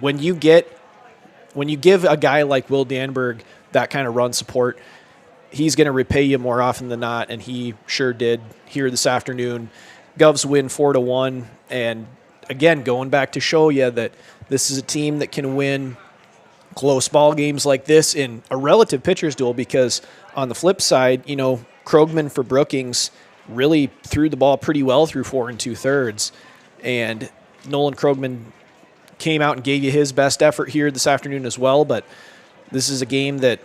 when you give a guy like Will Danberg that kind of run support, he's going to repay you more often than not, and he sure did here this afternoon. Govs win 4-1, and again, going back to show you that this is a team that can win close ball games like this in a relative pitcher's duel, because on the flip side, Krogman for Brookings really threw the ball pretty well through 4 2/3, and Nolan Krogman came out and gave you his best effort here this afternoon as well. But this is a game that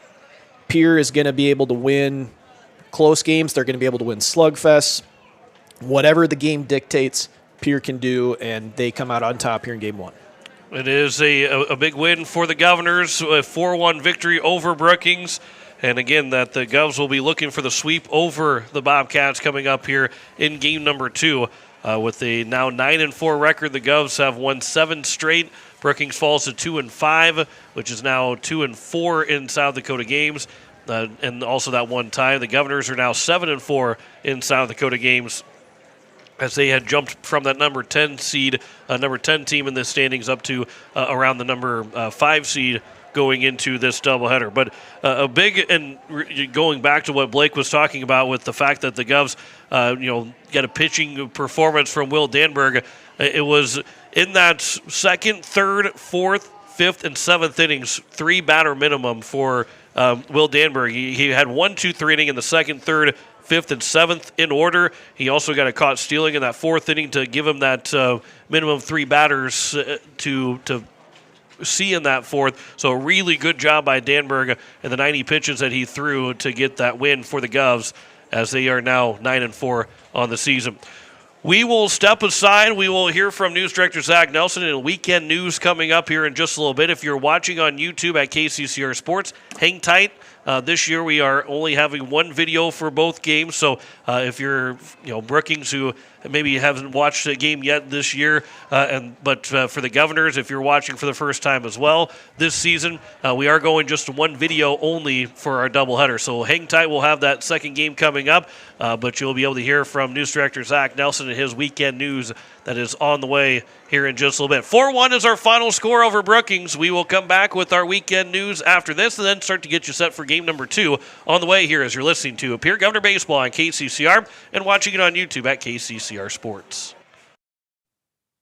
Pierre is going to be able to win close games. They're going to be able to win slugfests. Whatever the game dictates, Pierre can do, and they come out on top here in Game 1. It is a big win for the Governors, a 4-1 victory over Brookings. And again, that the Govs will be looking for the sweep over the Bobcats coming up here in game number 2. With a now 9-4 record, the Govs have won 7 straight. Brookings falls to 2-5, which is now 2-4 in South Dakota games. And also that one tie. The Governors are now 7-4 in South Dakota games, as they had jumped from that number 10 seed, number 10 team in the standings, up to around the number 5 seed going into this doubleheader. But a big, and going back to what Blake was talking about with the fact that the Govs, got a pitching performance from Will Danberg. It was in that second, third, fourth, fifth, and seventh innings, 3 batter minimum for Will Danberg. He had 1, 2, 3 inning in the second, third, fifth, and seventh in order. He also got a caught stealing in that 4th inning to give him that minimum 3 batters to see in that 4th. So a really good job by Danberg and the 90 pitches that he threw to get that win for the Govs, as they are now 9-4 on the season. We will step aside. We will hear from News Director Zach Nelson and weekend news coming up here in just a little bit. If you're watching on YouTube at KCCR Sports, hang tight. This year we are only having one video for both games, so if you're Brookings, who maybe haven't watched a game yet this year, but for the Governors, if you're watching for the first time as well this season, we are going just one video only for our doubleheader. So hang tight. We'll have that second game coming up, but you'll be able to hear from News Director Zach Nelson and his weekend news that is on the way here in just a little bit. 4-1 is our final score over Brookings. We will come back with our weekend news after this, and then start to get you set for game number 2 on the way here, as you're listening to Pierre Governor Baseball on KCCR and watching it on YouTube at KCCR Sports.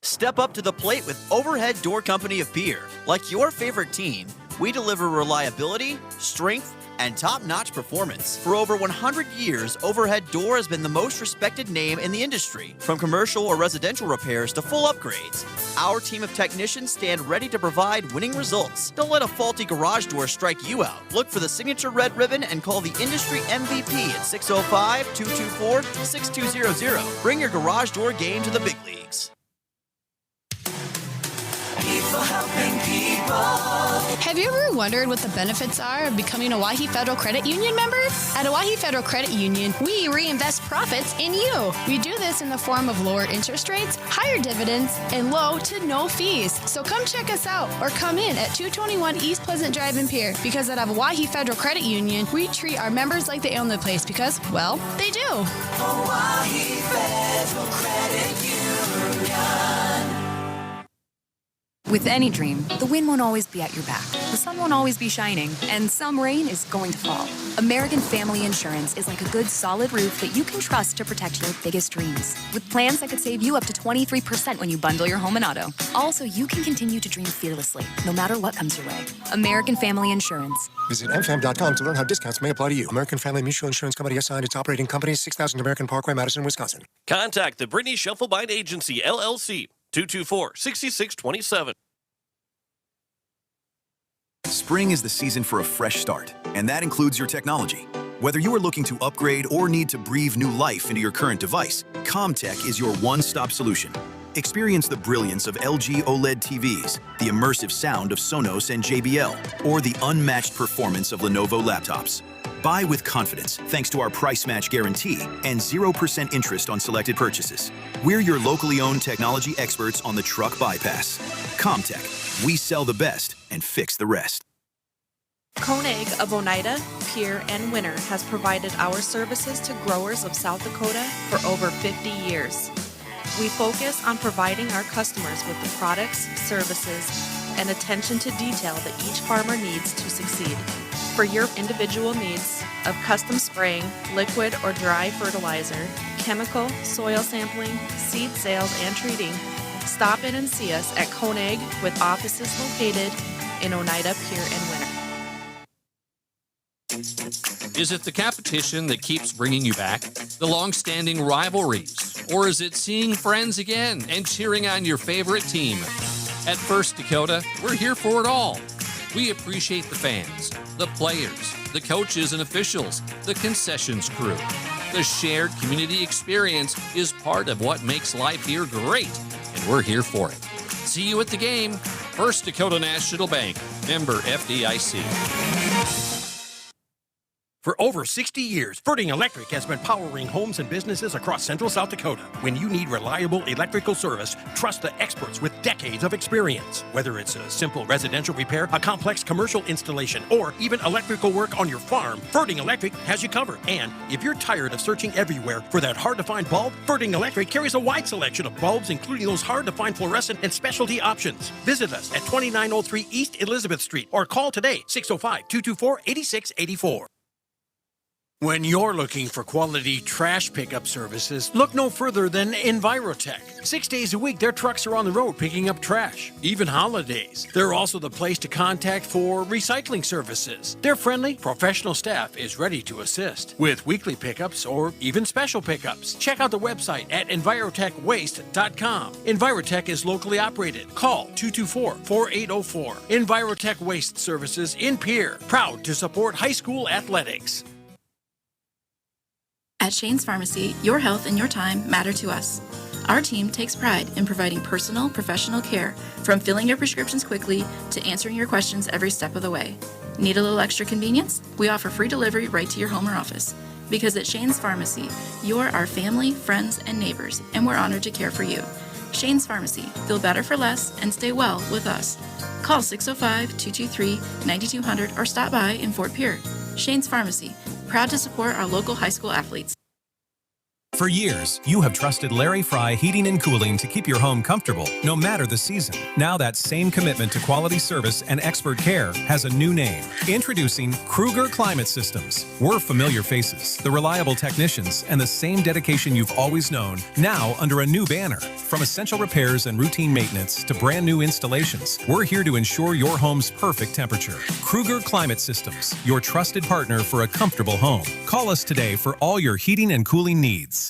Step up to the plate with Overhead Door Company of Pierre. Like your favorite team, we deliver reliability, strength, and top-notch performance. For over 100 years, Overhead Door has been the most respected name in the industry. From commercial or residential repairs to full upgrades, our team of technicians stand ready to provide winning results. Don't let a faulty garage door strike you out. Look for the signature red ribbon and call the industry MVP at 605-224-6200. Bring your garage door game to the big leagues. People helping people. Have you ever wondered what the benefits are of becoming a Owyhee Federal Credit Union member? At Owyhee Federal Credit Union, we reinvest profits in you. We do this in the form of lower interest rates, higher dividends, and low to no fees. So come check us out or come in at 221 East Pleasant Drive in Pierre, because at Owyhee Federal Credit Union, we treat our members like they own the place, because, well, they do. Owyhee Federal Credit Union. With any dream, the wind won't always be at your back, the sun won't always be shining, and some rain is going to fall. American Family Insurance is like a good, solid roof that you can trust to protect your biggest dreams. With plans that could save you up to 23% when you bundle your home and auto. Also, you can continue to dream fearlessly, no matter what comes your way. American Family Insurance. Visit mfam.com to learn how discounts may apply to you. American Family Mutual Insurance Company assigned its operating company, 6000 American Parkway, Madison, Wisconsin. Contact the Brittany Shufflebind Agency, LLC, 224-6627. Spring is the season for a fresh start, and that includes your technology. Whether you are looking to upgrade or need to breathe new life into your current device, CommTech is your one-stop solution. Experience the brilliance of LG OLED TVs, the immersive sound of Sonos and JBL, or the unmatched performance of Lenovo laptops. Buy with confidence thanks to our price match guarantee and 0% interest on selected purchases. We're your locally owned technology experts on the truck bypass. CommTech, we sell the best and fix the rest. Koenig of Oneida, Pierre, and Winter has provided our services to growers of South Dakota for over 50 years. We focus on providing our customers with the products, services, and attention to detail that each farmer needs to succeed. For your individual needs of custom spraying, liquid or dry fertilizer, chemical, soil sampling, seed sales, and treating, stop in and see us at Koenig with offices located in Oneida, Pierre, and Winter. Is it the competition that keeps bringing you back? The long-standing rivalries? Or is it seeing friends again and cheering on your favorite team? At First Dakota, we're here for it all. We appreciate the fans, the players, the coaches and officials, the concessions crew. The shared community experience is part of what makes life here great, and we're here for it. See you at the game. First Dakota National Bank, member FDIC. For over 60 years, Ferding Electric has been powering homes and businesses across central South Dakota. When you need reliable electrical service, trust the experts with decades of experience. Whether it's a simple residential repair, a complex commercial installation, or even electrical work on your farm, Ferding Electric has you covered. And if you're tired of searching everywhere for that hard-to-find bulb, Ferding Electric carries a wide selection of bulbs, including those hard-to-find fluorescent and specialty options. Visit us at 2903 East Elizabeth Street or call today, 605-224-8684. When you're looking for quality trash pickup services, look no further than Envirotech. 6 days a week, their trucks are on the road picking up trash, even holidays. They're also the place to contact for recycling services. Their friendly, professional staff is ready to assist with weekly pickups or even special pickups. Check out the website at envirotechwaste.com. Envirotech is locally operated. Call 224-4804. Envirotech Waste Services in Pierre, proud to support high school athletics. At Shane's Pharmacy, your health and your time matter to us. Our team takes pride in providing personal, professional care, from filling your prescriptions quickly to answering your questions every step of the way. Need a little extra convenience? We offer free delivery right to your home or office. Because at Shane's Pharmacy, you're our family, friends, and neighbors, and we're honored to care for you. Shane's Pharmacy. Feel better for less and stay well with us. Call 605-223-9200 or stop by in Fort Pierre. Shane's Pharmacy. Proud to support our local high school athletes. For years, you have trusted Larry Fry Heating and Cooling to keep your home comfortable, no matter the season. Now that same commitment to quality service and expert care has a new name. Introducing Kruger Climate Systems. We're familiar faces, the reliable technicians, and the same dedication you've always known, now under a new banner. From essential repairs and routine maintenance to brand new installations, we're here to ensure your home's perfect temperature. Kruger Climate Systems, your trusted partner for a comfortable home. Call us today for all your heating and cooling needs.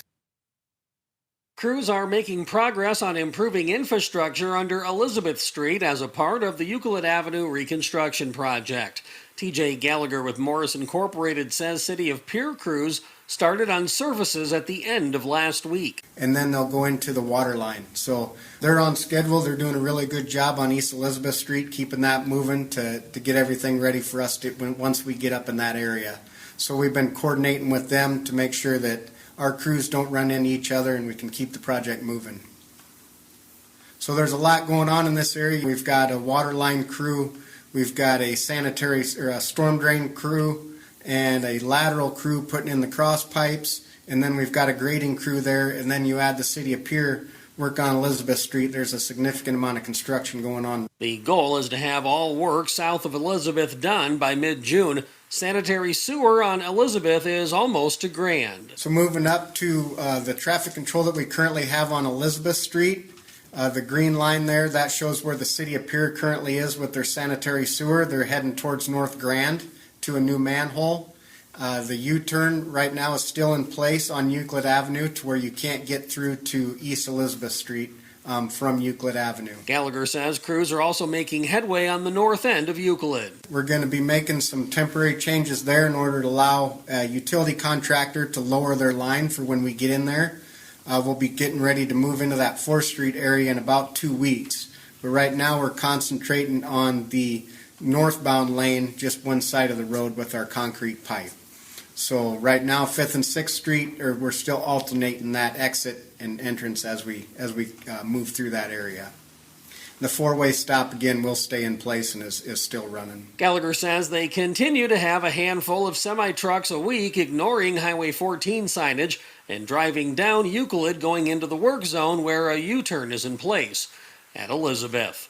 Crews are making progress on improving infrastructure under Elizabeth Street as a part of the Euclid Avenue reconstruction project. TJ Gallagher with Morris Incorporated says City of Pierre crews started on services at the end of last week. And then they'll go into the water line. So they're on schedule. They're doing a really good job on East Elizabeth Street, keeping that moving to get everything ready for us once we get up in that area. So we've been coordinating with them to make sure that our crews don't run into each other and we can keep the project moving. So there's a lot going on in this area. We've got a water line crew, we've got a sanitary or a storm drain crew, and a lateral crew putting in the cross pipes, and then we've got a grading crew there, and then you add the City of Pierre work on Elizabeth Street. There's a significant amount of construction going on. The goal is to have all work south of Elizabeth done by mid-June. Sanitary sewer on Elizabeth is almost to grand. So moving up to the traffic control that we currently have on Elizabeth Street, the green line there, that shows where the City of Pierre currently is with their sanitary sewer. They're heading towards North Grand to a new manhole. The U-turn right now is still in place on Euclid Avenue to where you can't get through to East Elizabeth Street from Euclid Avenue. Gallagher says crews are also making headway on the north end of Euclid. We're going to be making some temporary changes there in order to allow a utility contractor to lower their line for when we get in there. We'll be getting ready to move into that 4th Street area in about 2 weeks. But right now we're concentrating on the northbound lane, just one side of the road with our concrete pipe. So right now 5th and 6th Street, we're still alternating that exit and entrance as we move through that area. The 4-way stop, again, will stay in place and is still running. Gallagher says they continue to have a handful of semi-trucks a week, ignoring Highway 14 signage and driving down Euclid going into the work zone where a U-turn is in place at Elizabeth.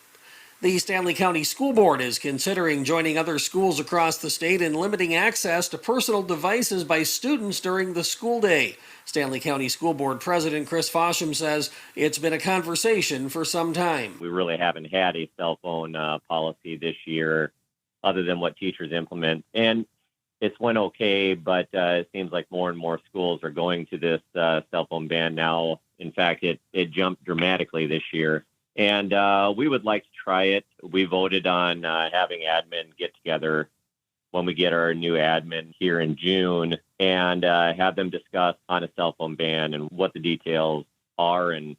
The Stanley County School Board is considering joining other schools across the state in limiting access to personal devices by students during the school day. Stanley County School Board President Chris Fosham says it's been a conversation for some time. We really haven't had a cell phone policy this year other than what teachers implement. And it's went okay, but it seems like more and more schools are going to this cell phone ban now. In fact, it jumped dramatically this year. And we would like to try it. We voted on having admin get together when we get our new admin here in June and have them discuss on a cell phone ban and what the details are and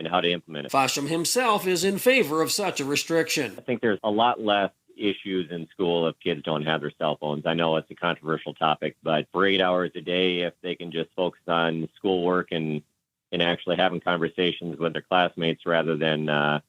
how to implement it. Fosham himself is in favor of such a restriction. I think there's a lot less issues in school if kids don't have their cell phones. I know it's a controversial topic, but for 8 hours a day, if they can just focus on schoolwork and actually having conversations with their classmates rather than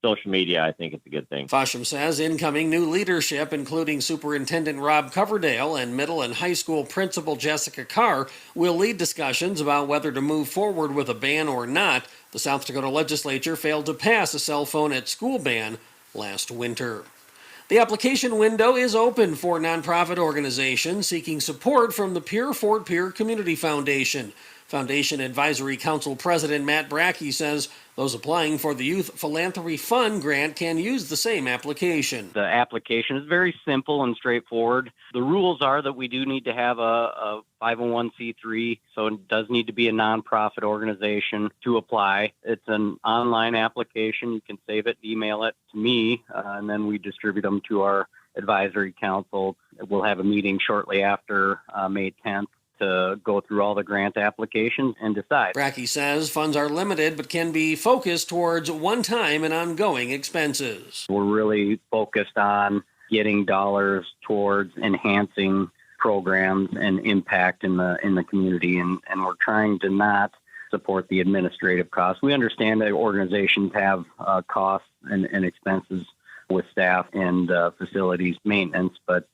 social media, I think it's a good thing. Fosham says incoming new leadership, including Superintendent Rob Coverdale and middle and high school principal Jessica Carr, will lead discussions about whether to move forward with a ban or not. The South Dakota legislature failed to pass a cell phone at school ban last winter. The application window is open for nonprofit organizations seeking support from the Pierre Fort Pierre Community Foundation. Foundation Advisory Council President Matt Brackey says those applying for the Youth Philanthropy Fund grant can use the same application. The application is very simple and straightforward. The rules are that we do need to have a 501c3, so it does need to be a nonprofit organization to apply. It's an online application. You can save it, email it to me, and then we distribute them to our advisory council. We'll have a meeting shortly after May 10th. To go through all the grant applications and decide. Brackey says funds are limited but can be focused towards one-time and ongoing expenses. We're really focused on getting dollars towards enhancing programs and impact in the community, and we're trying to not support the administrative costs. We understand that organizations have costs and expenses with staff and facilities maintenance, but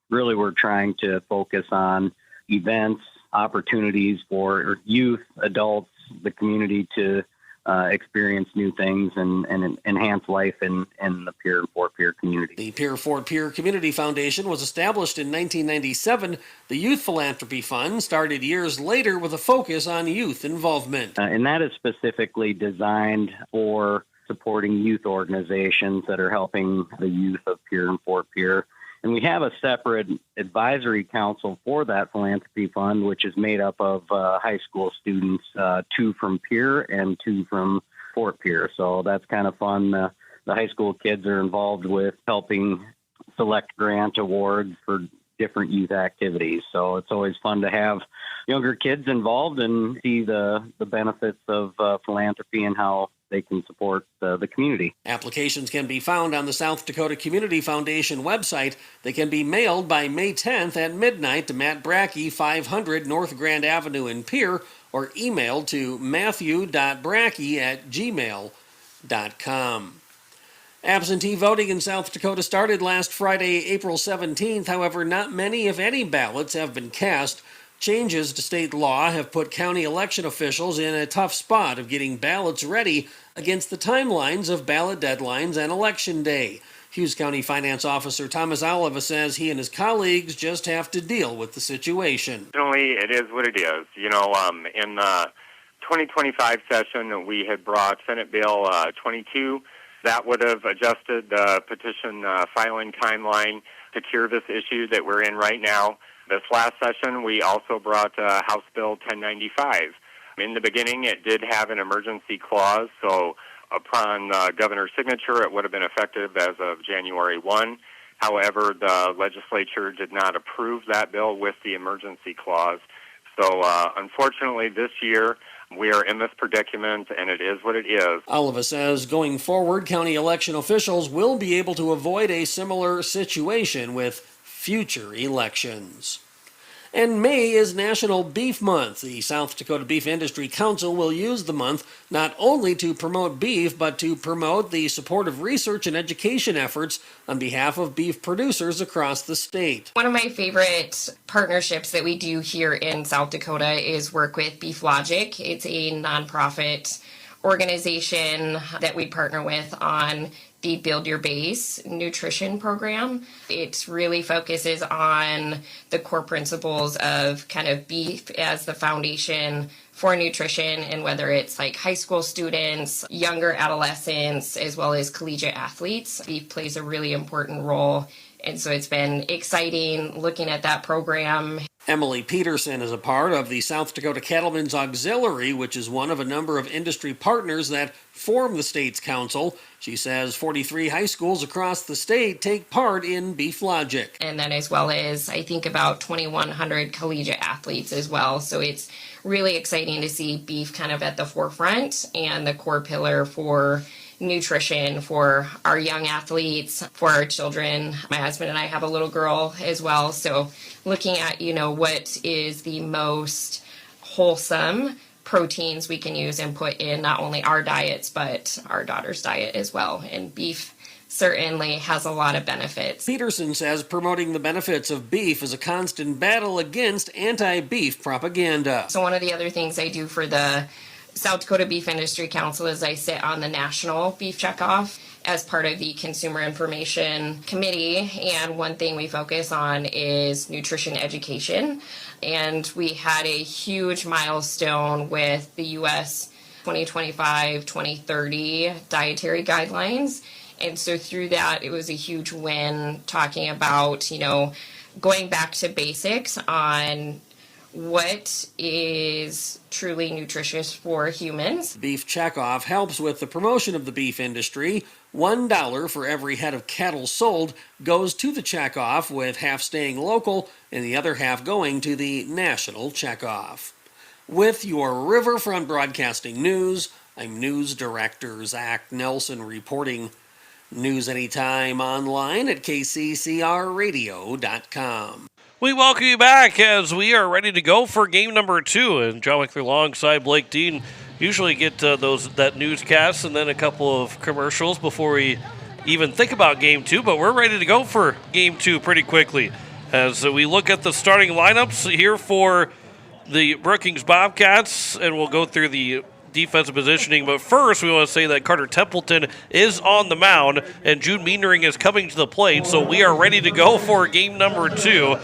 really we're trying to focus on events, opportunities for youth, adults, the community to experience new things and enhance life in the Pierre and Fort Pierre community. The Pierre Fort Pierre Community Foundation was established in 1997. The Youth Philanthropy Fund started years later with a focus on youth involvement. And that is specifically designed for supporting youth organizations that are helping the youth of Pierre and Fort Pierre. And we have a separate advisory council for that philanthropy fund, which is made up of high school students, 2 from Pierre and 2 from Fort Pierre. So that's kind of fun. The high school kids are involved with helping select grant awards for different youth activities. So it's always fun to have younger kids involved and see the benefits of philanthropy and how they can support the community. Applications can be found on the South Dakota Community Foundation website. They can be mailed by May 10th at midnight to Matt Brackey, 500 North Grand Avenue in Pierre, or emailed to matthew.brackey@gmail.com. Absentee voting in South Dakota started last Friday, April 17th. However, not many, if any, ballots have been cast. Changes to state law have put county election officials in a tough spot of getting ballots ready against the timelines of ballot deadlines and Election Day. Hughes County Finance Officer Thomas Oliva says he and his colleagues just have to deal with the situation. Certainly, it is what it is. You know, in the 2025 session, we had brought Senate Bill 22. That would have adjusted the petition filing timeline to cure this issue that we're in right now. This last session, we also brought House Bill 1095. In the beginning, it did have an emergency clause, so upon governor's signature, it would have been effective as of January 1. However, the legislature did not approve that bill with the emergency clause. So unfortunately, this year, we are in this predicament, and it is what it is. Oliva says going forward, county election officials will be able to avoid a similar situation with future elections. And May is National Beef Month. The South Dakota Beef Industry Council will use the month not only to promote beef, but to promote the support of research and education efforts on behalf of beef producers across the state. One of my favorite partnerships that we do here in South Dakota is work with Beef Logic. It's a nonprofit organization that we partner with on the Build Your Base nutrition program. It really focuses on the core principles of kind of beef as the foundation for nutrition, and whether it's like high school students, younger adolescents, as well as collegiate athletes, beef plays a really important role. And so it's been exciting looking at that program. Emily Peterson is a part of the South Dakota Cattlemen's Auxiliary, which is one of a number of industry partners that form the state's council. She says 43 high schools across the state take part in Beef Logic. And then as well as, I think, about 2,100 collegiate athletes as well. So it's really exciting to see beef kind of at the forefront and the core pillar for nutrition for our young athletes, for our children. My husband and I have a little girl as well. So looking at, what is the most wholesome proteins we can use and put in not only our diets, but our daughter's diet as well. And beef certainly has a lot of benefits. Peterson says promoting the benefits of beef is a constant battle against anti-beef propaganda. So one of the other things I do for the South Dakota Beef Industry Council is I sit on the National Beef Checkoff as part of the Consumer Information Committee, and one thing we focus on is nutrition education. And we had a huge milestone with the U.S. 2025-2030 dietary guidelines. And so through that, it was a huge win talking about, going back to basics on what is truly nutritious for humans. Beef Checkoff helps with the promotion of the beef industry. $1 for every head of cattle sold goes to the checkoff, with half staying local and the other half going to the national checkoff. With your Riverfront Broadcasting News, I'm News Director Zach Nelson reporting. News anytime online at kccrradio.com. We welcome you back as we are ready to go for game number 2. And John Wickler alongside Blake Dean usually get that newscast and then a couple of commercials before we even think about game 2. But we're ready to go for game 2 pretty quickly as we look at the starting lineups here for the Brookings Bobcats. And we'll go through the defensive positioning. But first, we want to say that Carter Templeton is on the mound and Jude Meendering is coming to the plate. So we are ready to go for game number 2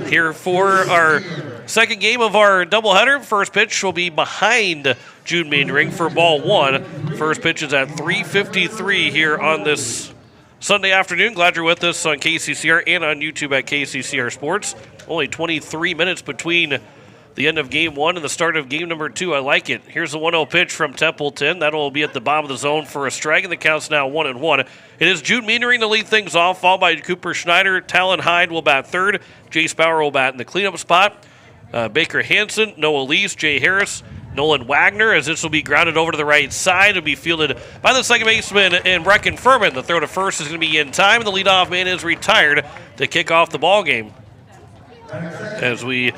here for our second game of our doubleheader. First pitch will be behind Jude Meendering for ball 1. First pitch is at 3:53 here on this Sunday afternoon. Glad you're with us on KCCR and on YouTube at KCCR Sports. Only 23 minutes between the end of game 1 and the start of game number 2. I like it. Here's the 1-0 pitch from Templeton. That'll be at the bottom of the zone for a strike, and the count's now 1-1. It is Jude Meendering to lead things off, followed by Cooper Schneider. Talon Hyde will bat third. Jace Bauer will bat in the cleanup spot. Baker Hansen, Noah Lease, Jay Harris, Nolan Wagner, as this will be grounded over to the right side. It'll be fielded by the second baseman and Brecken Furman. The throw to first is going to be in time, and the leadoff man is retired to kick off the ball game. As we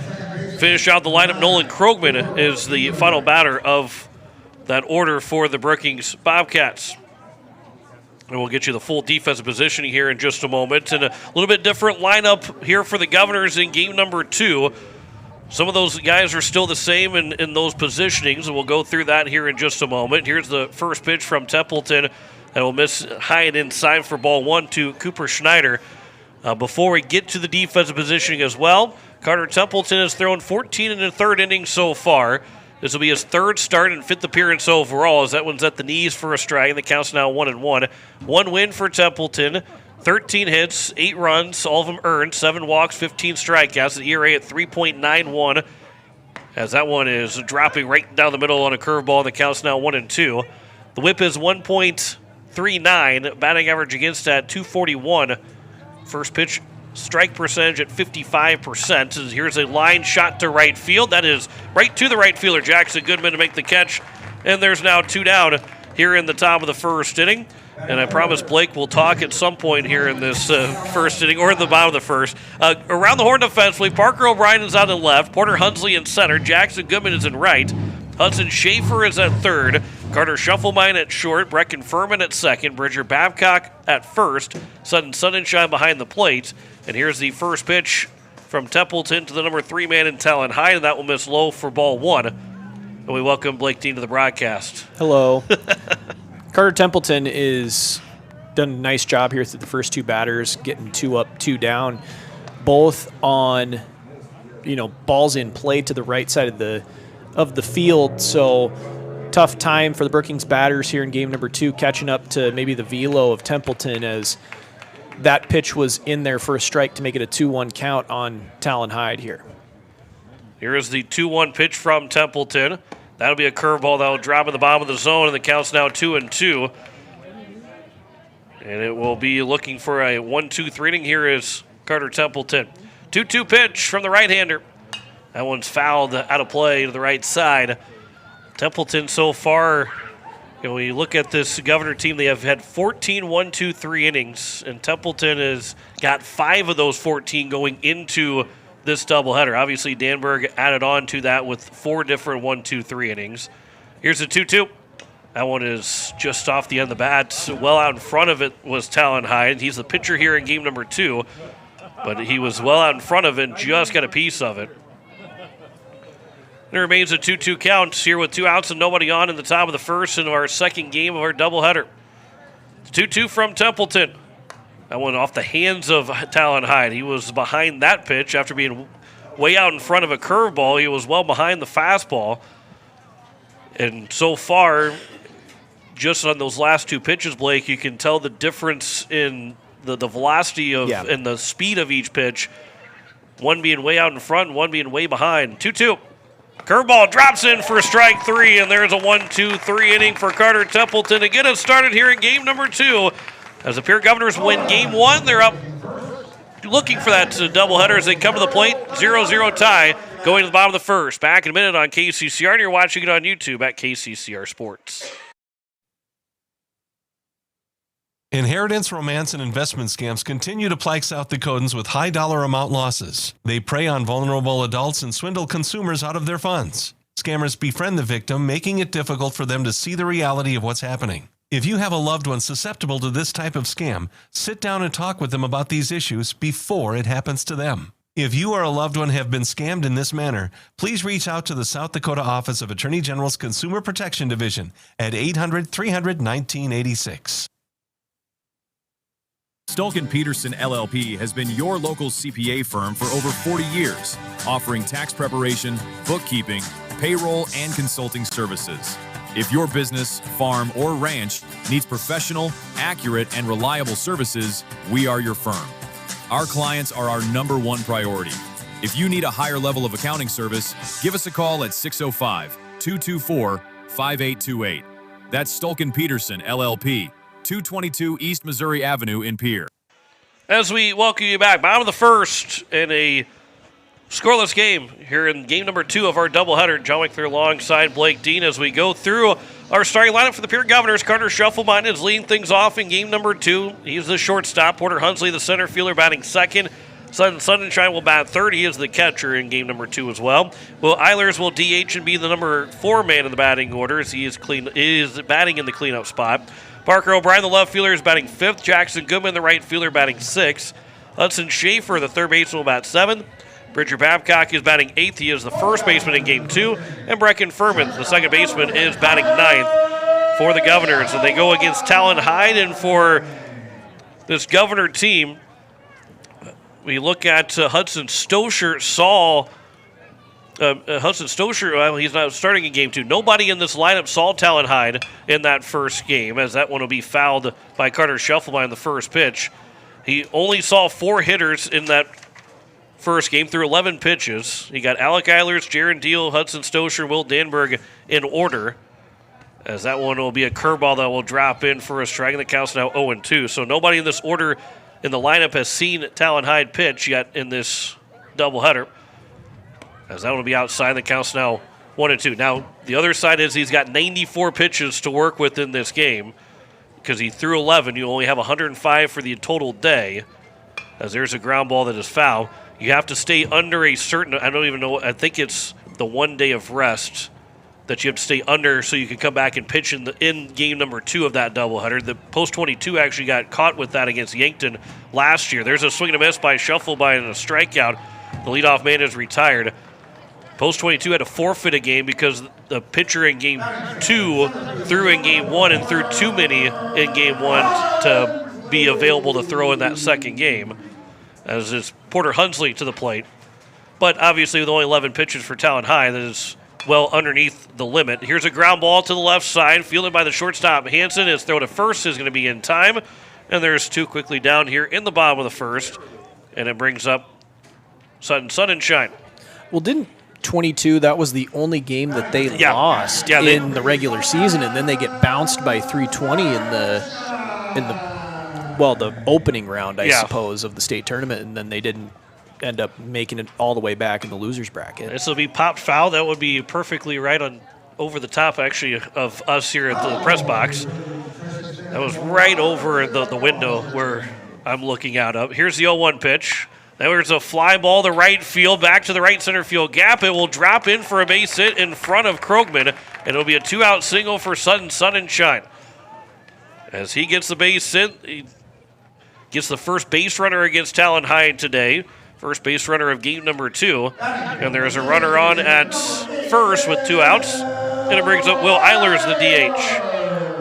finish out the lineup, Nolan Krogman is the final batter of that order for the Brookings Bobcats. And we'll get you the full defensive positioning here in just a moment. And a little bit different lineup here for the Governors in game number 2. Some of those guys are still the same in those positionings, and we'll go through that here in just a moment. Here's the first pitch from Templeton, and we'll miss high and inside for ball 1 to Cooper Schneider. Before we get to the defensive positioning as well, Carter Templeton has thrown 14 in the third inning so far. This will be his third start and 5th appearance overall, as that one's at the knees for a strike, and the count's now 1-1. 1 win for Templeton, 13 hits, 8 runs, all of them earned, 7 walks, 15 strikeouts, the ERA at 3.91, as that one is dropping right down the middle on a curveball, and the count's now 1-2. The whip is 1.39, batting average against at 241. First pitch strike percentage at 55%. Here's a line shot to right field. That is right to the right fielder, Jackson Goodman, to make the catch. And there's now 2 down here in the top of the first inning. And I promise Blake will talk at some point here in this first inning, or in the bottom of the first. Around the horn defensively, Parker O'Brien is out in left. Porter Hunsley in center. Jackson Goodman is in right. Hudson Schaefer is at third. Carter Shufflemine at short. Brecken Furman at second. Bridger Babcock at first. Sudden Sunshine behind the plate. And here's the first pitch from Templeton to the number 3 man in Talon Hyde, and that will miss low for ball 1. And we welcome Blake Dean to the broadcast. Hello. Carter Templeton is done a nice job here through the first two batters, getting 2 up, 2 down, both on, balls in play to the right side of the field. So tough time for the Brookings batters here in game number 2, catching up to maybe the velo of Templeton as that pitch was in there for a strike to make it a 2-1 count on Talon Hyde here. Here is the 2-1 pitch from Templeton. That'll be a curveball that will drop in the bottom of the zone, and the count's now 2-2. And it will be looking for a 1-2-3 inning. Here is Carter Templeton. 2-2 pitch from the right-hander. That one's fouled out of play to the right side. Templeton so far, when you look at this Governor team, they have had 14 1-2-3 innings, and Templeton has got 5 of those 14 going into this doubleheader. Obviously, Danberg added on to that with 4 different 1-2-3 innings. Here's the 2-2. That one is just off the end of the bat. Well out in front of it was Talon Hyde. He's the pitcher here in game number 2, but he was well out in front of it and just got a piece of it. It remains a 2-2 count here with 2 outs and nobody on in the top of the first in our second game of our doubleheader. 2-2 from Templeton. That one off the hands of Talon Hyde. He was behind that pitch after being way out in front of a curveball. He was well behind the fastball. And so far, just on those last 2 pitches, Blake, you can tell the difference in the velocity of and the speed of each pitch. One being way out in front, one being way behind. 2-2. Curveball drops in for strike 3, and there's a 1-2-3 inning for Carter Templeton to get us started here in game number 2. As the Pierre Governors win game 1, they're up looking for that doubleheader as they come to the plate. 0-0 tie going to the bottom of the first. Back in a minute on KCCR, and you're watching it on YouTube at KCCR Sports. Inheritance, romance, and investment scams continue to plague South Dakotans with high dollar amount losses. They prey on vulnerable adults and swindle consumers out of their funds. Scammers befriend the victim, making it difficult for them to see the reality of what's happening. If you have a loved one susceptible to this type of scam, sit down and talk with them about these issues before it happens to them. If you or a loved one have been scammed in this manner, please reach out to the South Dakota Office of Attorney General's Consumer Protection Division at 800-300-1986. Stolken Peterson LLP has been your local CPA firm for over 40 years, offering tax preparation, bookkeeping, payroll, and consulting services. If your business, farm, or ranch needs professional, accurate, and reliable services, we are your firm. Our clients are our #1 priority. If you need a higher level of accounting service, give us a call at 605-224-5828. That's Stolken Peterson LLP. 222 East Missouri Avenue in Pierre. As we welcome you back, bottom of the first in a scoreless game here in game number 2 of our doubleheader. John Wickler alongside Blake Dean as we go through our starting lineup for the Pierre Governors. Carter Shufflebein is leading things off in game number 2. He's the shortstop. Porter Hunsley, the center fielder, batting second. Sunshine will bat third. He is the catcher in game number 2 as well. Will Eilers will DH and be the number 4 man in the batting order as he is batting in the cleanup spot. Parker O'Brien, the left fielder, is batting 5th. Jackson Goodman, the right fielder, batting 6th. Hudson Schaefer, the third baseman, will bat 7th. Bridger Babcock is batting 8th. He is the first baseman in game 2. And Brecken Furman, the second baseman, is batting 9th for the Governors. And they go against Talon Hyde. And for this Governor team, we look at Hudson Stosher. Hudson Stosher, well, he's not starting in game 2. Nobody in this lineup saw Talon Hyde in that first game, as that one will be fouled by Carter Shufflebein in the first pitch. He only saw 4 hitters in that first game through 11 pitches. He got Alec Eilers, Jaron Deal, Hudson Stosher, Will Danberg in order, as that one will be a curveball that will drop in for a strike, and the count's now 0-2. So nobody in this order in the lineup has seen Talon Hyde pitch yet in this doubleheader, as that will be outside. The count's now 1-2. Now, the other side is he's got 94 pitches to work with in this game because he threw 11. You only have 105 for the total day, as there's a ground ball that is foul. You have to stay under a certain, I don't even know, I think it's the 1 day of rest that you have to stay under so you can come back and pitch in game number 2 of that doubleheader. The Post 22 actually got caught with that against Yankton last year. There's a swing and a miss by Shufflebein and a strikeout. The leadoff man is retired. Post 22 had to forfeit a game because the pitcher in Game 2 threw in Game 1 and threw too many in Game 1 to be available to throw in that second game, as is Porter Hunsley to the plate. But obviously with only 11 pitches for Talon High, that is well underneath the limit. Here's a ground ball to the left side, fielded by the shortstop. Hansen. His throw to first is going to be in time, and there's two quickly down here in the bottom of the first, and it brings up Sun and Shine. Well, didn't 22, that was the only game that they lost in the regular season, and then they get bounced by 320 in the opening round, I suppose, of the state tournament, and then they didn't end up making it all the way back in the loser's bracket. This will be popped foul. That would be perfectly right on over the top, actually, of us here at the press box. That was right over the window where I'm looking out of. Here's the 0-1 pitch. There's a fly ball to right field, back to the right center field gap. It will drop in for a base hit in front of Krogman, and it'll be a 2-out single for Sun and Shine. As he gets the base hit, he gets the first base runner against Talon High today. First base runner of game number 2. And there's a runner on at first with 2 outs. And it brings up Will Eilers, the DH.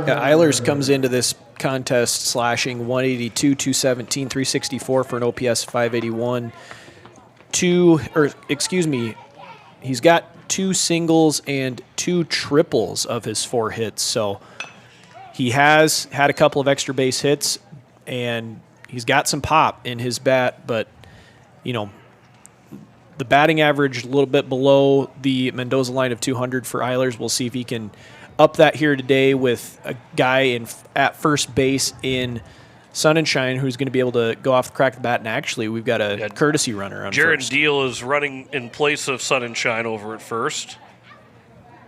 Yeah, Eilers comes into this contest slashing 182, 217, 364 for an OPS 581. He's got 2 singles and 2 triples of his 4 hits. So he has had a couple of extra base hits, and he's got some pop in his bat, but the batting average a little bit below the Mendoza line of 200 for Eilers. We'll see if he can up that here today with a guy at first base in Sun and Shine who's going to be able to go off the crack of the bat. And actually, we've got a courtesy runner on Jared first. Deal is running in place of Sun and Shine over at first.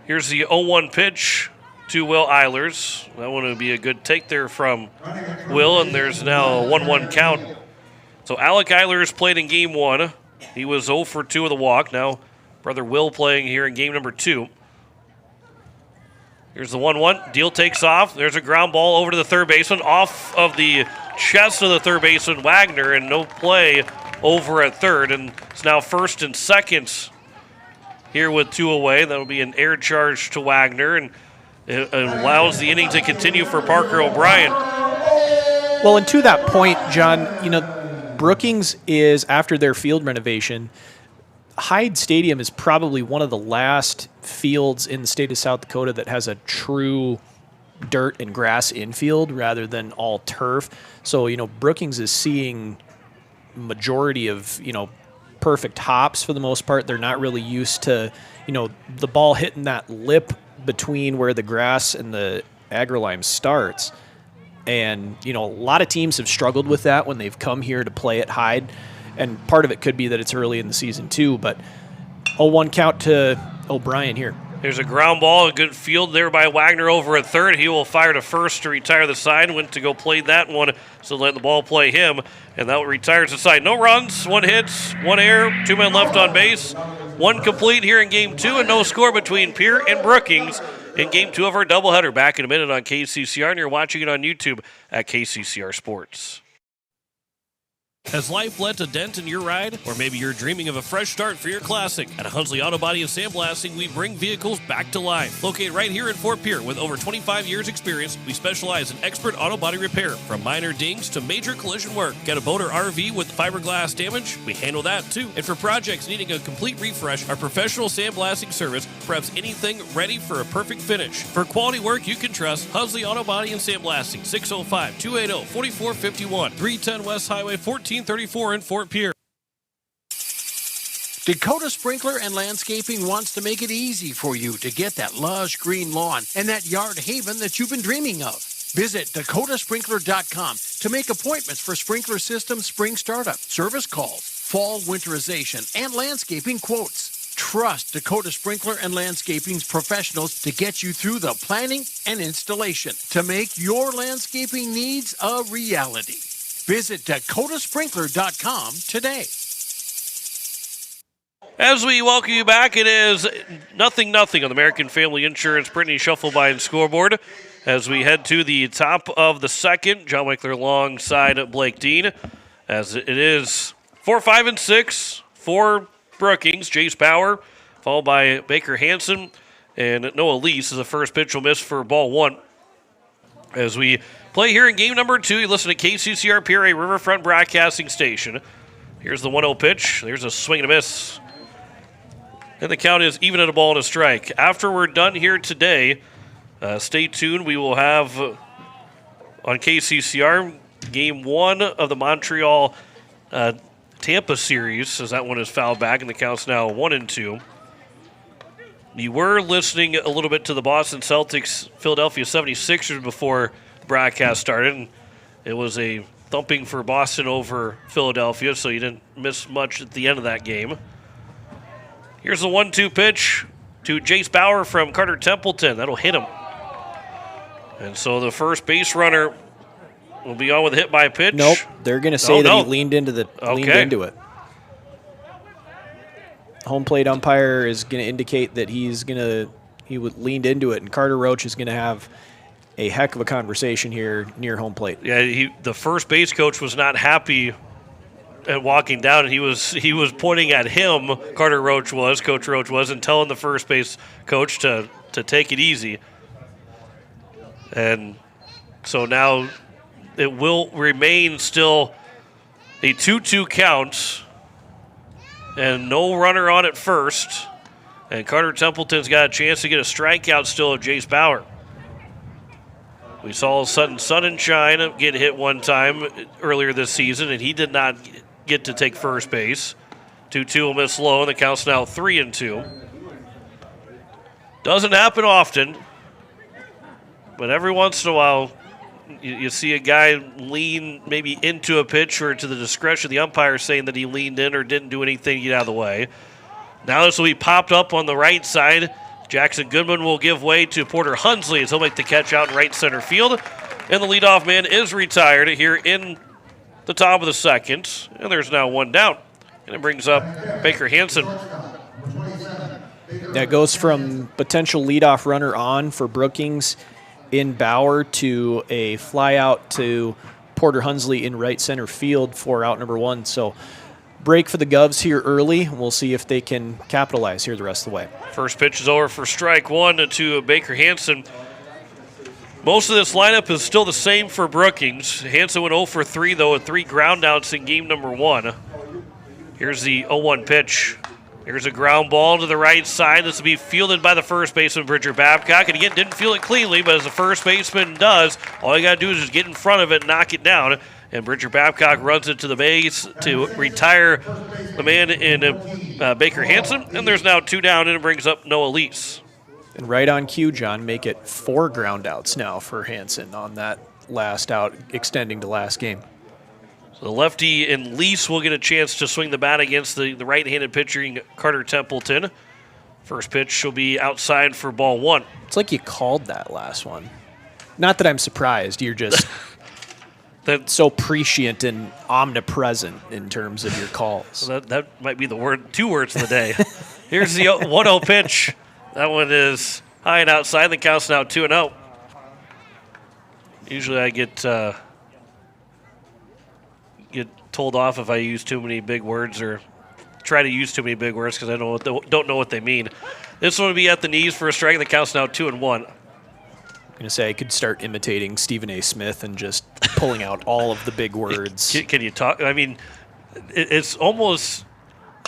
Here's the 0-1 pitch to Will Eilers. That one would be a good take there from Will, and there's now a 1-1 count. So Alec Eilers played in game 1. He was 0 for 2 with a walk. Now brother Will playing here in game number 2. Here's the 1-1. Deal takes off. There's a ground ball over to the third baseman, off of the chest of the third baseman, Wagner, and no play over at third. And it's now first and second here with 2 away. That'll be an air charge to Wagner, and it allows the inning to continue for Parker O'Brien. Well, and to that point, John, Brookings is, after their field renovation, Hyde Stadium is probably one of the last fields in the state of South Dakota that has a true dirt and grass infield rather than all turf. So, Brookings is seeing majority of, perfect hops for the most part. They're not really used to, the ball hitting that lip between where the grass and the agrolime starts. And, a lot of teams have struggled with that when they've come here to play at Hyde. And part of it could be that it's early in the season, too. But 0-1 count to O'Brien here. There's a ground ball, a good field there by Wagner over at third. He will fire to first to retire the side. Went to go play that one, so let the ball play him. And that retires the side. No runs, 1 hit, 1 error, 2 men left on base. 1 complete here in game 2, and no score between Pierre and Brookings in game 2 of our doubleheader. Back in a minute on KCCR, and you're watching it on YouTube at KCCR Sports. Has life left a dent in your ride? Or maybe you're dreaming of a fresh start for your classic? At Hunsley Auto Body and Sandblasting, we bring vehicles back to life. Located right here in Fort Pierre with over 25 years experience, we specialize in expert auto body repair, from minor dings to major collision work. Got a boat or RV with fiberglass damage? We handle that too. And for projects needing a complete refresh, our professional sandblasting service preps anything ready for a perfect finish. For quality work you can trust, Hunsley Auto Body and Sandblasting, 605-280-4451, 310 West Highway 1434 in Fort Pierre. Dakota Sprinkler and Landscaping wants to make it easy for you to get that lush green lawn and that yard haven that you've been dreaming of. Visit dakotasprinkler.com to make appointments for sprinkler system spring startup, service calls, fall winterization, and landscaping quotes. Trust Dakota Sprinkler and Landscaping's professionals to get you through the planning and installation to make your landscaping needs a reality. Visit dakotasprinkler.com today. As we welcome you back, it is 0-0 on the American Family Insurance Brittany Shufflebine scoreboard. As we head to the top of the second, John Wickler alongside Blake Dean. As it is 4, 5, and 6 for Brookings. Jace Bauer followed by Baker Hansen, and Noah Lease as the first pitch will miss for ball 1. As we play here in game number 2, you listen to KCCR Pierre, a Riverfront Broadcasting Station. Here's the 1-0 pitch. There's a swing and a miss. And the count is even at a ball and a strike. After we're done here today, stay tuned. We will have on KCCR game 1 of the Montreal Tampa series, as that one is fouled back, and the count's now 1-2. You were listening a little bit to the Boston Celtics Philadelphia 76ers before the broadcast started, and it was a thumping for Boston over Philadelphia, so you didn't miss much at the end of that game. Here's the 1-2 pitch to Jace Bauer from Carter Templeton. That'll hit him. And so the first base runner will be on with a hit by pitch. Nope, they're going to say that he leaned into it. Home plate umpire is going to indicate that he leaned into it, and Carter Roach is going to have a heck of a conversation here near home plate. Yeah, the first base coach was not happy at walking down, and he was pointing at him. Coach Roach was, and telling the first base coach to take it easy. And so now it will remain still a 2-2 count. And no runner on at first. And Carter Templeton's got a chance to get a strikeout still of Jace Bauer. We saw Sutton Sunshine get hit one time earlier this season, and he did not get to take first base. 2-2 will miss low, and the count's now 3-2. Doesn't happen often, but every once in a while you see a guy lean maybe into a pitch or to the discretion of the umpire saying that he leaned in or didn't do anything to get out of the way. Now this will be popped up on the right side. Jackson Goodman will give way to Porter Hunsley as he'll make the catch out in right center field. And the leadoff man is retired here in the top of the second. And there's now one down. And it brings up Baker Hansen. That goes from potential leadoff runner on for Brookings in Bauer to a fly out to Porter Hunsley in right center field for out number 1. So break for the Govs here early. We'll see if they can capitalize here the rest of the way. First pitch is over for strike 1 to Baker Hansen. Most of this lineup is still the same for Brookings. Hansen went 0 for 3, though, with 3 ground outs in game number 1. Here's the 0-1 pitch. Here's a ground ball to the right side. This will be fielded by the first baseman, Bridger Babcock. And again, didn't field it cleanly, but as the first baseman does, all you got to do is just get in front of it and knock it down. And Bridger Babcock runs it to the base to retire the man in Baker Hansen. And there's now 2 down, and it brings up Noah Lease. And right on cue, John, make it 4 ground outs now for Hansen on that last out, extending to last game. So the lefty and Lease will get a chance to swing the bat against the right-handed pitcher, Carter Templeton. First pitch will be outside for ball 1. It's like you called that last one. Not that I'm surprised. You're just so prescient and omnipresent in terms of your calls. So that might be the word, 2 words of the day. Here's the 1-0 pitch. That one is high and outside. The count's now 2-0. Usually I get told off if I use too many big words or try to use too many big words because I don't know what they mean. This one will be at the knees for a strike. The count's now 2-1. I'm going to say I could start imitating Stephen A. Smith and just pulling out all of the big words. Can you talk? I mean, it's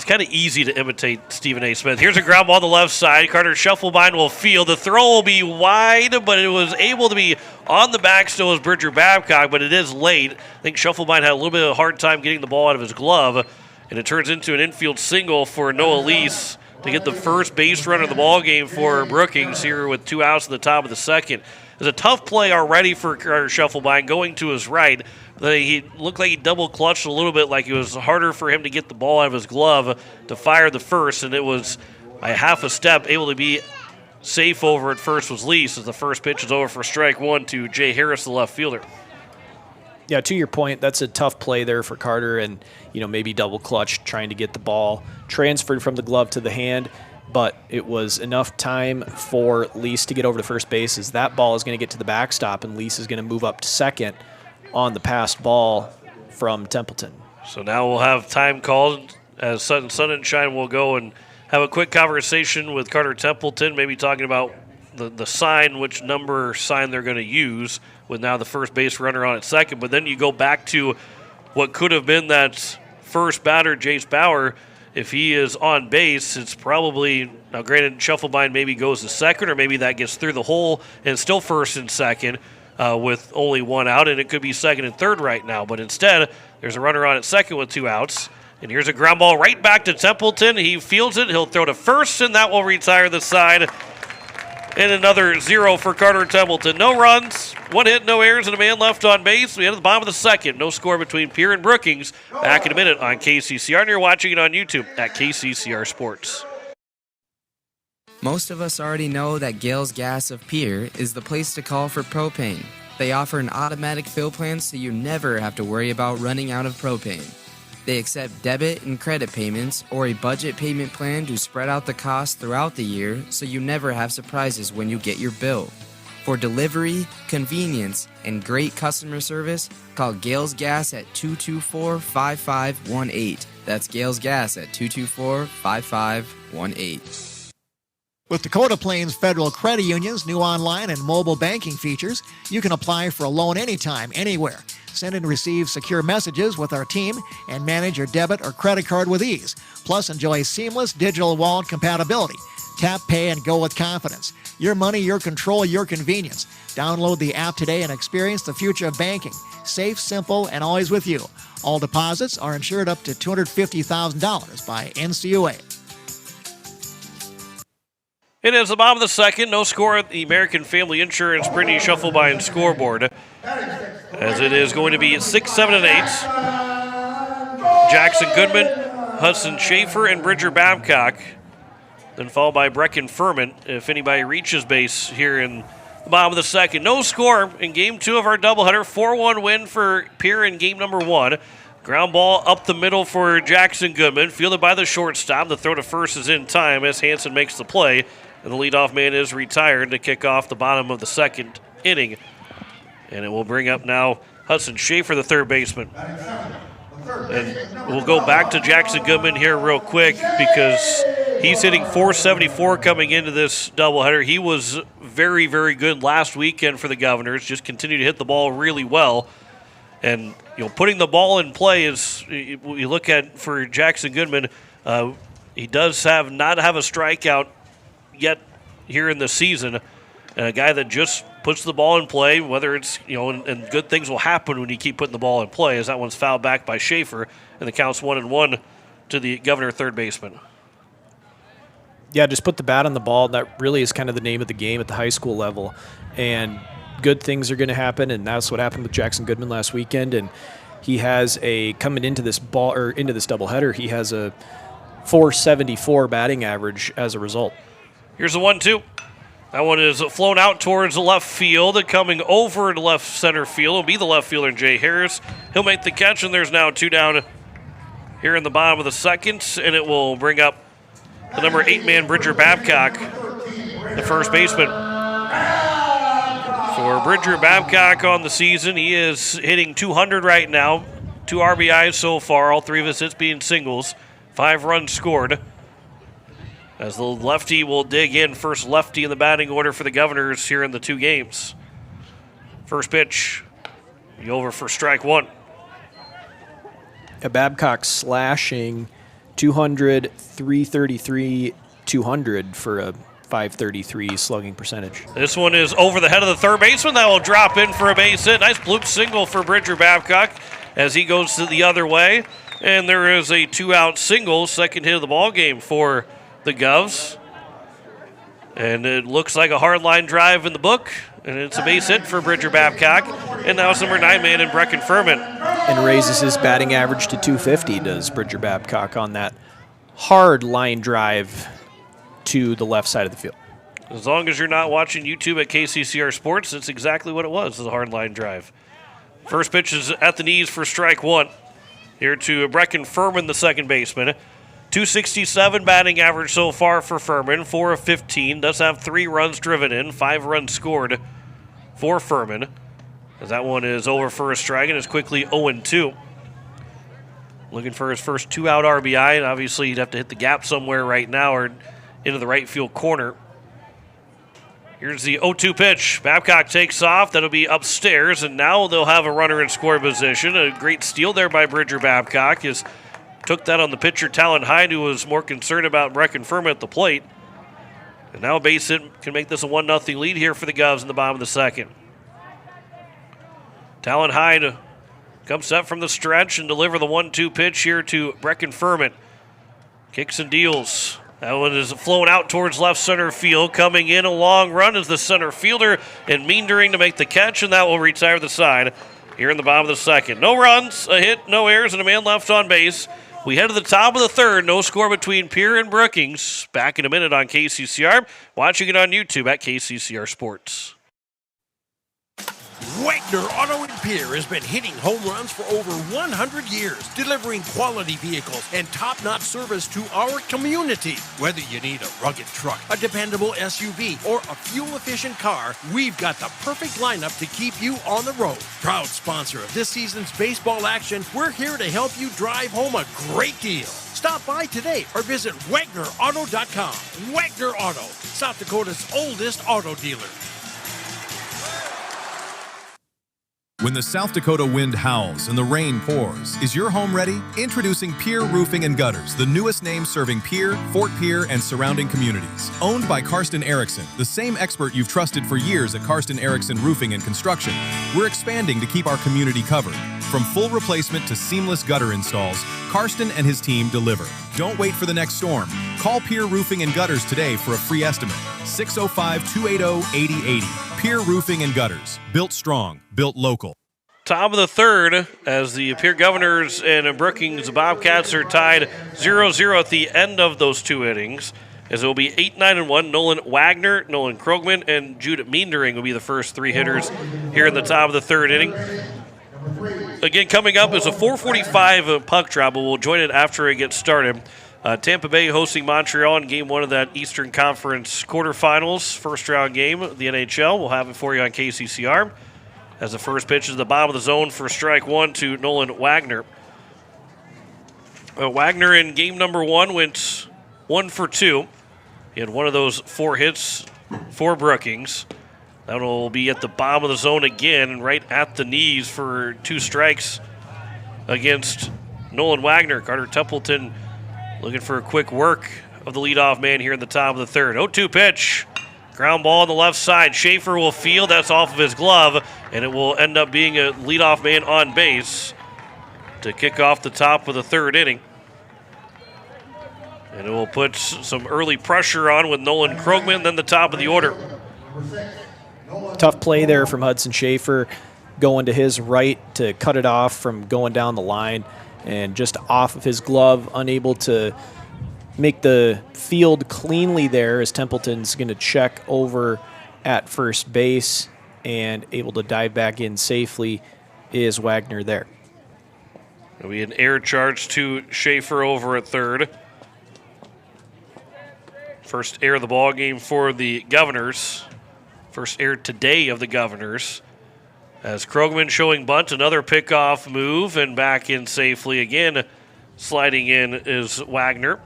kind of easy to imitate Stephen A. Smith. Here's a ground ball on the left side. Carter Shufflebein will field. The throw will be wide, but it was able to be on the back still as Bridger Babcock, but it is late. I think Shufflebein had a little bit of a hard time getting the ball out of his glove, and it turns into an infield single for Noah Lease to get the first base run of the ball game for Brookings here with 2 outs at the top of the second. It was a tough play already for Carter Shufflebein going to his right. He looked like he double clutched a little bit, like it was harder for him to get the ball out of his glove to fire the first, and it was by half a step able to be safe over at first was Lease as the first pitch is over for strike 1 to Jay Harris, the left fielder. Yeah, to your point, that's a tough play there for Carter, and maybe double clutch trying to get the ball transferred from the glove to the hand, but it was enough time for Lease to get over to first base as that ball is going to get to the backstop, and Lease is going to move up to second on the passed ball from Templeton. So now we'll have time called as Sunshine will go and have a quick conversation with Carter Templeton, maybe talking about the sign, which number sign they're going to use with now the first base runner on at second. But then you go back to what could have been that first batter, Jace Bauer. If he is on base, it's probably, now granted, Shufflebind maybe goes to second, or maybe that gets through the hole and still first and second with only one out, and it could be second and third right now. But instead, there's a runner on at second with 2 outs. And here's a ground ball right back to Templeton. He fields it. He'll throw to first, and that will retire the side. And another 0 for Carter Templeton. No runs, 1 hit, no errors, and a man left on base. We end at the bottom of the second. No score between Pierre and Brookings. Back in a minute on KCCR, and you're watching it on YouTube at KCCR Sports. Most of us already know that Gales Gas of Pierre is the place to call for propane. They offer an automatic fill plan so you never have to worry about running out of propane. They accept debit and credit payments or a budget payment plan to spread out the cost throughout the year so you never have surprises when you get your bill. For delivery, convenience, and great customer service, call Gales Gas at 224-5518. That's Gales Gas at 224-5518. With Dakota Plains Federal Credit Union's new online and mobile banking features, you can apply for a loan anytime, anywhere. Send and receive secure messages with our team and manage your debit or credit card with ease. Plus, enjoy seamless digital wallet compatibility. Tap, pay, and go with confidence. Your money, your control, your convenience. Download the app today and experience the future of banking. Safe, simple, and always with you. All deposits are insured up to $250,000 by NCUA. It is the bottom of the second. No score at the American Family Insurance Brittany Shufflebind scoreboard, as it is going to be 6, 7, and 8. Jackson Goodman, Hudson Schaefer, and Bridger Babcock. Then followed by Brecken Furman, if anybody reaches base here in the bottom of the second. No score in Game 2 of our doubleheader. 4-1 win for Pierre in Game number 1. Ground ball up the middle for Jackson Goodman, fielded by the shortstop. The throw to first is in time as Hansen makes the play. And the leadoff man is retired to kick off the bottom of the second inning. And it will bring up now Hudson Schaefer, the third baseman. And we'll go back to Jackson Goodman here real quick because he's hitting .474 coming into this doubleheader. He was very, very good last weekend for the Governors. Just continued to hit the ball really well. And, putting the ball in play is, you look at for Jackson Goodman, he does not have a strikeout yet here in the season, and a guy that just puts the ball in play, whether it's, and good things will happen when you keep putting the ball in play, as that one's fouled back by Schaefer, and the count's 1-1 to the Governor third baseman. Yeah, just put the bat on the ball. That really is kind of the name of the game at the high school level, and good things are going to happen, and that's what happened with Jackson Goodman last weekend, and he has coming into this doubleheader, he has a .474 batting average as a result. Here's the 1-2. That one is flown out towards the left field, and coming over to left center field will be the left fielder, Jay Harris. He'll make the catch, and there's now 2 down here in the bottom of the second, and it will bring up the number 8-man Bridger Babcock, the first baseman. For Bridger Babcock on the season, he is hitting .200 right now. 2 RBIs so far, all 3 of his hits being singles. 5 runs scored. As the lefty will dig in, first lefty in the batting order for the Governors here in the 2 games. First pitch, over for strike 1. Babcock slashing 200, 333, 200 for a .533 slugging percentage. This one is over the head of the third baseman. That will drop in for a base hit. Nice bloop single for Bridger Babcock as he goes to the other way. And there is a 2-out single, second hit of the ball game for the Govs. And it looks like a hard line drive in the book, and it's a base hit for Bridger Babcock. And now it's number 9-man in Brecken Furman. And raises his batting average to .250, does Bridger Babcock on that hard line drive to the left side of the field. As long as you're not watching YouTube at KCCR Sports, that's exactly what it was, the hard line drive. First pitch is at the knees for strike 1. Here to Brecken Furman, the second baseman. .267 batting average so far for Furman, 4 of 15. Does have 3 runs driven in, 5 runs scored for Furman. As that one is over for a strike and is quickly 0-2. looking for his first 2-out RBI, and obviously he'd have to hit the gap somewhere right now or into the right field corner. Here's the 0-2 pitch. Babcock takes off. That'll be upstairs, and now they'll have a runner in score position. A great steal there by Bridger Babcock. Took that on the pitcher, Talon Hyde, who was more concerned about Brecken Furman at the plate. And now base hit can make this a 1-0 lead here for the Govs in the bottom of the second. Talon Hyde comes set from the stretch and deliver the 1-2 pitch here to Brecken Furman. Kicks and deals. That one is flown out towards left center field. Coming in a long run is the center fielder and Meendering to make the catch, and that will retire the side here in the bottom of the second. No runs, a hit, no errors, and a man left on base. We head to the top of the third. No score between Pierre and Brookings. Back in a minute on KCCR. Watching it on YouTube at KCCR Sports. Wagner Auto in Pierre has been hitting home runs for over 100 years, delivering quality vehicles and top-notch service to our community. Whether you need a rugged truck, a dependable SUV, or a fuel-efficient car, we've got the perfect lineup to keep you on the road. Proud sponsor of this season's baseball action, we're here to help you drive home a great deal. Stop by today or visit WagnerAuto.com. Wagner Auto, South Dakota's oldest auto dealer. When the South Dakota wind howls and the rain pours, is your home ready? Introducing Pierre Roofing and Gutters, the newest name serving Pierre, Fort Pierre, and surrounding communities. Owned by Karsten Erickson, the same expert you've trusted for years at Karsten Erickson Roofing and Construction, we're expanding to keep our community covered. From full replacement to seamless gutter installs, Karsten and his team deliver. Don't wait for the next storm. Call Pierre Roofing and Gutters today for a free estimate. 605-280-8080. Pierre Roofing and Gutters. Built strong, built local. Top of the third as the Pierre Governors and Brookings Bobcats are tied 0-0 at the end of those two innings. As it will be 8-9-1. Nolan Wagner, Nolan Krogman, and Jude Meendering will be the first three hitters here in the top of the third inning. Again, coming up is a 4:45 puck drop, but we'll join it after it gets started. Tampa Bay hosting Montreal in Game 1 of that Eastern Conference quarterfinals, first-round game of the NHL. We'll have it for you on KCCR. As the first pitch is the bottom of the zone for strike one to Nolan Wagner. Wagner in game number 1 went 1 for 2. He had one of those 4 hits for Brookings. That will be at the bottom of the zone again and right at the knees for 2 strikes against Nolan Wagner. Carter Templeton looking for a quick work of the leadoff man here in the top of the third. 0-2 pitch. Ground ball on the left side. Schaefer will field. That's off of his glove, and it will end up being a leadoff man on base to kick off the top of the third inning. And it will put some early pressure on with Nolan Krogman, then the top of the order. Tough play there from Hudson Schaefer, going to his right to cut it off from going down the line, and just off of his glove, unable to make the field cleanly there as Templeton's going to check over at first base, and able to dive back in safely is Wagner there. There'll be an air charge to Schaefer over at third. First air of the ball game for the Governors. First air today of the Governors. As Krogman showing bunt, another pickoff move, and back in safely again. Sliding in is Wagner.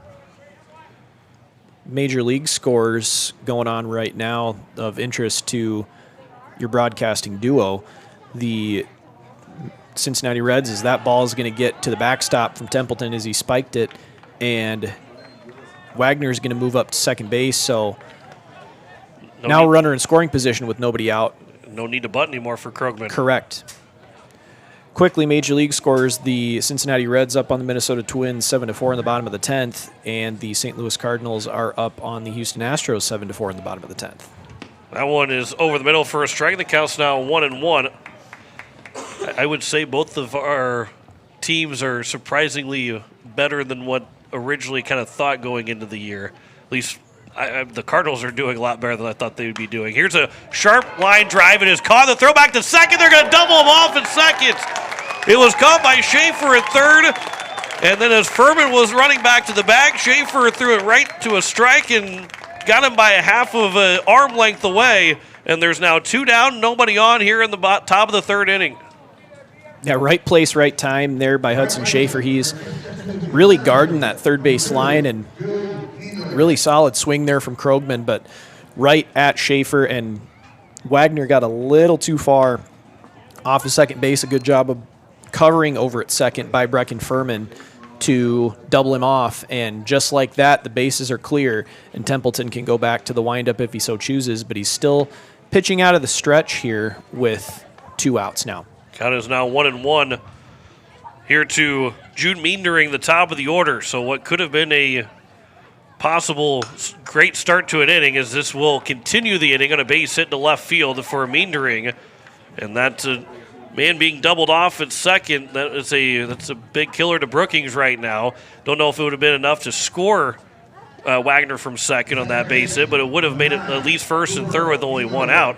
Major league scores going on right now of interest to your broadcasting duo. The Cincinnati Reds, as that ball is going to get to the backstop from Templeton as he spiked it, and Wagner is going to move up to second base, so now runner in scoring position with nobody out. No need to bunt anymore for Krogman. Correct. Quickly, Major League scores, the Cincinnati Reds up on the Minnesota Twins 7-4 in the bottom of the 10th, and the St. Louis Cardinals are up on the Houston Astros 7-4 in the bottom of the 10th. That one is over the middle for a strike. The count's now 1-1. I would say both of our teams are surprisingly better than what originally kind of thought going into the year. At least the Cardinals are doing a lot better than I thought they would be doing. Here's a sharp line drive. It is caught. The throw back to second. They're going to double him off in second. It was caught by Schaefer at third. And then as Furman was running back to the bag, Schaefer threw it right to a strike and got him by a half of an arm length away. And there's now 2 down, nobody on here in the top of the third inning. Yeah, right place, right time there by Hudson Schaefer. He's really guarding that third base line, and really solid swing there from Krogman, but right at Schaefer, and Wagner got a little too far off of second base. A good job of covering over at second by Brecken Furman to double him off, and just like that, the bases are clear, and Templeton can go back to the windup if he so chooses, but he's still pitching out of the stretch here with 2 outs now. Count is now 1-1 here to Jude Meendering, the top of the order. So what could have been a possible great start to an inning, as this will continue the inning on a base hit to left field for Meendering, and that's a man being doubled off at second. That's a big killer to Brookings right now. Don't know if it would have been enough to score Wagner from second on that base hit, but it would have made it at least first and third with only 1 out.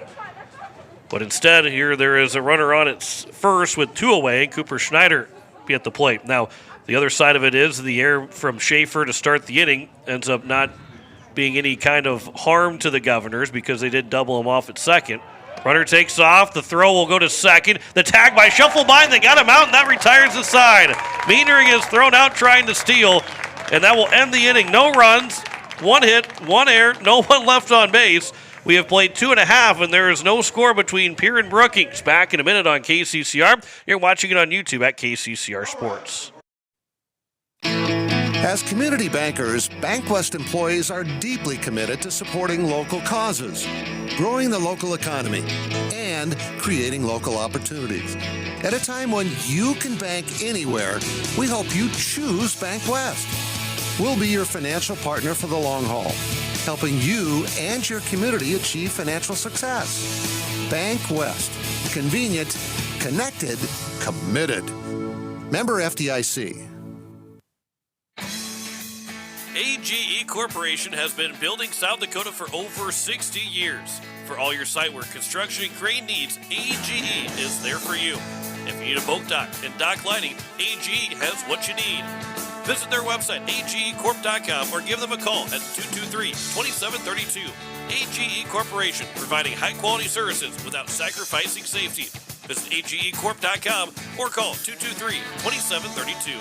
But instead, here there is a runner on at first with 2 away, and Cooper Schneider be at the plate. Now, the other side of it is the error from Schaefer to start the inning ends up not being any kind of harm to the Governors because they did double him off at second. Runner takes off. The throw will go to second. The tag by Shufflebein. They got him out, and that retires the side. Meendering is thrown out trying to steal, and that will end the inning. No runs, 1 hit, 1 error, no one left on base. We have played 2.5, and there is no score between Pierre and Brookings. Back in a minute on KCCR. You're watching it on YouTube at KCCR Sports. As community bankers, BankWest employees are deeply committed to supporting local causes, growing the local economy, and creating local opportunities. At a time when you can bank anywhere, we hope you choose BankWest. We'll be your financial partner for the long haul, helping you and your community achieve financial success. BankWest. Convenient, connected, committed. Member FDIC. AGE Corporation has been building South Dakota for over 60 years. For all your site work, construction, and crane needs, AGE is there for you. If you need a boat dock and dock lighting, AGE has what you need. Visit their website, agecorp.com, or give them a call at 223-2732. AGE Corporation, providing high-quality services without sacrificing safety. Visit agecorp.com or call 223-2732.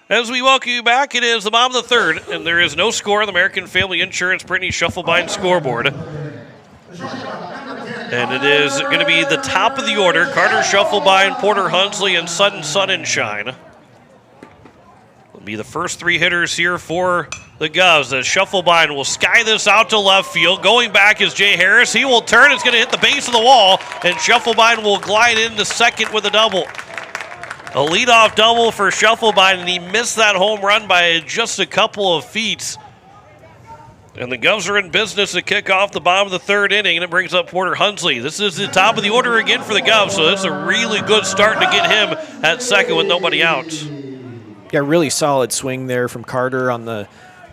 As we welcome you back, it is the bottom of the third, and there is no score on the American Family Insurance Brittany Shufflebein scoreboard. And it is going to be the top of the order, Carter Shufflebein, Porter Hunsley, and Sudden Sunshine. Will be the first 3 hitters here for the Govs, as Shufflebein will sky this out to left field. Going back is Jay Harris. He will turn. It's going to hit the base of the wall, and Shufflebein will glide into second with a double. A leadoff double for Shufflebein, and he missed that home run by just a couple of feet. And the Govs are in business to kick off the bottom of the third inning, and it brings up Porter Hunsley. This is the top of the order again for the Govs, so it's a really good start to get him at second with nobody out. Yeah, really solid swing there from Carter on the,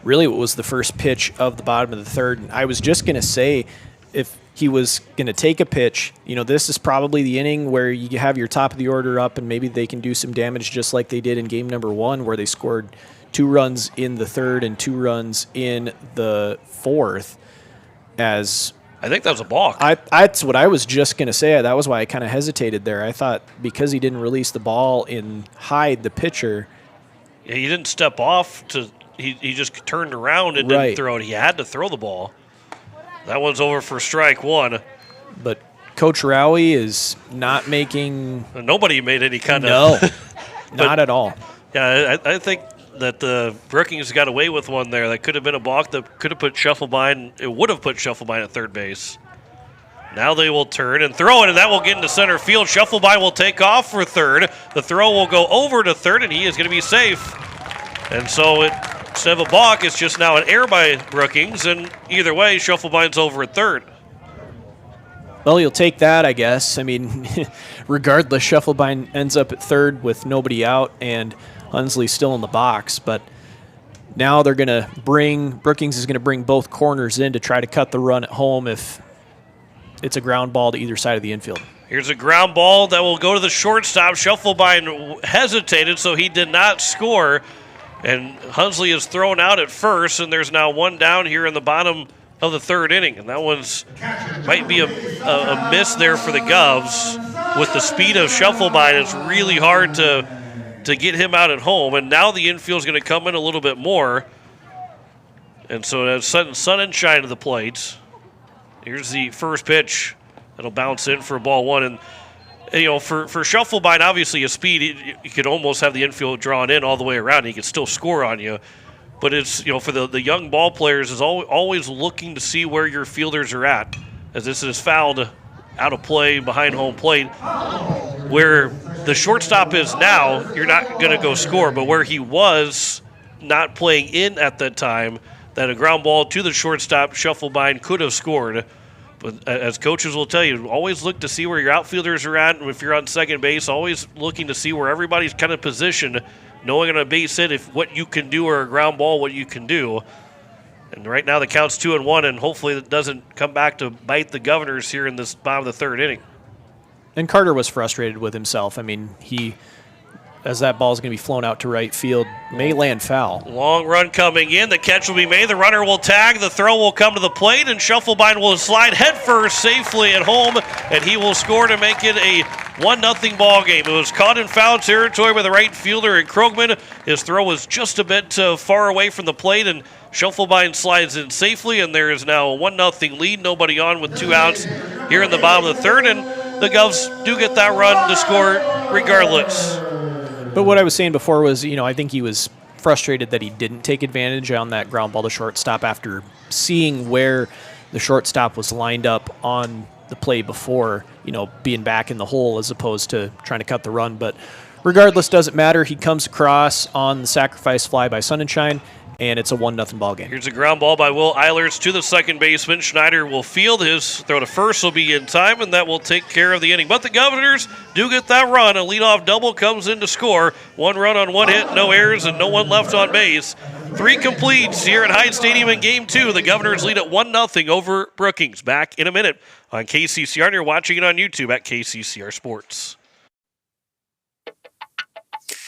really what was the first pitch of the bottom of the third. And I was just going to say, if he was going to take a pitch, this is probably the inning where you have your top of the order up and maybe they can do some damage just like they did in game number 1 where they scored 2 runs in the third and 2 runs in the fourth. As I think that was a balk. That's what I was just going to say. That was why I kind of hesitated there. I thought because he didn't release the ball in Hyde, the pitcher. Yeah, he didn't step off. He just turned around and didn't throw it. He had to throw the ball. That one's over for strike 1. But Coach Rowie is not making... Nobody made any kind of... No, not at all. Yeah, I think that the Brookings got away with one there. That could have been a balk that could have put Shufflebein. It would have put Shufflebein at third base. Now they will turn and throw it, and that will get into center field. Shufflebein will take off for third. The throw will go over to third, and he is going to be safe. And so instead of a balk, it's just now an error by Brookings, and either way, Shufflebein's over at third. Well, you'll take that, I guess. I mean, regardless, Shufflebein ends up at third with nobody out, and Hunsley's still in the box. But now they're going to Brookings is going to bring both corners in to try to cut the run at home if it's a ground ball to either side of the infield. Here's a ground ball that will go to the shortstop. Shufflebein hesitated, so he did not score. And Hunsley is thrown out at first, and there's now one down here in the bottom of the third inning. And that might be a miss there for the Govs. with the speed of Shufflebind, it's really hard to get him out at home. And now the infield is going to come in a little bit more. And so that's sun and shine to the plate. Here's the first pitch. That'll bounce in for ball one. And, for Shufflebind, obviously his speed, you could almost have the infield drawn in all the way around. He could still score on you. But it's, for the young ball players, is always looking to see where your fielders are at. As this is fouled out of play behind home plate. Where the shortstop is now, you're not going to go score. But where he was not playing in at that time, that a ground ball to the shortstop, Shufflebind could have scored. But as coaches will tell you, always look to see where your outfielders are at. And if you're on second base, always looking to see where everybody's kind of positioned, knowing on a base hit if what you can do or a ground ball, what you can do. And right now the count's 2-1, and hopefully it doesn't come back to bite the Governors here in this bottom of the third inning. And Carter was frustrated with himself. I mean, as that ball is going to be flown out to right field, may land foul. Long run coming in. The catch will be made. The runner will tag. The throw will come to the plate, and Shufflebind will slide headfirst safely at home, and he will score to make it a 1-0 ball game. It was caught in foul territory by the right fielder in Krogman. His throw was just a bit far away from the plate, and Shufflebind slides in safely, and there is now a 1-0 lead. Nobody on with 2 outs here in the bottom of the third, and the Govs do get that run to score regardless. But what I was saying before was, I think he was frustrated that he didn't take advantage on that ground ball to shortstop after seeing where the shortstop was lined up on the play before, being back in the hole as opposed to trying to cut the run. But regardless, doesn't matter. He comes across on the sacrifice fly by Sun and Shine, and it's a 1-0 ball game. Here's a ground ball by Will Eilers to the second baseman. Schneider will field. His throw to first will be in time, and that will take care of the inning. But the Governors do get that run. A leadoff double comes in to score. 1 run on 1 hit, no errors, and no one left on base. 3 completes here at Hyde Stadium in Game 2. The Governors lead at 1-0 over Brookings. Back in a minute on KCCR, and you're watching it on YouTube at KCCR Sports.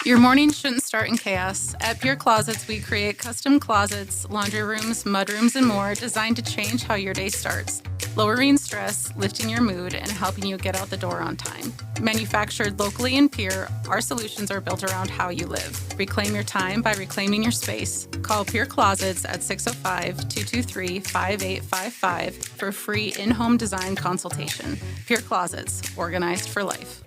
Your mornings shouldn't start in chaos. At Pure Closets, we create custom closets, laundry rooms, mudrooms, and more designed to change how your day starts, lowering stress, lifting your mood, and helping you get out the door on time. Manufactured locally in Pierre, our solutions are built around how you live. Reclaim your time by reclaiming your space. Call Pure Closets at 605-223-5855 for a free in-home design consultation. Pure Closets, organized for life.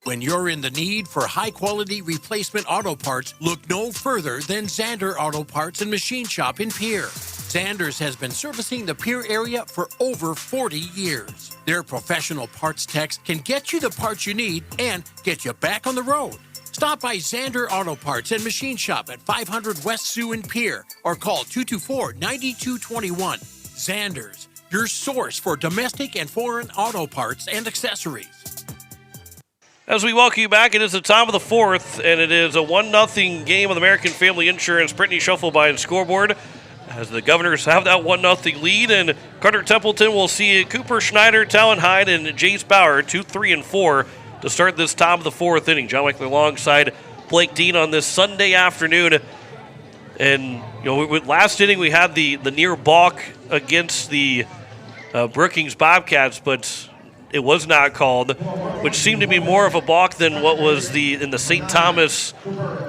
When you're in the need for high-quality replacement auto parts, look no further than Zander Auto Parts and Machine Shop in Pierre. Zander's has been servicing the Pierre area for over 40 years. Their professional parts techs can get you the parts you need and get you back on the road. Stop by Zander Auto Parts and Machine Shop at 500 West Sioux in Pierre or call 224-9221. Zander's, your source for domestic and foreign auto parts and accessories. As we welcome you back, it is the top of the fourth, and it is a 1-0 game on the American Family Insurance Brittany Shufflebind scoreboard. As the Governors have that 1-0 lead, and Carter Templeton will see Cooper Schneider, Talon Hyde, and Jace Bauer, 2, 3, and 4 to start this top of the fourth inning. John Michael alongside Blake Dean on this Sunday afternoon. And, last inning we had the near balk against the Brookings Bobcats, but it was not called, which seemed to be more of a balk than what was in the St. Thomas.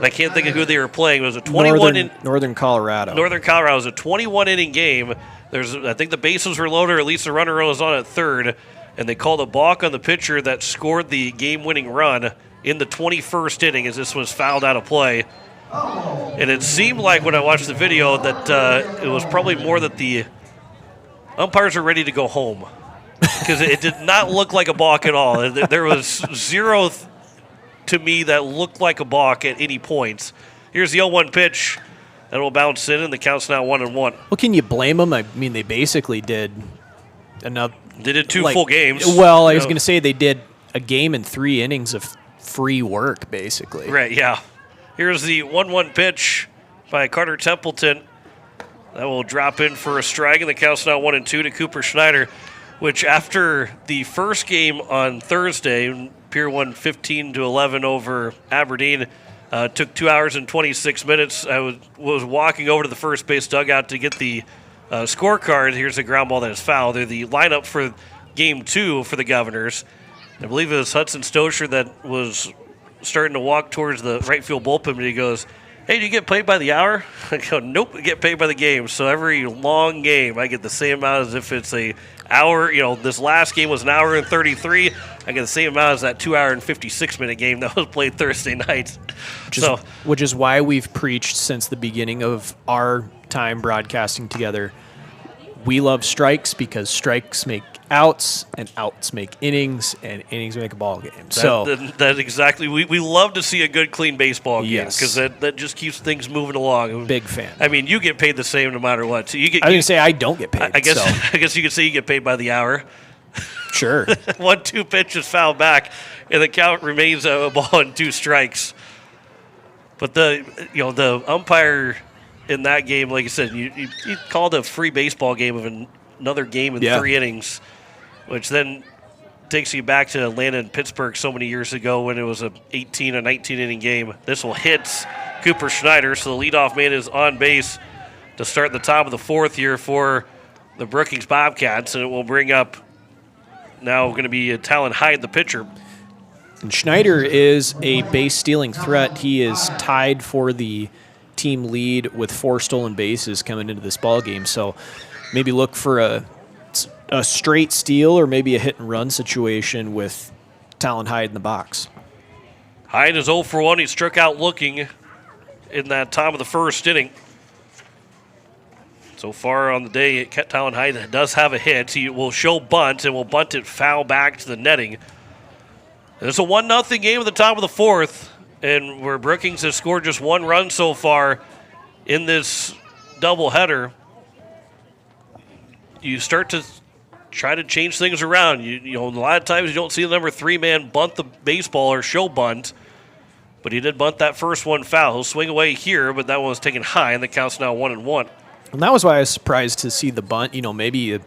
I can't think of who they were playing. It was a 21 Northern Colorado. Northern Colorado. It was a 21-inning game. I think the bases were loaded, or at least the runner was on at third, and they called a balk on the pitcher that scored the game-winning run in the 21st inning as this was fouled out of play. And it seemed like when I watched the video that it was probably more that the umpires are ready to go home. Because it did not look like a balk at all. There was zero to me that looked like a balk at any points. Here's the 0-1 pitch. That will bounce in, and the count's now 1-1. Well, can you blame them? I mean, they basically did enough. They did 2 full games. Well, I was going to say they did a game in 3 innings of free work, basically. Right, yeah. Here's the 1-1 pitch by Carter Templeton. That will drop in for a strike, and the count's now 1-2 to Cooper Schneider, which after the first game on Thursday, Pierre won 15-11 over Aberdeen, took 2 hours and 26 minutes. I was walking over to the first base dugout to get the scorecard. Here's a ground ball that is fouled. They're the lineup for Game 2 for the Governors. I believe it was Hudson Stosher that was starting to walk towards the right field bullpen, and he goes, "Hey, do you get paid by the hour?" I go, "Nope, I get paid by the game." So every long game, I get the same amount as if it's a hour. This last game was an hour and 33. I get the same amount as that 2 hour and 56-minute game that was played Thursday night. Which is why we've preached since the beginning of our time broadcasting together. We love strikes because strikes make outs, and outs make innings, and innings make a ball game. That exactly. We love to see a good, clean baseball game because Yes. that just keeps things moving along. Big fan. I mean, you get paid the same no matter what. So you get. I was going to say I don't get paid. I guess. so. I guess you could say you get paid by the hour. Sure. 1-2 pitch is fouled back, and the count remains a ball and 2 strikes. But the umpire in that game, like I said, you called a free baseball game of another game in 3 innings, which then takes you back to Atlanta and Pittsburgh so many years ago when it was a 18 or 19-inning game. This will hit Cooper Schneider, so the leadoff man is on base to start the top of the 4th here for the Brookings Bobcats, and it will bring up now going to be Talon Hyde, the pitcher. And Schneider is a base-stealing threat. He is tied for the team lead with 4 stolen bases coming into this ball game. So maybe look for a straight steal or maybe a hit-and-run situation with Talon Hyde in the box. Hyde is 0 for 1. He struck out looking in that top of the 1st inning. So far on the day, Talon Hyde does have a hit. He will show bunt and will bunt it foul back to the netting. It's a 1-0 game at the top of the 4th, and where Brookings has scored just 1 run so far in this doubleheader. You start to try to change things around. A lot of times you don't see the number 3-man bunt the baseball or show bunt, but he did bunt that first one foul. He'll swing away here, but that one was taken high, and the count's now 1-1. And that was why I was surprised to see the bunt. Maybe you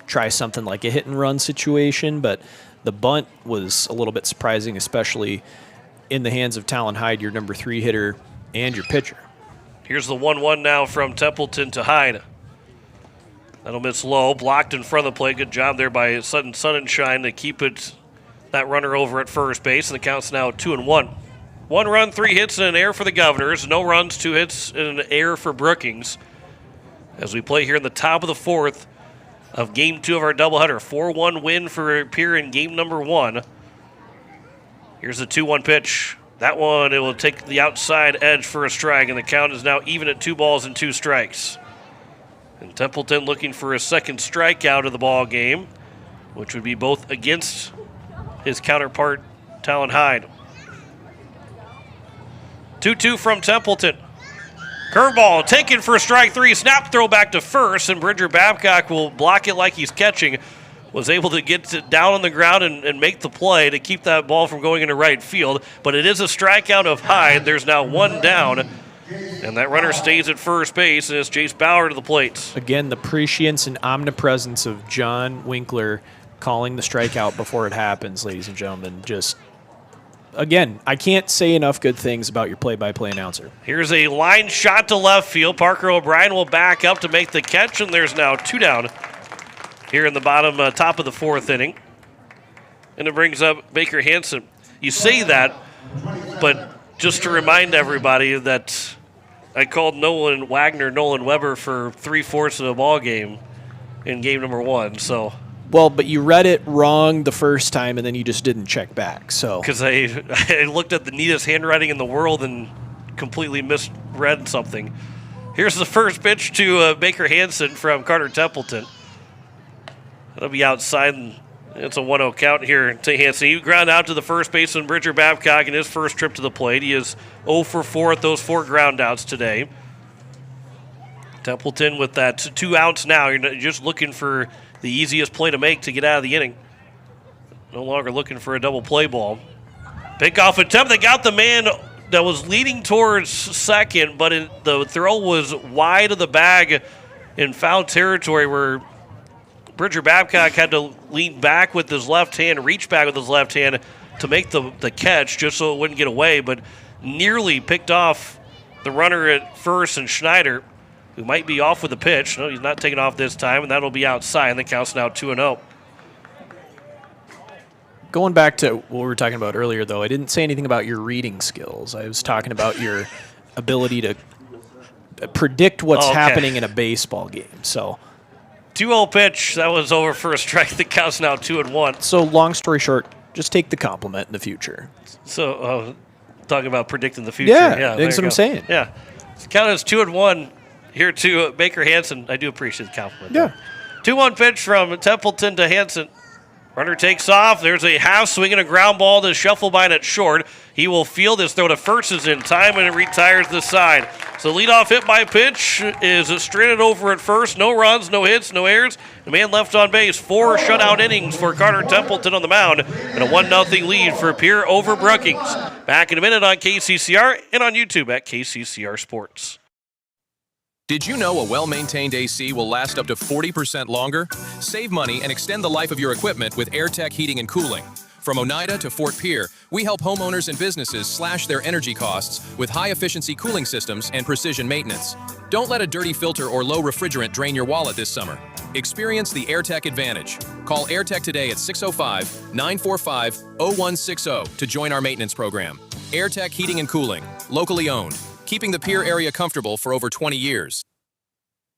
try something like a hit-and-run situation, but the bunt was a little bit surprising, especially in the hands of Talon Hyde, your number 3 hitter and your pitcher. Here's the 1-1 now from Templeton to Hyde. That'll miss low, blocked in front of the plate. Good job there by Sutton Sunshine to keep that runner over at first base, and the count's now 2-1. 1 run, 3 hits, and an error for the Governors. No runs, 2 hits, and an error for Brookings. As we play here in the top of the 4th of Game 2 of our doubleheader. 4-1 win for Pierre in Game number 1. Here's the 2-1 pitch. That one, it will take the outside edge for a strike, and the count is now even at 2 balls and 2 strikes. And Templeton looking for a second strikeout of the ball game, which would be both against his counterpart, Talon Hyde. 2-2 from Templeton. Curveball taken for strike 3. Snap throw back to first, and Bridger Babcock will block it like he's catching. Was able to get it down on the ground and make the play to keep that ball from going into right field. But it is a strikeout of Hyde. There's now 1 down, and that runner stays at first base, and it's Jace Bauer to the plate. Again, the prescience and omnipresence of John Winkler calling the strikeout before it happens, ladies and gentlemen. Again, I can't say enough good things about your play-by-play announcer. Here's a line shot to left field. Parker O'Brien will back up to make the catch, and there's now 2 down here in the top of the 4th inning. And it brings up Baker Hansen. You say that, but just to remind everybody that I called Nolan Weber for 3/4 of the ball game in game number 1, so... Well, but you read it wrong the first time, and then you just didn't check back. So because I looked at the neatest handwriting in the world and completely misread something. Here's the first pitch to Baker Hansen from Carter Templeton. That'll be outside, and it's a 1-0 count here to Hansen. He ground out to the first baseman, Bridger Babcock, in his first trip to the plate. He is 0 for 4 at those 4 ground outs today. Templeton with that 2 outs now. You're just looking for the easiest play to make to get out of the inning. No longer looking for a double play ball. Pickoff attempt. They got the man that was leading towards second, but the throw was wide of the bag in foul territory where Bridger Babcock had to lean back with his left hand, reach back with his left hand to make the catch just so it wouldn't get away, but nearly picked off the runner at first and Schneider, who might be off with the pitch. No, he's not taking off this time, and that'll be outside, and the count's now 2-0. Going back to what we were talking about earlier, though, I didn't say anything about your reading skills. I was talking about your ability to predict what's happening in a baseball game. So, 2-0 pitch. That was over for a strike. The count's now 2-1. So, long story short, just take the compliment in the future. So, talking about predicting the future. Yeah, that's what I'm saying. Yeah. The count is 2-1 here to Baker Hansen. I do appreciate the compliment. Yeah. 2-1 pitch from Templeton to Hansen. Runner takes off. There's a half swing and a ground ball to Shufflebine at short. He will field his throw to first is in time, and it retires the side. So leadoff hit by pitch is stranded over at first. No runs, no hits, no errors. The man left on base. 4 shutout innings for Carter Templeton on the mound, and a 1-0 lead for Pierre over Brookings. Back in a minute on KCCR and on YouTube at KCCR Sports. Did you know a well-maintained AC will last up to 40% longer? Save money and extend the life of your equipment with AirTech Heating and Cooling. From Oneida to Fort Pierre, we help homeowners and businesses slash their energy costs with high-efficiency cooling systems and precision maintenance. Don't let a dirty filter or low refrigerant drain your wallet this summer. Experience the AirTech advantage. Call AirTech today at 605-945-0160 to join our maintenance program. AirTech Heating and Cooling, locally owned, keeping the Pierre area comfortable for over 20 years.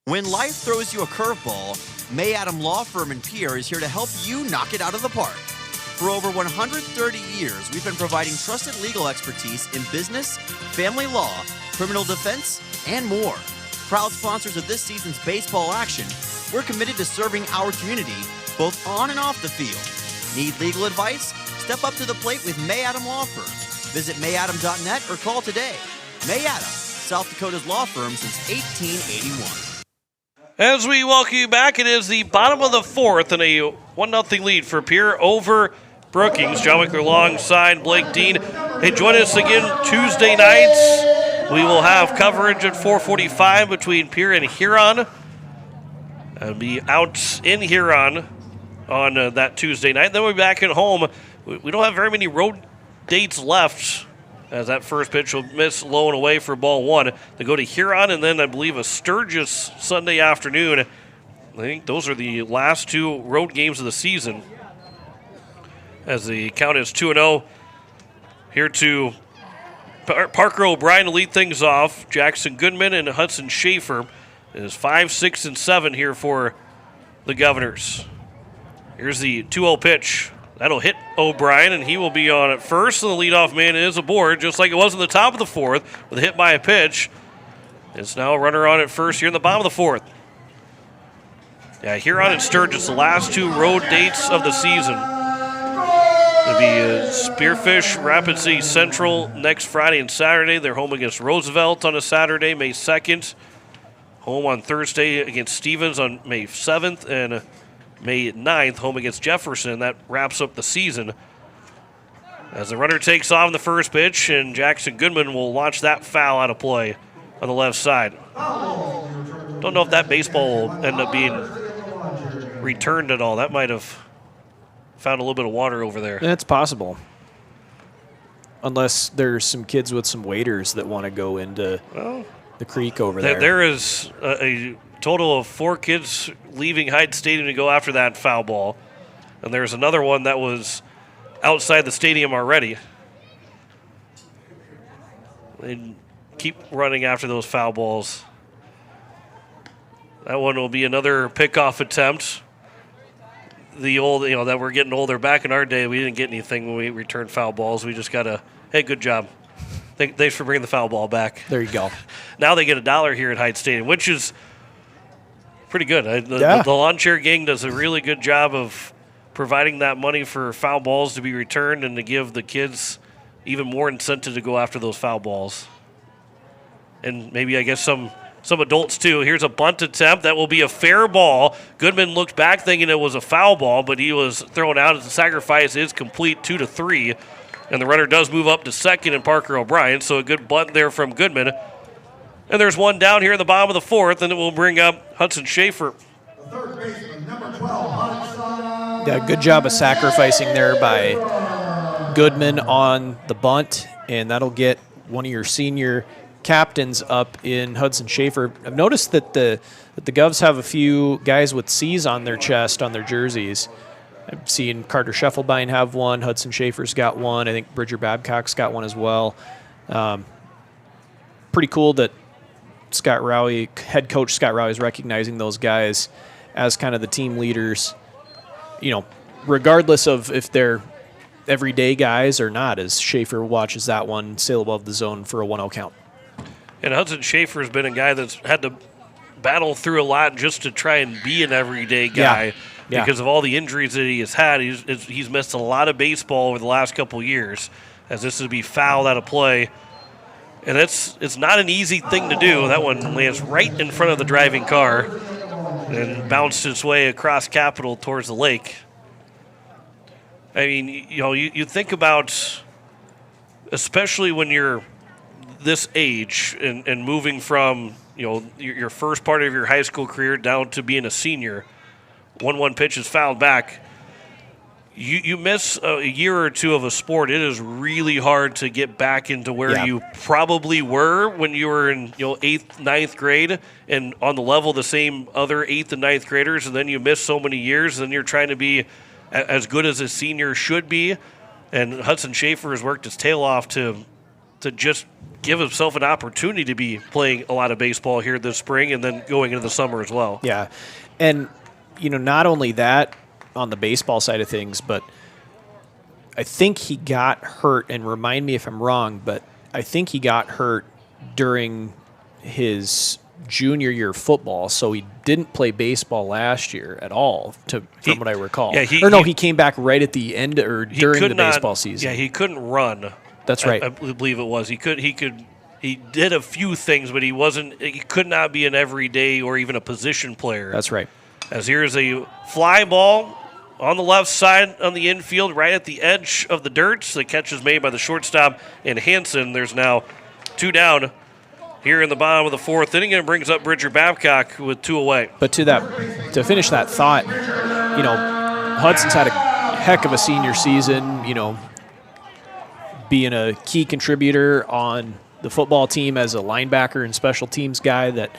When life throws you a curveball, May Adam Law Firm in Pierre is here to help you knock it out of the park. For over 130 years, we've been providing trusted legal expertise in business, family law, criminal defense, and more. Proud sponsors of this season's baseball action, we're committed to serving our community both on and off the field. Need legal advice? Step up to the plate with May Adam Law Firm. Visit mayadam.net or call today. May Adam, South Dakota's law firm since 1881. As we welcome you back, it is the bottom of the fourth and a 1-0 lead for Pierre over Brookings. John Wickler alongside Blake Dean. Hey, join us again Tuesday nights. We will have coverage at 4:45 between Pierre and Huron. I'll be out in Huron on that Tuesday night. Then we'll be back at home. We don't have very many road dates left, as that first pitch will miss low and away for ball 1. They go to Huron and then I believe a Sturgis Sunday afternoon. I think those are the last 2 road games of the season. As the count is 2-0 here to Parker O'Brien to lead things off. Jackson Goodman and Hudson Schaefer. It is 5, 6, and 7 here for the Governors. Here's the 2-0 pitch. That'll hit O'Brien, and he will be on at first, and the leadoff man is aboard, just like it was in the top of the fourth, with a hit by a pitch. It's now a runner on at first here in the bottom of the fourth. Yeah, Huron and Sturgis, the last 2 road dates of the season. It'll be Spearfish, Rapid City Central next Friday and Saturday. They're home against Roosevelt on a Saturday, May 2nd. Home on Thursday against Stevens on May 7th, and May 9th, home against Jefferson. That wraps up the season. As the runner takes off in the first pitch, and Jackson Goodman will launch that foul out of play on the left side. Don't know if that baseball will end up being returned at all. That might have found a little bit of water over there. That's possible. Unless there's some kids with some waders that want to go into the creek over there. There is a total of 4 kids leaving Hyde Stadium to go after that foul ball. And there's another one that was outside the stadium already. They keep running after those foul balls. That one will be another pickoff attempt. The old, that we're getting older. Back in our day, we didn't get anything when we returned foul balls. We just got hey, good job. Thanks for bringing the foul ball back. There you go. Now they get $1 here at Hyde Stadium, which is pretty good. The lawn chair gang does a really good job of providing that money for foul balls to be returned and to give the kids even more incentive to go after those foul balls. And maybe, I guess, some adults too. Here's a bunt attempt. That will be a fair ball. Goodman looked back thinking it was a foul ball, but he was thrown out as the sacrifice is complete 2-3. And the runner does move up to second in Parker O'Brien, so a good bunt there from Goodman. And there's one down here in the bottom of the fourth, and it will bring up Hudson Schaefer. Yeah, good job of sacrificing there by Goodman on the bunt, and that'll get one of your senior captains up in Hudson Schaefer. I've noticed that the Govs have a few guys with C's on their chest on their jerseys. I've seen Carter Scheffelbein have one. Hudson Schaefer's got one. I think Bridger Babcock's got one as well. Pretty cool that Scott Rowie, head coach Scott Rowie, is recognizing those guys as kind of the team leaders, regardless of if they're everyday guys or not, as Schaefer watches that one sail above the zone for a 1-0 count. And Hudson Schaefer has been a guy that's had to battle through a lot just to try and be an everyday guy because of all the injuries that he has had. He's missed a lot of baseball over the last couple years, as this would be fouled out of play. And it's not an easy thing to do. That one lands right in front of the driving car and bounced its way across Capitol towards the lake. I mean, you think about, especially when you're this age and moving from, your first part of your high school career down to being a senior, 1-1 pitch is fouled back. You miss a year or two of a sport, it is really hard to get back into where you probably were when you were in 8th, 9th grade and on the level of the same other 8th and 9th graders, and then you miss so many years, and you're trying to be as good as a senior should be. And Hudson Schaefer has worked his tail off to just give himself an opportunity to be playing a lot of baseball here this spring and then going into the summer as well. Yeah. And, not only that, on the baseball side of things, but I think he got hurt, and remind me if I'm wrong, but I think he got hurt during his junior year of football, so he didn't play baseball last year at all, from what I recall. Yeah, he came back right at the end or during the baseball season. Yeah, he couldn't run. That's right. I believe it was. He did a few things, but he could not be an everyday or even a position player. That's right. As here's a fly ball on the left side on the infield, right at the edge of the dirt. The catch is made by the shortstop and Hansen. There's now 2 down here in the bottom of the 4th inning, and it brings up Bridger Babcock with 2 away. But to finish that thought, Hudson's had a heck of a senior season, being a key contributor on the football team as a linebacker and special teams guy, that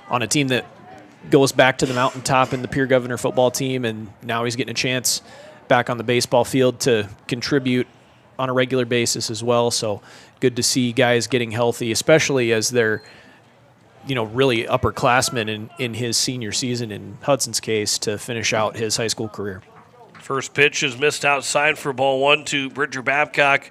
on a team that goes back to the mountaintop in the Pierre Governor football team, and now he's getting a chance back on the baseball field to contribute on a regular basis as well. So good to see guys getting healthy, especially as they're, really upperclassmen in his senior season, in Hudson's case, to finish out his high school career. First pitch is missed outside for ball 1 to Bridger Babcock.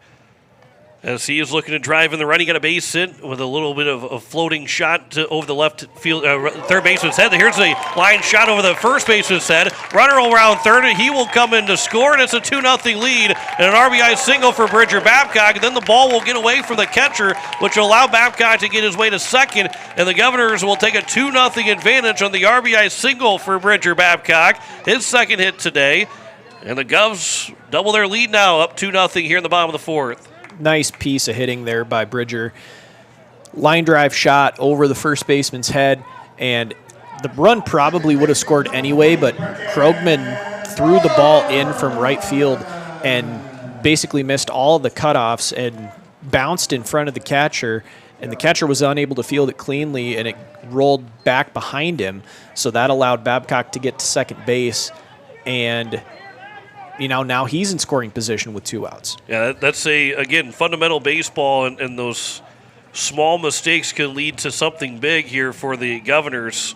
As he is looking to drive in the run, he got a base hit with a little bit of a floating shot over the left field, third baseman's head. Here's a line shot over the first baseman's head. Runner around third, and he will come in to score, and it's a 2-0 lead and an RBI single for Bridger Babcock. And then the ball will get away from the catcher, which will allow Babcock to get his way to second, and the Governors will take a 2-0 advantage on the RBI single for Bridger Babcock, his second hit today. And the Govs double their lead now, up 2-0 here in the bottom of the 4th. Nice piece of hitting there by Bridger. Line drive shot over the first baseman's head, and the run probably would have scored anyway, but Krogman threw the ball in from right field and basically missed all the cutoffs and bounced in front of the catcher, and the catcher was unable to field it cleanly, and it rolled back behind him, so that allowed Babcock to get to second base, and now he's in scoring position with 2 outs. Yeah, that's again, fundamental baseball, and those small mistakes can lead to something big here for the Governors.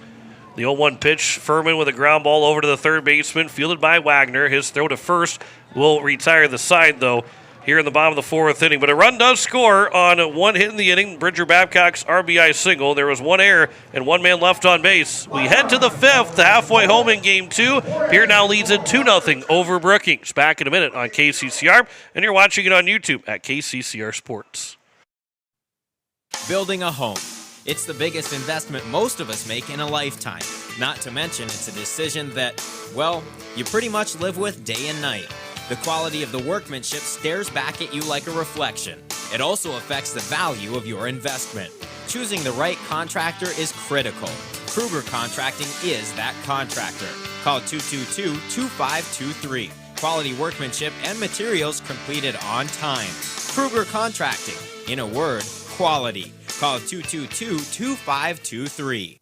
The 0-1 pitch, Furman with a ground ball over to the third baseman, fielded by Wagner. His throw to first will retire the side, though, here in the bottom of the 4th inning. But a run does score on 1 hit in the inning, Bridger Babcock's RBI single. There was 1 error and 1 man left on base. We head to the 5th, the halfway home in Game 2. Pierre now leads it 2-0 over Brookings. Back in a minute on KCCR, and you're watching it on YouTube at KCCR Sports. Building a home. It's the biggest investment most of us make in a lifetime. Not to mention, it's a decision that, you pretty much live with day and night. The quality of the workmanship stares back at you like a reflection. It also affects the value of your investment. Choosing the right contractor is critical. Kruger Contracting is that contractor. Call 222-2523. Quality workmanship and materials completed on time. Kruger Contracting. In a word, quality. Call 222-2523.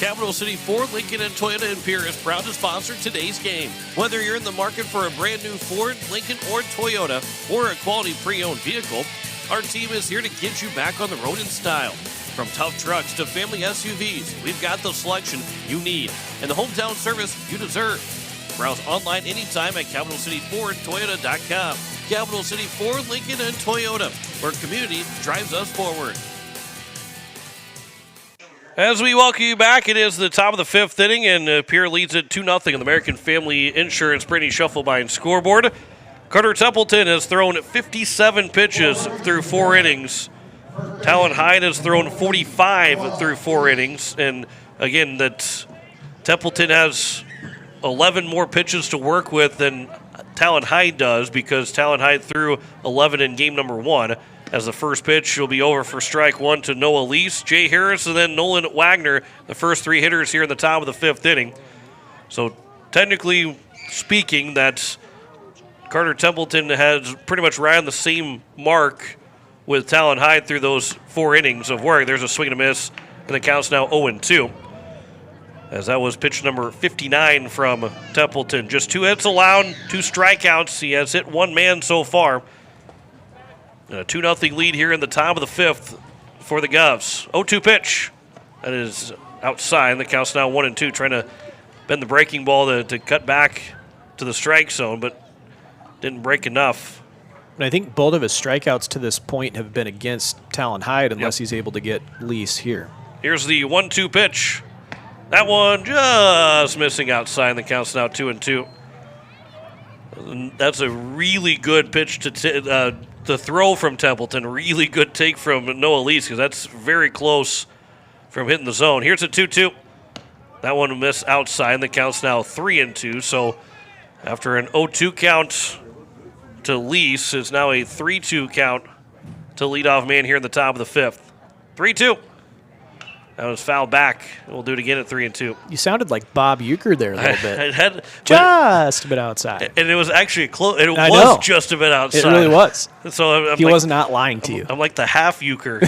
Capital City Ford, Lincoln, and Toyota in Pierre is proud to sponsor today's game. Whether you're in the market for a brand new Ford, Lincoln, or Toyota, or a quality pre-owned vehicle, our team is here to get you back on the road in style. From tough trucks to family SUVs, we've got the selection you need and the hometown service you deserve. Browse online anytime at CapitalCityFordToyota.com. Capital City Ford, Lincoln, and Toyota, where community drives us forward. As we welcome you back, it is the top of the fifth inning, and Pierre leads it 2-0 on the American Family Insurance Brady Shufflebine scoreboard. Carter Templeton has thrown 57 pitches through 4 innings. Talon Hyde has thrown 45 through 4 innings, and again, that Templeton has 11 more pitches to work with than Talon Hyde does, because Talon Hyde threw 11 in game number 1. As the first pitch will be over for strike 1 to Noah Lease, Jay Harris, and then Nolan Wagner, the first 3 hitters here in the top of the 5th inning. So technically speaking, that Carter Templeton has pretty much right on the same mark with Talon Hyde through those 4 innings of work. There's a swing and a miss, and the count's now 0-2. As that was pitch number 59 from Templeton. Just 2 hits allowed, 2 strikeouts. He has hit 1 man so far. And a 2-0 lead here in the top of the 5th for the Govs. 0-2 pitch. That is outside. The count's now 1-2, trying to bend the breaking ball to cut back to the strike zone, but didn't break enough. And I think both of his strikeouts to this point have been against Talon Hyde, unless he's able to get Lease here. Here's the 1-2 pitch. That one just missing outside. The count's now 2-2. That's a really good pitch to throw from Templeton. Really good take from Noah Lease, because that's very close from hitting the zone. Here's a 2-2. That one will miss outside. The count's now 3-2. So after an 0-2 count to Lease, it's now a 3-2 count to leadoff man here in the top of the 5th. 3-2. That was fouled back. We'll do it again at 3-2. You sounded like Bob Euchre there a little bit. It had just a bit outside. And it was actually close. It was just a bit outside. It really was. So he was not lying to you. I'm like the half Euchre.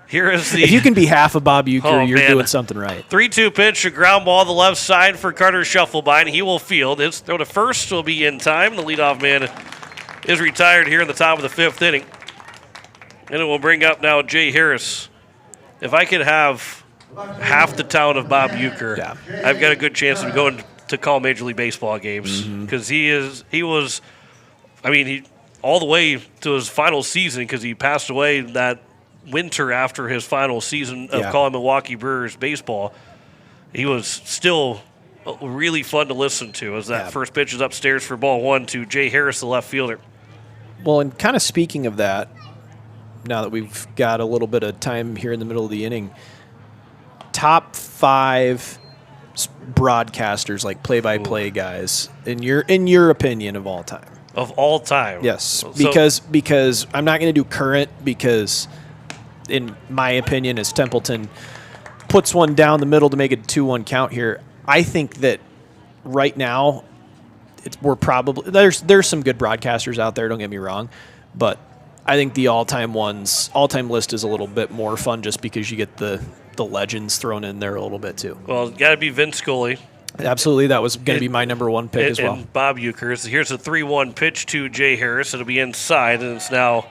Here is the. If you can be half a Bob Euchre, you're doing something right. 3-2 pitch, a ground ball to the left side for Carter Shufflebine. He will field. His throw to first will be in time. The leadoff man is retired here in the top of the 5th inning. And it will bring up now Jay Harris. If I could have half the talent of Bob Euchre, I've got a good chance of going to call Major League Baseball games, because he was all the way to his final season, because he passed away that winter after his final season of calling Milwaukee Brewers baseball. He was still really fun to listen to, as that first pitch is upstairs for ball 1 to Jay Harris, the left fielder. Well, and kind of speaking of that, now that we've got a little bit of time here in the middle of the inning, top 5 broadcasters, like play-by-play guys, in your opinion, of all time. Of all time? Yes, because I'm not going to do current, because in my opinion, as Templeton puts one down the middle to make it a 2-1 count here, I think that right now we're probably there's some good broadcasters out there, don't get me wrong, but I think the all-time list is a little bit more fun, just because you get the legends thrown in there a little bit too. Well, it's got to be Vince Scully. Absolutely, that was going to be my number 1 pick as well. And Bob Euchre. Here's a 3-1 pitch to Jay Harris. It'll be inside, and it's now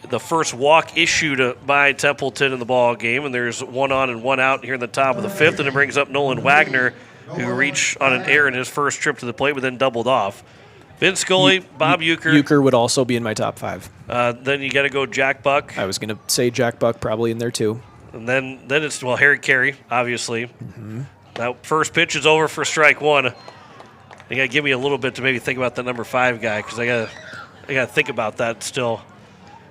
the first walk issued by Templeton in the ball game, and there's 1 on and 1 out here in the top of the 5th, and it brings up Nolan Wagner, who reached on an error in his first trip to the plate, but then doubled off. Vince Scully, Bob Euchre. Euchre would also be in my top 5. Then you got to go Jack Buck. I was going to say Jack Buck probably in there too. And then it's, Harry Carey, obviously. That first pitch is over for strike 1. You got to give me a little bit to maybe think about the number 5 guy, because I got to think about that still.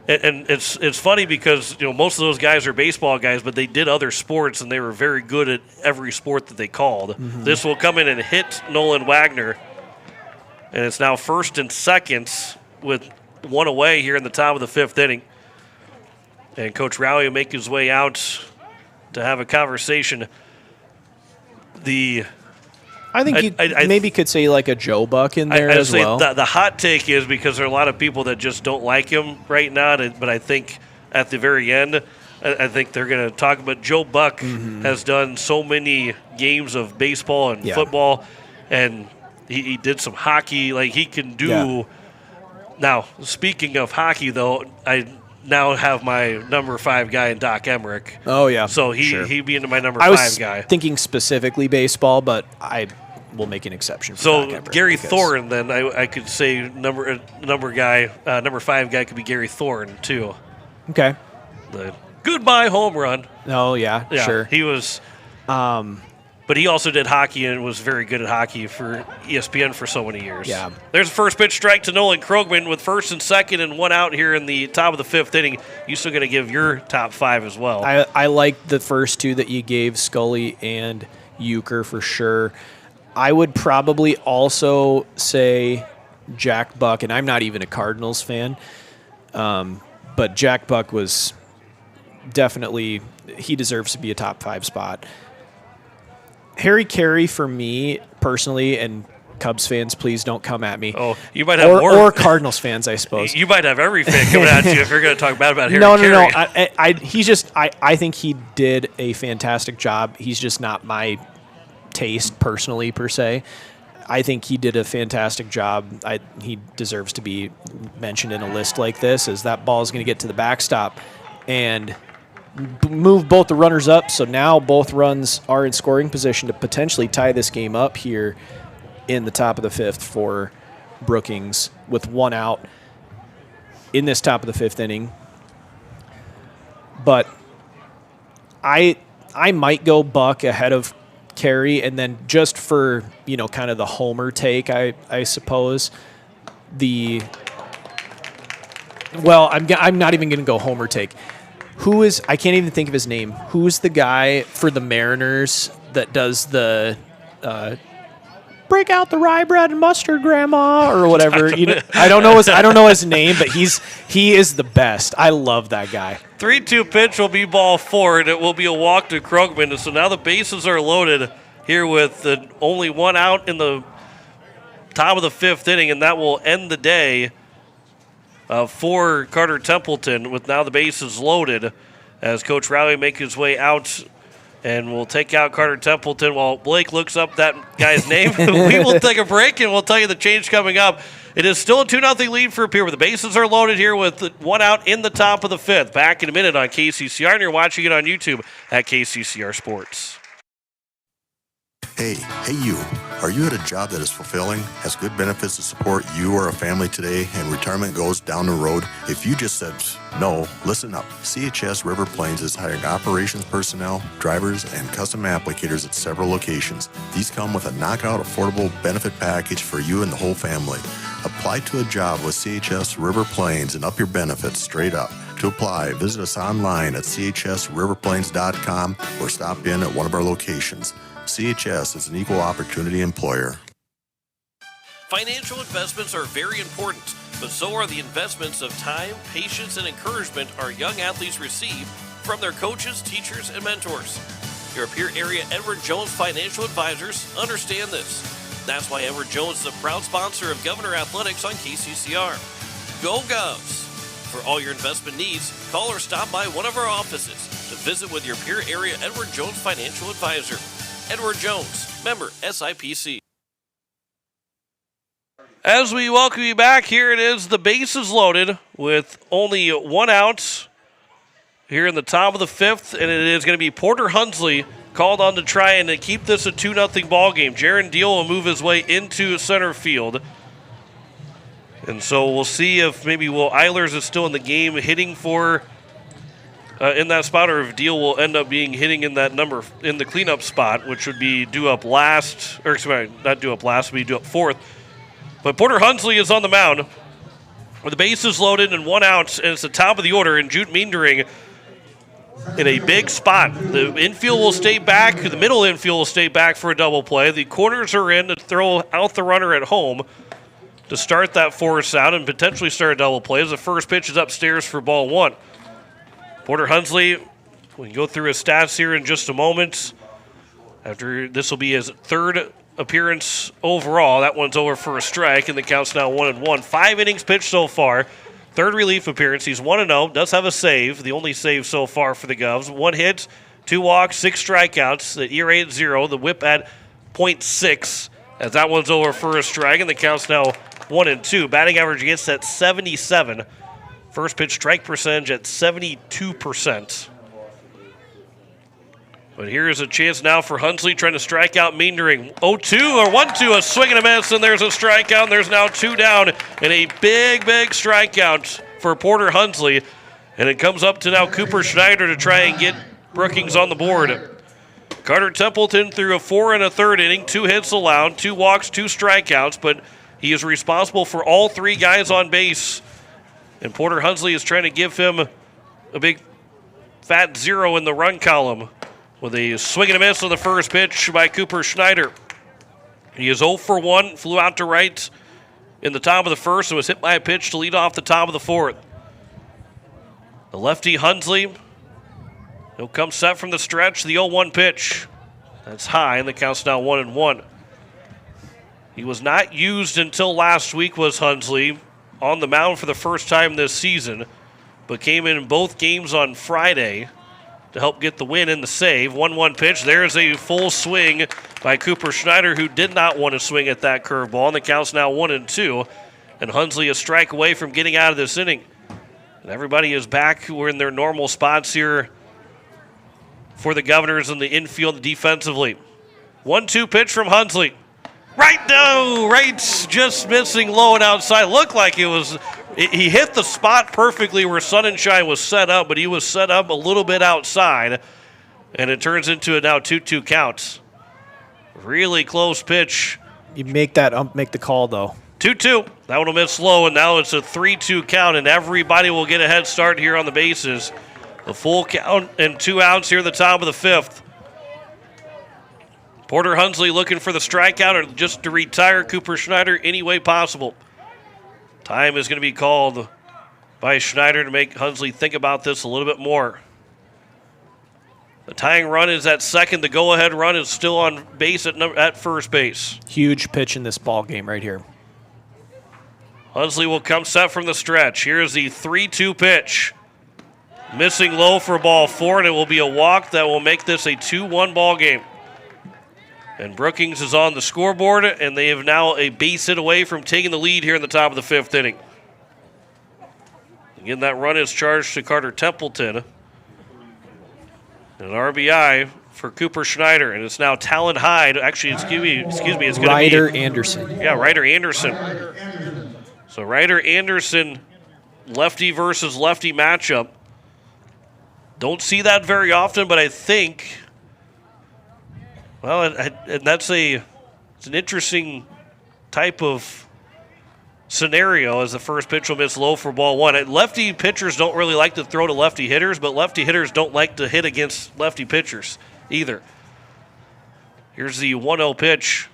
And it's funny because most of those guys are baseball guys, but they did other sports and they were very good at every sport that they called. This will come in and hit Nolan Wagner. And it's now first and second with 1 away here in the top of the 5th inning. And Coach Rowley will make his way out to have a conversation. I think you maybe could say like a Joe Buck in there as well. The hot take is, because there are a lot of people that just don't like him right now, but I think at the very end, I think they're going to talk about Joe Buck has done so many games of baseball and football, and he did some hockey. Like, he can do. Yeah. Now, speaking of hockey, though, I now have my number 5 guy in Doc Emmerich. Oh, yeah. So he'd be into my number 5 guy. I was thinking specifically baseball, but I will make an exception for Doc Emmerich. Gary Thorne, then I could say number 5 guy could be Gary Thorne, too. Okay. The goodbye home run. Oh, yeah, sure. He was but he also did hockey and was very good at hockey for ESPN for so many years. Yeah. There's a first pitch strike to Nolan Krogman with first and second and 1 out here in the top of the 5th inning. You still going to give your top 5 as well. I like the first 2 that you gave, Scully and Euchre for sure. I would probably also say Jack Buck, and I'm not even a Cardinals fan, but Jack Buck was definitely, he deserves to be a top 5 spot. Harry Carey for me personally, and Cubs fans, please don't come at me. Oh, you might have or Cardinals fans, I suppose. You might have every fan coming at you if you're going to talk bad about Harry Carey. No. I think he did a fantastic job. He's just not my taste personally per se. I think he did a fantastic job. He deserves to be mentioned in a list like this, as that ball is going to get to the backstop and move both the runners up. So now both runs are in scoring position to potentially tie this game up here in the top of the 5th for Brookings with 1 out in this top of the 5th inning. But I might go Buck ahead of Carey, and then just for, kind of the homer take, I suppose, I'm not even going to go homer take. I can't even think of his name. Who's the guy for the Mariners that does the break out the rye bread and mustard, Grandma, or whatever? I don't know his name, but he is the best. I love that guy. 3-2 pitch will be ball 4, and it will be a walk to Krogman. And so now the bases are loaded here with only 1 out in the top of the 5th inning, and that will end the day for Carter Templeton, with now the bases loaded as Coach Riley makes his way out and we'll take out Carter Templeton while Blake looks up that guy's name. We will take a break and we'll tell you the change coming up. It is still a 2-0 lead for Pierre, where the bases are loaded here with 1 out in the top of the 5th. Back in a minute on KCCR, and you're watching it on YouTube at KCCR Sports. Hey you. Are you at a job that is fulfilling, has good benefits to support you or a family today, and retirement goes down the road? If you just said no, listen up. CHS River Plains is hiring operations personnel, drivers, and custom applicators at several locations. These come with a knockout affordable benefit package for you and the whole family. Apply to a job with CHS River Plains and up your benefits straight up. To apply, visit us online at chsriverplains.com or stop in at one of our locations. CHS is an equal opportunity employer. Financial investments are very important, but so are the investments of time, patience, and encouragement our young athletes receive from their coaches, teachers, and mentors. Your Pierre area Edward Jones Financial Advisors understand this. That's why Edward Jones is a proud sponsor of Governor Athletics on KCCR. Go Govs! For all your investment needs, call or stop by one of our offices to visit with your Pierre area Edward Jones Financial Advisor. Edward Jones, member SIPC. As we welcome you back, here it is, the bases loaded with only 1 out here in the top of the 5th, and it is going to be Porter Hunsley called on to try and keep this a 2-0 ball game. Jaron Deal will move his way into center field. And so we'll see if maybe Will Eilers is still in the game hitting for in that spot, or if Deal will end up being hitting in that number in the cleanup spot, which would be due up last, or sorry, not due up last, would be due up 4th. But Porter Hunsley is on the mound with the bases loaded and 1 out, and it's the top of the order, and Jute Meendering in a big spot. The infield will stay back, the middle infield will stay back for a double play. The corners are in to throw out the runner at home to start that force out and potentially start a double play as the first pitch is upstairs for ball 1. Porter Hunsley, we can go through his stats here in just a moment. After this will be his 3rd appearance overall. That one's over for a strike, and the count's now 1-1. 5 innings pitched so far. Third relief appearance. He's 1-0. Does have a save. The only save so far for the Govs. 1 hit, 2 walks, 6 strikeouts. The ERA at 0. The whip at .6. As that one's over for a strike, and the count's now 1-2. Batting average against at 77. First pitch strike percentage at 72%. But here's a chance now for Hunsley trying to strike out Meendering. 0-2 or 1-2, a swing and a miss, and there's a strikeout, and there's now 2 down, and a big, big strikeout for Porter Hunsley. And it comes up to now Cooper Schneider to try and get Brookings on the board. Carter Templeton threw a 4 1/3 inning, 2 hits allowed, 2 walks, 2 strikeouts, but he is responsible for all 3 guys on base. And Porter Hunsley is trying to give him a big fat 0 in the run column with a swing and a miss on the first pitch by Cooper Schneider. He is 0 for 1, flew out to right in the top of the first and was hit by a pitch to lead off the top of the fourth. The lefty Hunsley, he'll come set from the stretch, the 0-1 pitch. That's high, and the count's now 1-1. He was not used until last week, was Hunsley, on the mound for the first time this season, but came in both games on Friday to help get the win and the save. 1-1 pitch. There's a full swing by Cooper Schneider, who did not want to swing at that curveball, and the count's now 1-2. And Hunsley a strike away from getting out of this inning. And everybody is back. We're in their normal spots here for the Governors in the infield defensively. 1-2 pitch from Hunsley. Right now, right, just missing low and outside. Looked like he hit the spot perfectly where Sunshine was set up, but he was set up a little bit outside, and it turns into a now 2-2 count. Really close pitch. You make that make the call, though. 2-2. That one will miss low, and now it's a 3-2 count, and everybody will get a head start here on the bases. A full count and 2 outs here at the top of the 5th. Porter Hunsley looking for the strikeout or just to retire Cooper Schneider any way possible. Time is going to be called by Schneider to make Hunsley think about this a little bit more. The tying run is at second. The go-ahead run is still on base at first base. Huge pitch in this ball game right here. Hunsley will come set from the stretch. Here's the 3-2 pitch. Missing low for ball 4, and it will be a walk that will make this a 2-1 ball game. And Brookings is on the scoreboard, and they have now a base hit away from taking the lead here in the top of the 5th inning. Again, that run is charged to Carter Templeton. And an RBI for Cooper Schneider, and it's now Talon Hyde. Actually, excuse me, it's going to be Ryder Anderson. Yeah, Ryder Anderson. So Ryder Anderson, lefty versus lefty matchup. Don't see that very often, but I think, well, and it's an interesting type of scenario as the first pitch will miss low for ball 1. Lefty pitchers don't really like to throw to lefty hitters, but lefty hitters don't like to hit against lefty pitchers either. Here's the 1-0 pitch.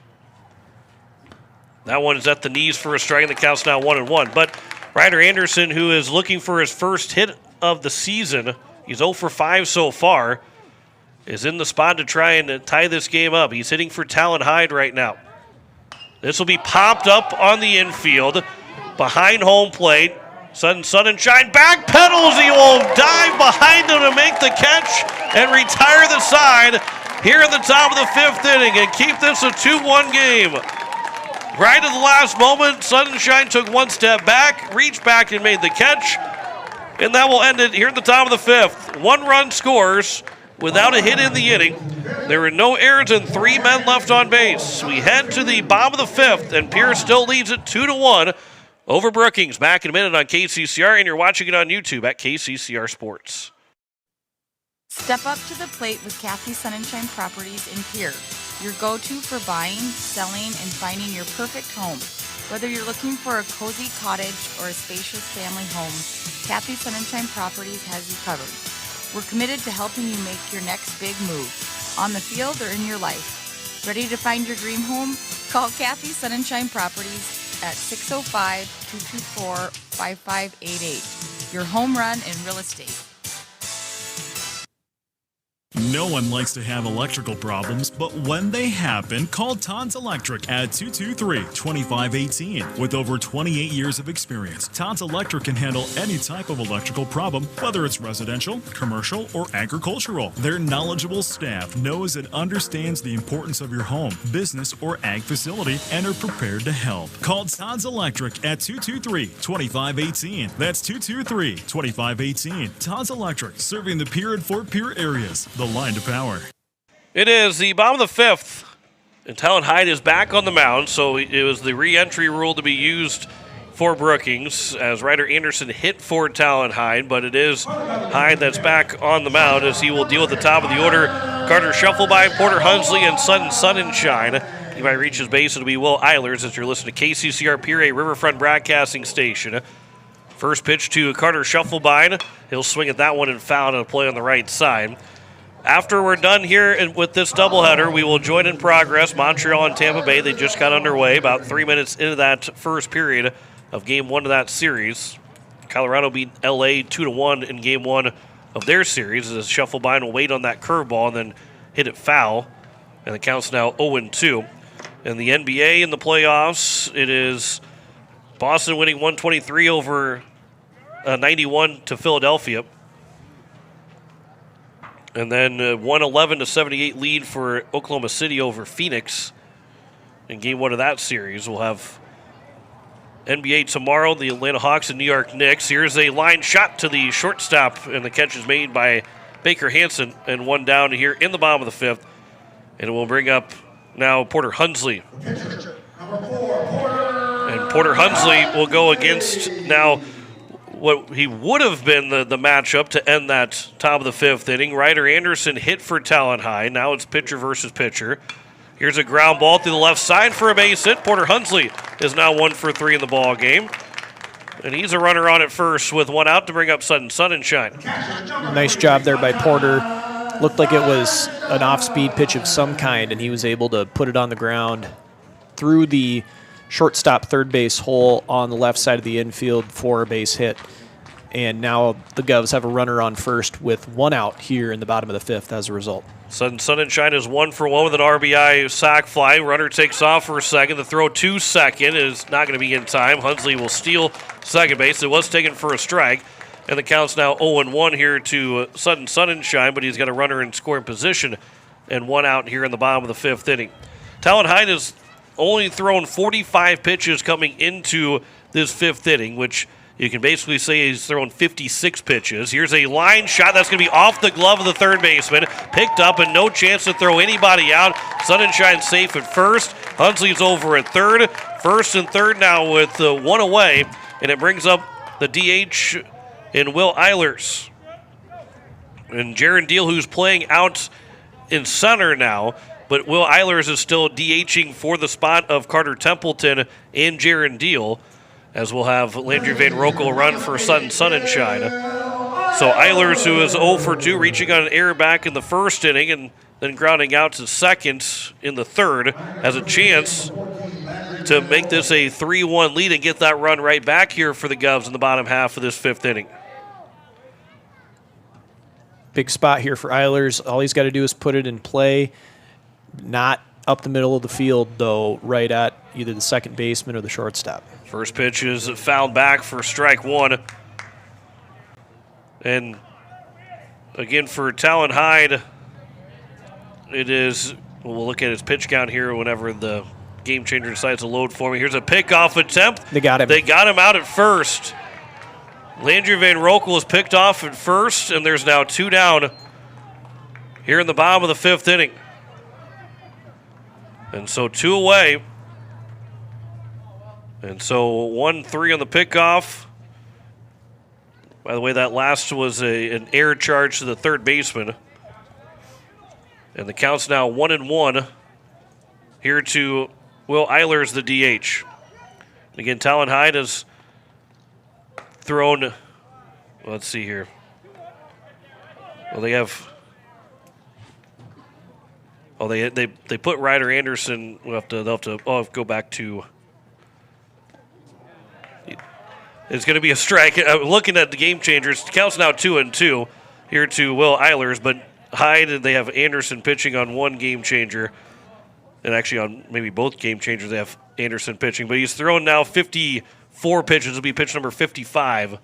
That one is at the knees for a strike, and the count's now 1-1. But Ryder Anderson, who is looking for his first hit of the season, he's 0 for 5 so far, is in the spot to try and tie this game up. He's hitting for Talon Hyde right now. This will be popped up on the infield behind home plate. Sunshine backpedals. He will dive behind him to make the catch and retire the side here at the top of the 5th inning and keep this a 2-1 game. Right at the last moment, Sunshine took one step back, reached back and made the catch, and that will end it here at the top of the 5th. 1 run scores without a hit in the inning. There are no errors and 3 men left on base. We head to the bottom of the 5th, and Pierre still leads it 2-1 over Brookings. Back in a minute on KCCR, and you're watching it on YouTube at KCCR Sports. Step up to the plate with Kathy Sunshine Properties in Pierre, your go-to for buying, selling, and finding your perfect home. Whether you're looking for a cozy cottage or a spacious family home, Kathy Sunshine Properties has you covered. We're committed to helping you make your next big move, on the field or in your life. Ready to find your dream home? Call Kathy Sunshine Properties at 605-224-5588. Your home run in real estate. No one likes to have electrical problems, but when they happen, call Todd's Electric at 223-2518. With over 28 years of experience, Todd's Electric can handle any type of electrical problem, whether it's residential, commercial, or agricultural. Their knowledgeable staff knows and understands the importance of your home, business, or ag facility and are prepared to help. Call Todd's Electric at 223-2518. That's 223-2518. Todd's Electric, serving the Pierre and Fort Pierre areas. The line to power. It is the bottom of the fifth, and Talon Hyde is back on the mound, so it was the re-entry rule to be used for Brookings as Ryder Anderson hit for Talon Hyde, but it is Hyde that's back on the mound as he will deal at the top of the order. Carter Shuffleby, Porter Hunsley, and Sunshine. He might reach his base. It'll be Will Eilers as you're listening to KCCR Pierre Riverfront Broadcasting Station. First pitch to Carter Shuffleby. He'll swing at that one and foul and a play on the right side. After we're done here with this doubleheader, we will join in progress Montreal and Tampa Bay. They just got underway about 3 minutes into that first period of Game 1 of that series. Colorado beat L.A. 2-1 in Game 1 of their series as Shuffleby will wait on that curveball and then hit it foul. And the count's now 0-2. In the NBA in the playoffs, it is Boston winning 123 over 91 to Philadelphia. And then 111-78 lead for Oklahoma City over Phoenix in Game 1 of that series. We'll have NBA tomorrow, the Atlanta Hawks and New York Knicks. Here's a line shot to the shortstop, and the catch is made by Baker Hansen, and one down here in the bottom of the fifth. And we'll bring up now Porter Hunsley. And Porter Hunsley will go against now what he would have been the matchup to end that top of the fifth inning. Ryder Anderson hit for Talon High. Now it's pitcher versus pitcher. Here's a ground ball through the left side for a base hit. Porter Hunsley is now 1 for 3 in the ball game. And he's a runner on at first with one out to bring up Sunshine. Nice job there by Porter. Looked like it was an off-speed pitch of some kind, and he was able to put it on the ground through the shortstop third base hole on the left side of the infield for a base hit. And now the Govs have a runner on first with one out here in the bottom of the fifth as a result. Sunshine is 1 for 1 with an RBI sac fly. Runner takes off for a second. The throw to second is not going to be in time. Hunsley will steal second base. It was taken for a strike. And the count's now 0-1 here to Sunshine, but he's got a runner in scoring position and one out here in the bottom of the fifth inning. Talon Hyde has only thrown 45 pitches coming into this fifth inning, which you can basically say he's thrown 56 pitches. Here's a line shot that's going to be off the glove of the third baseman. Picked up and no chance to throw anybody out. Sunshine safe at first. Hunsley's over at third. First and third now with one away. And it brings up the DH in Will Eilers. And Jaron Deal, who's playing out in center now. But Will Eilers is still DHing for the spot of Carter Templeton and Jaron Deal, as we'll have Landry Van Rokel run for Sunshine. So Eilers, who is 0 for 2, reaching on an error back in the first inning and then grounding out to second in the third, has a chance to make this a 3-1 lead and get that run right back here for the Govs in the bottom half of this fifth inning. Big spot here for Eilers. All he's got to do is put it in play, not up the middle of the field, though, right at either the second baseman or the shortstop. First pitch is fouled back for strike one. And again for Talon Hyde, it is, we'll look at his pitch count here whenever the game changer decides to load for me. Here's a pickoff attempt. They got him. They got him out at first. Landry Van Rokel is picked off at first, and there's now 2 down here in the bottom of the fifth inning. And so 2 away. And so 1-3 on the pickoff. By the way, that last was an error charge to the third baseman. And the count's now 1-1 here to Will Eilers, the DH. And again, Talon Hyde has thrown, let's see here. Well, they have, they put Ryder Anderson. They'll have to go back to. It's going to be a strike. Looking at the game changers, the count's now 2-2 here to Will Eilers, but Hyde, and they have Anderson pitching on one game changer. And actually on maybe both game changers, they have Anderson pitching. But he's thrown now 54 pitches. It'll be pitch number 55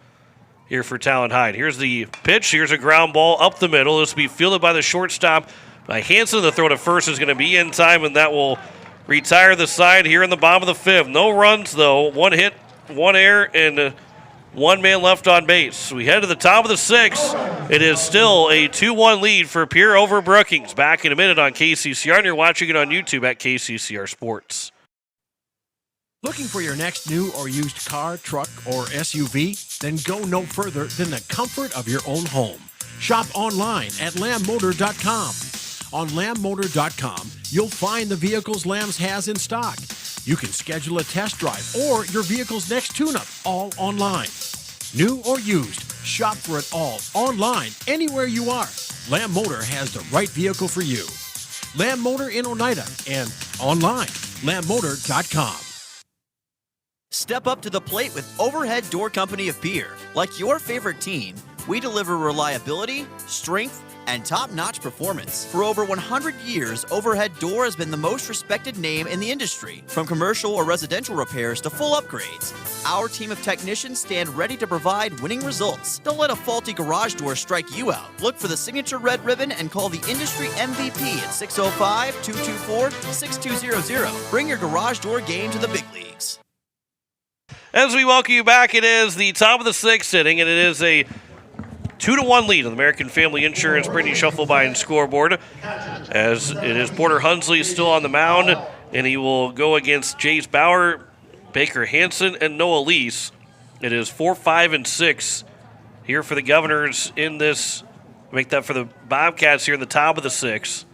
here for Talon Hyde. Here's the pitch. Here's a ground ball up the middle. This will be fielded by the shortstop by Hanson. The throw to first is going to be in time, and that will retire the side here in the bottom of the fifth. No runs, though. One hit, one error, and one man left on base. We head to the top of the sixth. It is still a 2-1 lead for Pierre over Brookings. Back in a minute on KCCR, and you're watching it on YouTube at KCCR Sports. Looking for your next new or used car, truck, or SUV? Then go no further than the comfort of your own home. Shop online at lambmotor.com. On lambmotor.com, you'll find the vehicles Lambs has in stock. You can schedule a test drive or your vehicle's next tune-up, all online. New or used, shop for it all online, anywhere you are. Lamb Motor has the right vehicle for you. Lamb Motor in Oneida and online, lambmotor.com. Step up to the plate with Overhead Door Company of Pierre. Like your favorite team, we deliver reliability, strength, and top-notch performance. For over 100 years, Overhead Door has been the most respected name in the industry. From commercial or residential repairs to full upgrades, our team of technicians stand ready to provide winning results. Don't let a faulty garage door strike you out. Look for the signature red ribbon and call the industry MVP at 605-224-6200. Bring your garage door game to the big leagues. As we welcome you back, it is the top of the sixth inning, and it is a 2-1 lead on the American Family Insurance Brittany Shufflebine scoreboard, as it is Porter Hunsley still on the mound, and he will go against Jace Bauer, Baker Hanson, and Noah Lease. It is 4, 5, and 6 here for the Governors in this. Make that for the Bobcats here in the top of the sixth,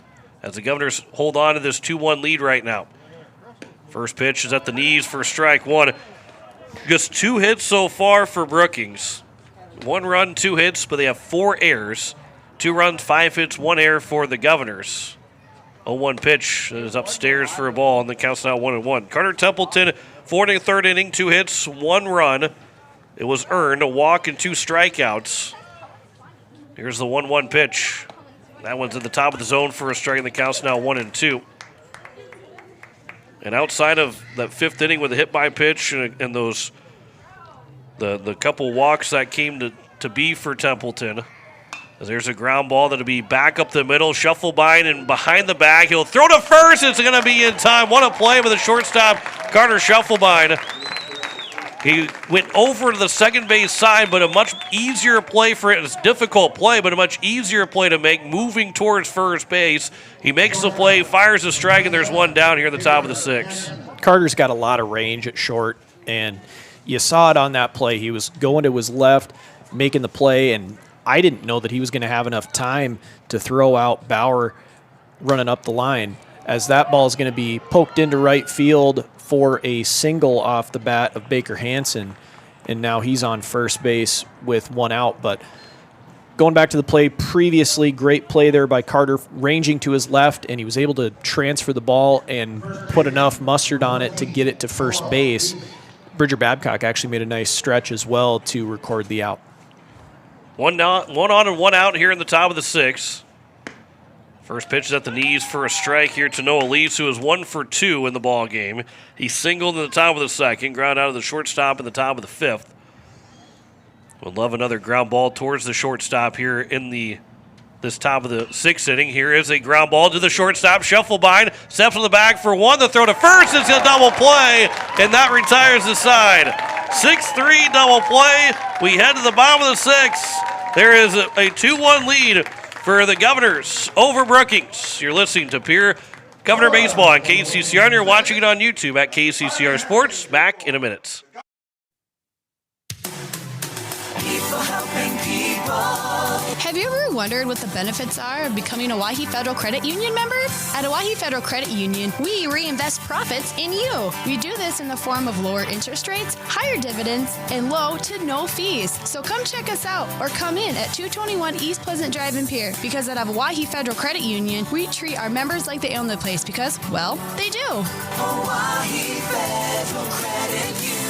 as the Governors hold on to this 2-1 lead right now. First pitch is at the knees for strike one. Just 2 hits so far for Brookings. 1 run, 2 hits, but they have 4 errors. 2 runs, 5 hits, 1 error for the Governors. 0-1 pitch is upstairs for a ball, and the count's now 1-1. Carter Templeton, 4th and 3rd inning, 2 hits, 1 run. It was earned, a walk and 2 strikeouts. Here's the 1-1 pitch. That one's at the top of the zone for a strike, and the count's now 1-2. And outside of that 5th inning with a hit by pitch and those the couple walks that came to be for Templeton, as there's a ground ball that'll be back up the middle, Shufflebine and behind the bag. He'll throw to first. It's going to be in time. What a play with the shortstop, Carter Shufflebine. He went over to the second base side, but a much easier play for it. It's a difficult play, but a much easier play to make, moving towards first base. He makes the play, fires a strike, and there's one down here at the top of the sixth. Carter's got a lot of range at short, and you saw it on that play. He was going to his left, making the play, and I didn't know that he was going to have enough time to throw out Bauer running up the line, as that ball is going to be poked into right field for a single off the bat of Baker Hanson, and now he's on first base with 1 out. But going back to the play previously, great play there by Carter, ranging to his left, and he was able to transfer the ball and put enough mustard on it to get it to first base. Bridger Babcock actually made a nice stretch as well to record the out. One on and 1 out here in the top of the sixth. First pitch is at the knees for a strike here to Noah Lease, who is 1 for 2 in the ball game. He singled in the top of the second, ground out of the shortstop in the top of the fifth. Would love another ground ball towards the shortstop here in this top of the sixth inning. Here is a ground ball to the shortstop. Shufflebine steps on the bag for 1. The throw to first. It's a double play, and that retires the side. 6-3 double play. We head to the bottom of the sixth. There is a 2-1 lead for the Governors over Brookings. You're listening to Pierre Governor Baseball on KCCR, and you're watching it on YouTube at KCCR Sports. Back in a minute. People helping people. Have you ever wondered what the benefits are of becoming a Owyhee Federal Credit Union member? At Owyhee Federal Credit Union, we reinvest profits in you. We do this in the form of lower interest rates, higher dividends, and low to no fees. So come check us out or come in at 221 East Pleasant Drive in Pierre, because at Owyhee Federal Credit Union, we treat our members like they own the place because, well, they do. Owyhee Federal Credit Union.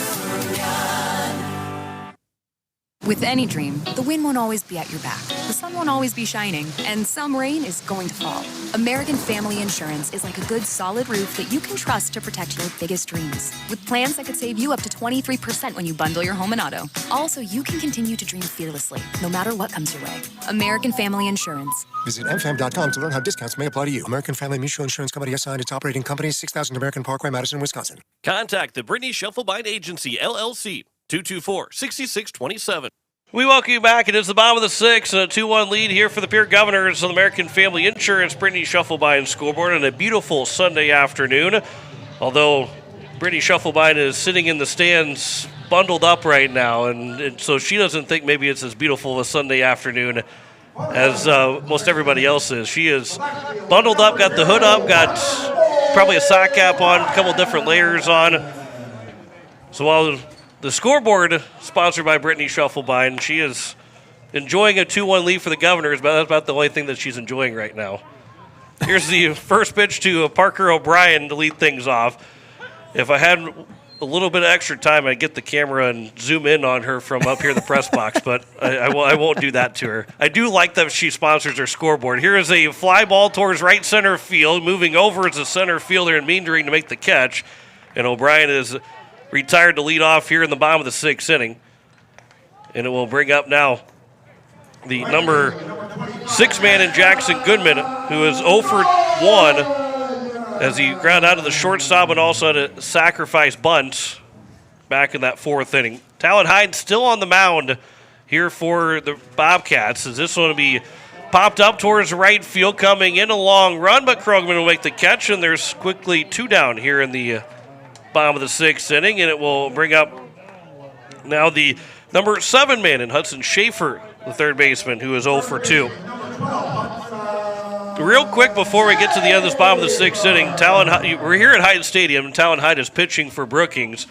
With any dream, the wind won't always be at your back, the sun won't always be shining, and some rain is going to fall. American Family Insurance is like a good solid roof that you can trust to protect your biggest dreams. With plans that could save you up to 23% when you bundle your home and auto. Also, you can continue to dream fearlessly, no matter what comes your way. American Family Insurance. Visit mfam.com to learn how discounts may apply to you. American Family Mutual Insurance Company assigned its operating company, 6000 American Parkway, Madison, Wisconsin. Contact the Brittany Shufflebine Agency, LLC, 224-6627. We welcome you back. It is the bottom of the sixth and a 2-1 lead here for the Pierre Governors on the American Family Insurance Brittany Shufflebine scoreboard on a beautiful Sunday afternoon. Although Brittany Shufflebine is sitting in the stands bundled up right now, and so she doesn't think maybe it's as beautiful of a Sunday afternoon as most everybody else is. She is bundled up, got the hood up, got probably a sock cap on, a couple different layers on. So while the scoreboard, sponsored by Brittany Shufflebine, she is enjoying a 2-1 lead for the Governors, but that's about the only thing that she's enjoying right now. Here's the first pitch to Parker O'Brien to lead things off. If I had a little bit of extra time, I'd get the camera and zoom in on her from up here in the press box, but I won't do that to her. I do like that she sponsors her scoreboard. Here is a fly ball towards right center field. Moving over is the center fielder and meandering to make the catch, and O'Brien is retired to lead off here in the bottom of the sixth inning. And it will bring up now the number 6 man in Jackson Goodman, who is 0 for 1 as he ground out of the shortstop and also had a sacrifice bunt back in that fourth inning. Talon Hyde still on the mound here for the Bobcats, as this one will be popped up towards right field, coming in a long run, but Krogman will make the catch, and there's quickly 2 down here in the bottom of the sixth inning, and it will bring up now the number 7 man in Hudson Schaefer, the third baseman, who is 0 for 2. Real quick before we get to the end of this bottom of the sixth inning, we're here at Hyde Stadium, and Talon Hyde is pitching for Brookings.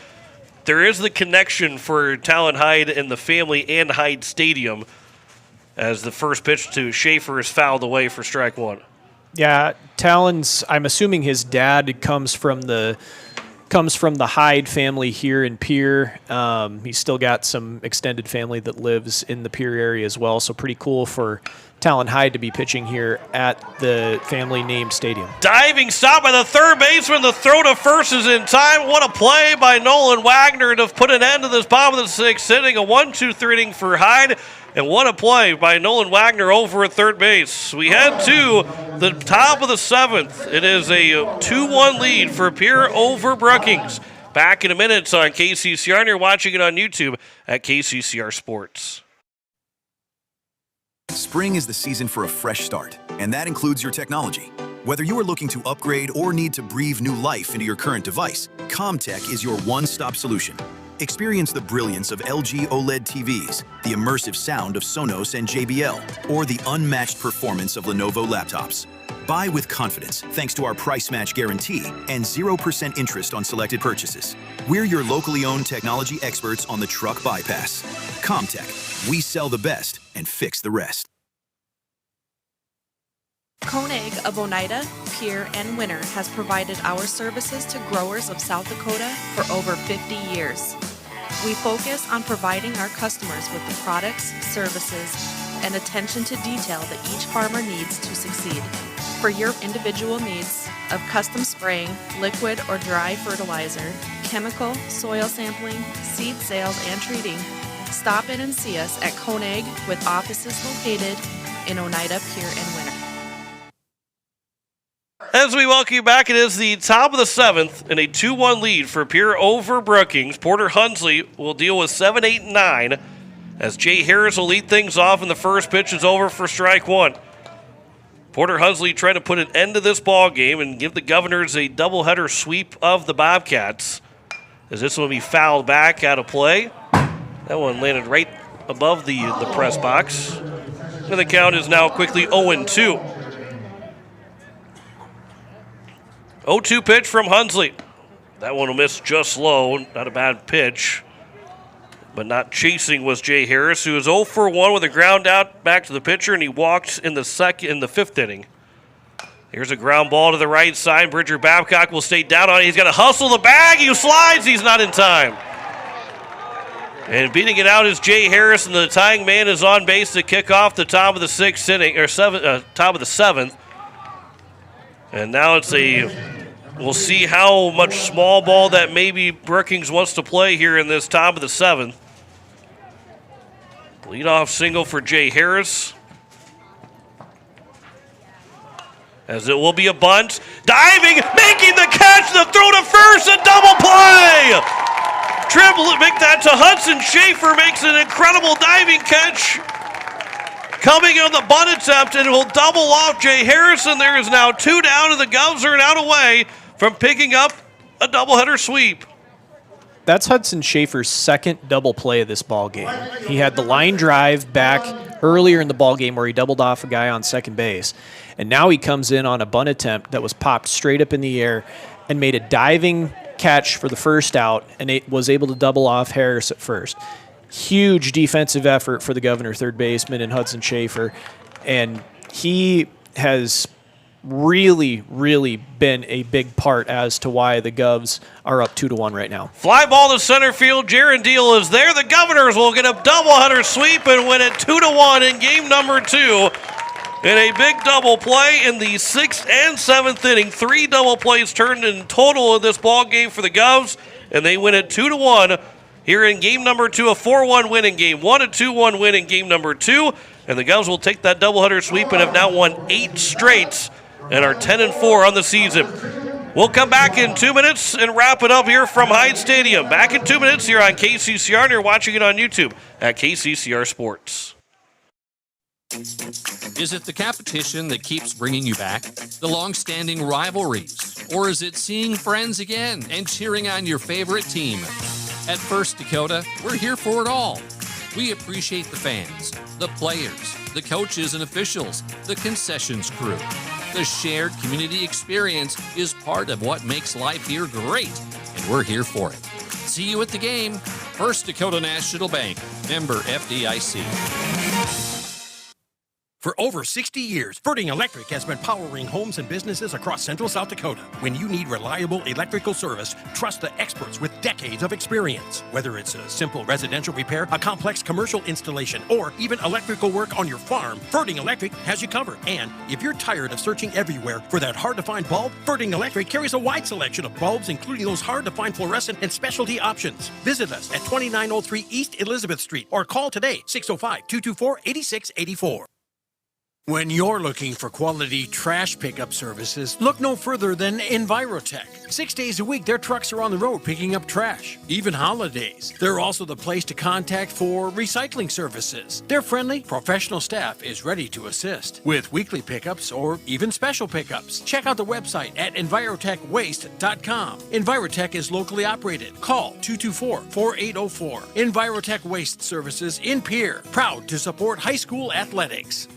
There is the connection for Talon Hyde and the family and Hyde Stadium, as the first pitch to Schaefer is fouled away for strike 1. Yeah, Talon's, I'm assuming his dad comes from the Hyde family here in Pierre. He's still got some extended family that lives in the Pierre area as well, so pretty cool for Talon Hyde to be pitching here at the family-named stadium. Diving stop by the third baseman. The throw to first is in time. What a play by Nolan Wagner to put an end to this bottom of the sixth inning. A 1-2-3 inning for Hyde. And what a play by Nolan Wagner over at third base. We head to the top of the seventh. It is a 2-1 lead for Pierre over Brookings. Back in a minute on KCCR, and you're watching it on YouTube at KCCR Sports. Spring is the season for a fresh start, and that includes your technology. Whether you are looking to upgrade or need to breathe new life into your current device, CommTech is your one-stop solution. Experience the brilliance of LG OLED TVs, the immersive sound of Sonos and JBL, or the unmatched performance of Lenovo laptops. Buy with confidence thanks to our price match guarantee and 0% interest on selected purchases. We're your locally owned technology experts on the truck bypass. CommTech, we sell the best and fix the rest. Koenig of Oneida, Pierre, and Winter has provided our services to growers of South Dakota for over 50 years. We focus on providing our customers with the products, services, and attention to detail that each farmer needs to succeed. For your individual needs of custom spraying, liquid or dry fertilizer, chemical, soil sampling, seed sales, and treating, stop in and see us at Koenig with offices located in Oneida, Pierre, and Winter. As we welcome you back, it is the top of the seventh and a 2-1 lead for Pierre over Brookings. Porter Hunsley will deal with 7, 8, and 9 as Jay Harris will lead things off, and the first pitch is over for strike 1. Porter Hunsley trying to put an end to this ball game and give the Governors a doubleheader sweep of the Bobcats, as this one will be fouled back out of play. That one landed right above the press box. And the count is now quickly 0-2. 0-2 pitch from Hunsley. That one will miss just low. Not a bad pitch. But not chasing was Jay Harris, who is 0 for 1 with a ground out back to the pitcher, and he walked in the fifth inning. Here's a ground ball to the right side. Bridger Babcock will stay down on it. He's got to hustle the bag. He slides. He's not in time. And beating it out is Jay Harris, and the tying man is on base to kick off the top of the sixth inning, or top of the seventh. And now we'll see how much small ball that maybe Brookings wants to play here in this top of the seventh. Leadoff single for Jay Harris. As it will be a bunt. Diving, making the catch, the throw to first, a double play! Make that to Hudson. Schaefer makes an incredible diving catch. Coming on the bunt attempt, and it will double off Jay Harrison. There is now 2 down, and the Govs are out away from picking up a doubleheader sweep. That's Hudson Schaefer's second double play of this ball game. He had the line drive back earlier in the ball game where he doubled off a guy on second base, and now he comes in on a bunt attempt that was popped straight up in the air and made a diving catch for the first out, and it was able to double off Harris at first. Huge defensive effort for the Governor third baseman and Hudson Schaefer, and he has really, really been a big part as to why the Govs are up 2-1 right now. Fly ball to center field. Jaron Deal is there. The Governors will get a doubleheader sweep and win it 2-1 in game number 2. In a big double play in the 6th and 7th inning. 3 double plays turned in total in this ball game for the Govs, and they win it 2-1 here in game number 2. A 4-1 win in game 1, a 2-1 win in game number 2, and the Govs will take that doubleheader sweep and have now won 8 straights and are 10-4 on the season. We'll come back in 2 minutes and wrap it up here from Hyde Stadium. Back in 2 minutes here on KCCR, and you're watching it on YouTube at KCCR Sports. Is it the competition that keeps bringing you back? The long-standing rivalries? Or is it seeing friends again and cheering on your favorite team? At First Dakota, we're here for it all. We appreciate the fans, the players, the coaches and officials, the concessions crew. The shared community experience is part of what makes life here great, and we're here for it. See you at the game. First Dakota National Bank, member FDIC. For over 60 years, Ferding Electric has been powering homes and businesses across central South Dakota. When you need reliable electrical service, trust the experts with decades of experience. Whether it's a simple residential repair, a complex commercial installation, or even electrical work on your farm, Ferding Electric has you covered. And if you're tired of searching everywhere for that hard-to-find bulb, Ferding Electric carries a wide selection of bulbs, including those hard-to-find fluorescent and specialty options. Visit us at 2903 East Elizabeth Street or call today 605-224-8684. When you're looking for quality trash pickup services, look no further than Envirotech. 6 days a week, their trucks are on the road picking up trash, even holidays. They're also the place to contact for recycling services. Their friendly, professional staff is ready to assist with weekly pickups or even special pickups. Check out the website at envirotechwaste.com. Envirotech is locally operated. Call 224-4804. Envirotech Waste Services in Pierre, proud to support high school athletics.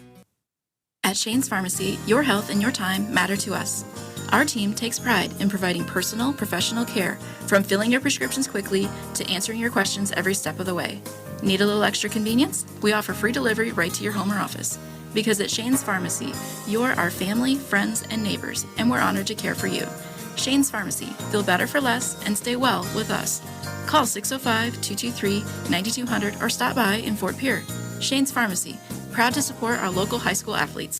At Shane's Pharmacy, your health and your time matter to us. Our team takes pride in providing personal, professional care, from filling your prescriptions quickly to answering your questions every step of the way. Need a little extra convenience? We offer free delivery right to your home or office. Because at Shane's Pharmacy, you're our family, friends, and neighbors, and we're honored to care for you. Shane's Pharmacy. Feel better for less and stay well with us. Call 605-223-9200 or stop by in Fort Pierre. Shane's Pharmacy. Proud to support our local high school athletes.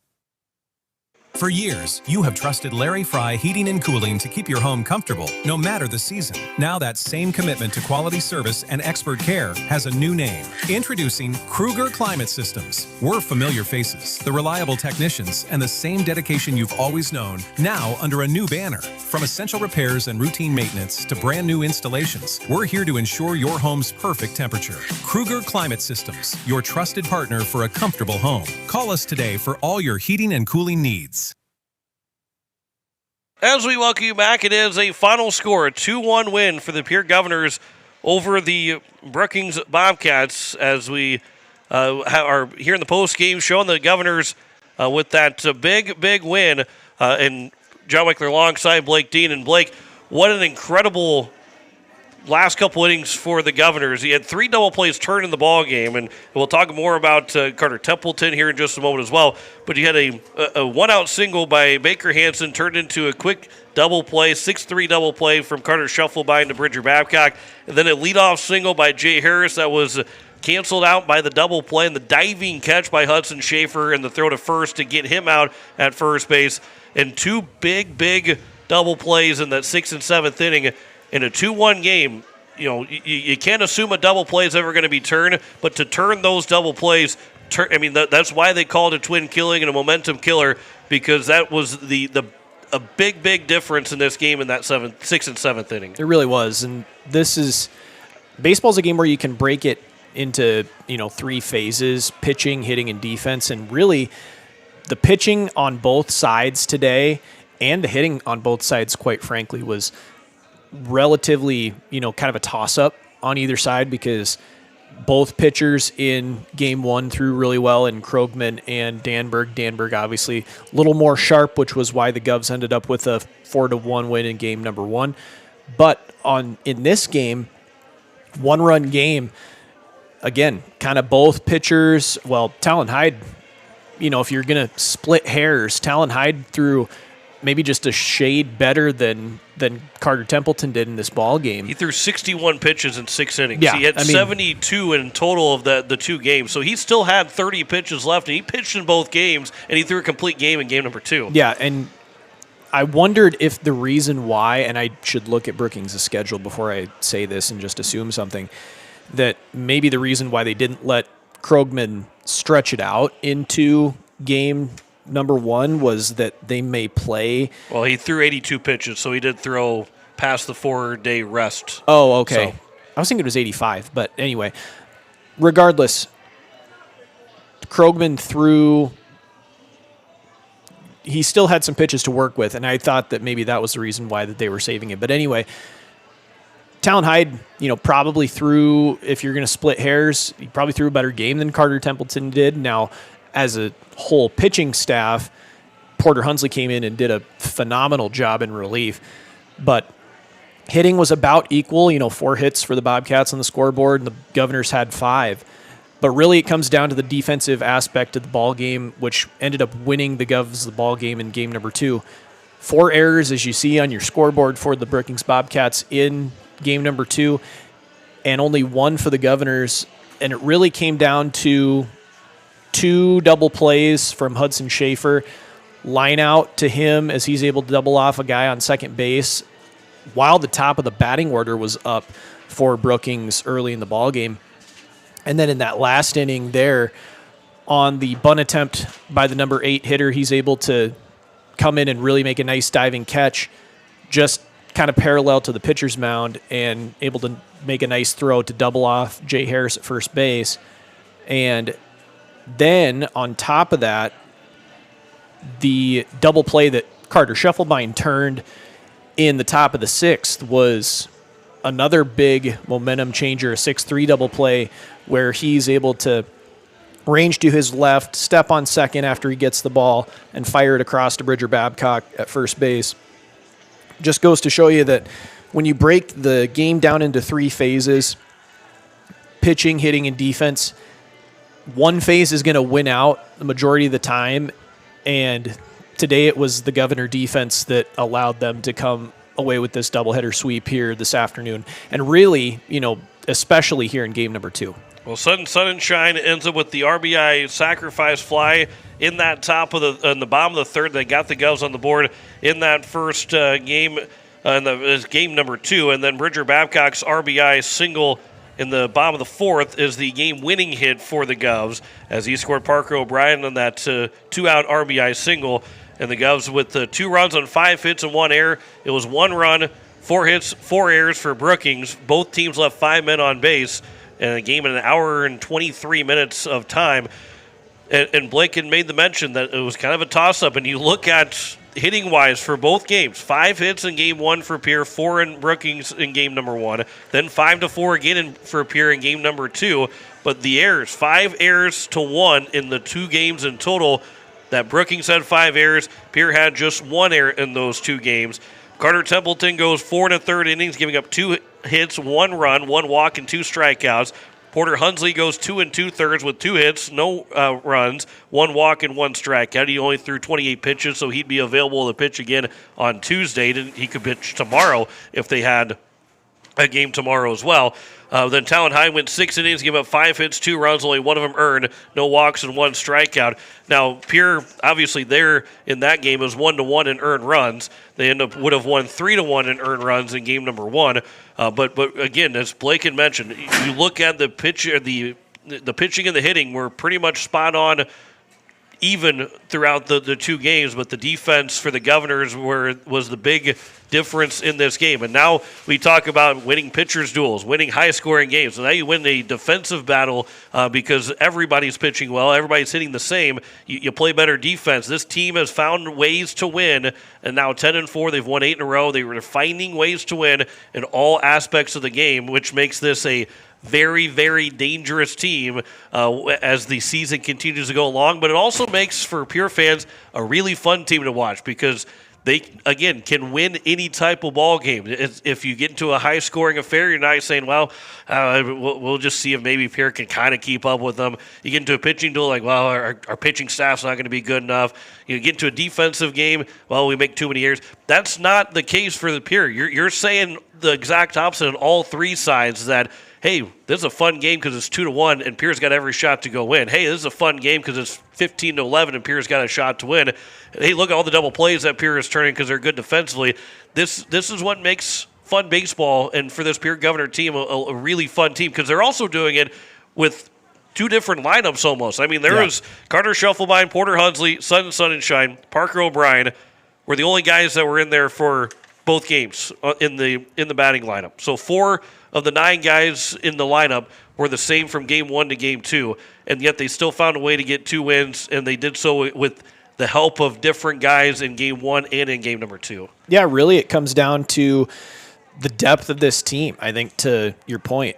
For years, you have trusted Larry Fry Heating and Cooling to keep your home comfortable, no matter the season. Now that same commitment to quality service and expert care has a new name. Introducing Kruger Climate Systems. We're familiar faces, the reliable technicians, and the same dedication you've always known, now under a new banner. From essential repairs and routine maintenance to brand new installations, we're here to ensure your home's perfect temperature. Kruger Climate Systems, your trusted partner for a comfortable home. Call us today for all your heating and cooling needs. As we welcome you back, it is a final score, a 2-1 win for the Pierre Governors over the Brookings Bobcats, as we are here in the post-game showing the Governors with that big win. And John Wickler alongside Blake Dean. And Blake, what an incredible last couple innings for the Governors. He had 3 double plays turned in the ball game, and we'll talk more about Carter Templeton here in just a moment as well. But you had a one-out single by Baker Hansen turned into a quick double play, 6-3 double play from Carter Scheffelbein to Bridger Babcock, and then a leadoff single by Jay Harris that was canceled out by the double play and the diving catch by Hudson Schaefer and the throw to first to get him out at first base, and 2 big double plays in that 6th and 7th inning. In a 2-1 game, you can't assume a double play is ever going to be turned, but to turn those double plays, that's why they called it twin killing and a momentum killer, because that was a big difference in this game in that 6th and 7th inning. It really was, and baseball's a game where you can break it into 3 phases: pitching, hitting, and defense. And really, the pitching on both sides today and the hitting on both sides, quite frankly, was relatively, kind of a toss-up on either side, because both pitchers in Game 1 threw really well, and Krogman and Danberg. Danberg obviously a little more sharp, which was why the Govs ended up with a 4-1 win in Game number 1. But in this game, 1-run game, again, kind of both pitchers. Well, Talon Hyde, if you're going to split hairs, Talon Hyde threw maybe just a shade better than Carter Templeton did in this ball game. He threw 61 pitches in 6 innings. Yeah, he had 72 in total of the 2 games. So he still had 30 pitches left, and he pitched in both games, and he threw a complete game in Game number 2. Yeah, and I wondered if the reason why, and I should look at Brookings' schedule before I say this and just assume something, that maybe the reason why they didn't let Krogman stretch it out into Game number 1 was that they may play. Well, he threw 82 pitches, so he did throw past the 4-day rest. Oh, okay. So. I was thinking it was 85, but anyway. Regardless, Krogman threw. He still had some pitches to work with, and I thought that maybe that was the reason why that they were saving it. But anyway, Talon Hyde, probably threw, if you're going to split hairs, he probably threw a better game than Carter Templeton did. Now, as a whole pitching staff, Porter Hunsley came in and did a phenomenal job in relief. But hitting was about equal, 4 hits for the Bobcats on the scoreboard, and the Governors had 5. But really it comes down to the defensive aspect of the ball game, which ended up winning the Govs the ball game in Game number 2. 4 errors, as you see on your scoreboard, for the Brookings Bobcats in Game number 2, and only 1 for the Governors. And it really came down to 2 double plays from Hudson Schaefer, line out to him as he's able to double off a guy on second base while the top of the batting order was up for Brookings early in the ball game. And then in that last inning there, on the bunt attempt by the number 8 hitter, he's able to come in and really make a nice diving catch, just kind of parallel to the pitcher's mound, and able to make a nice throw to double off Jay Harris at first base. And then on top of that, the double play that Carter Scheffelbein turned in the top of the 6th was another big momentum changer, a 6-3 double play where he's able to range to his left, step on second after he gets the ball, and fire it across to Bridger Babcock at first base. Just goes to show you that when you break the game down into 3 phases, pitching, hitting, and defense, one phase is going to win out the majority of the time, and today it was the Governor defense that allowed them to come away with this doubleheader sweep here this afternoon, and really, especially here in Game number 2. Well, Sun and Shine ends up with the RBI sacrifice fly in that in the bottom of the 3rd. They got the Govs on the board in that first game, in Game number 2, and then Bridger Babcock's RBI single in the bottom of the 4th is the game-winning hit for the Govs, as he scored Parker O'Brien on that 2-out RBI single. And the Govs with 2 runs on 5 hits and 1 error. It was 1 run, 4 hits, 4 errors for Brookings. Both teams left 5 men on base, and a game in an hour and 23 minutes of time. And Blake had made the mention that it was kind of a toss-up. And you look at hitting-wise for both games, 5 hits in Game 1 for Pierre, 4 in Brookings in Game number 1, then 5-4 again for Pierre in Game number 2. But the errors, 5 errors to 1 in the 2 games in total. That Brookings had 5 errors. Pierre had just 1 error in those 2 games. Carter Templeton goes 4 1/3 innings, giving up 2 hits, 1 run, 1 walk, and 2 strikeouts. Porter Hunsley goes 2 2/3 with 2 hits, no runs, 1 walk, and 1 strikeout. He only threw 28 pitches, so he'd be available to pitch again on Tuesday. He could pitch tomorrow if they had a game tomorrow as well. Then Talon High went 6 innings, gave up 5 hits, 2 runs, only 1 of them earned, no walks, and 1 strikeout. Now, Pierre, obviously, there in that game was 1-1 in earned runs. They would have won 3-1 in earned runs in game number 1. But again, as Blake had mentioned, you look at the pitching and the hitting were pretty much spot on, even throughout the 2 games, but the defense for the Governors was the big difference in this game. And now we talk about winning pitchers' duels, winning high-scoring games. So now you win a defensive battle because everybody's pitching well, everybody's hitting the same. You play better defense. This team has found ways to win, and now 10-4, they've won 8 in a row. They were finding ways to win in all aspects of the game, which makes this a very, very dangerous team as the season continues to go along. But it also makes, for Pierre fans, a really fun team to watch because they, again, can win any type of ball game. If you get into a high-scoring affair, you're not saying, well, we'll just see if maybe Pierre can kind of keep up with them. You get into a pitching duel, like, well, our pitching staff's not going to be good enough. You get into a defensive game, well, we make too many errors. That's not the case for the Pierre. You're saying the exact opposite on all 3 sides, that hey, this is a fun game because it's 2-1 and Pierre's got every shot to go win. Hey, this is a fun game because it's 15-11 and Pierre's got a shot to win. Hey, look at all the double plays that Pierre is turning because they're good defensively. This is what makes fun baseball, and for this Pierre Governor team, a really fun team, because they're also doing it with 2 different lineups almost. I mean, there was Carter Schuffelbein, Porter Hunsley, Sun and Shine, Parker O'Brien were the only guys that were in there for both games in the batting lineup. So 4 of the 9 guys in the lineup were the same from game 1 to game 2, and yet they still found a way to get 2 wins, and they did so with the help of different guys in game 1 and in game number 2. Yeah, really, it comes down to the depth of this team. I think, to your point,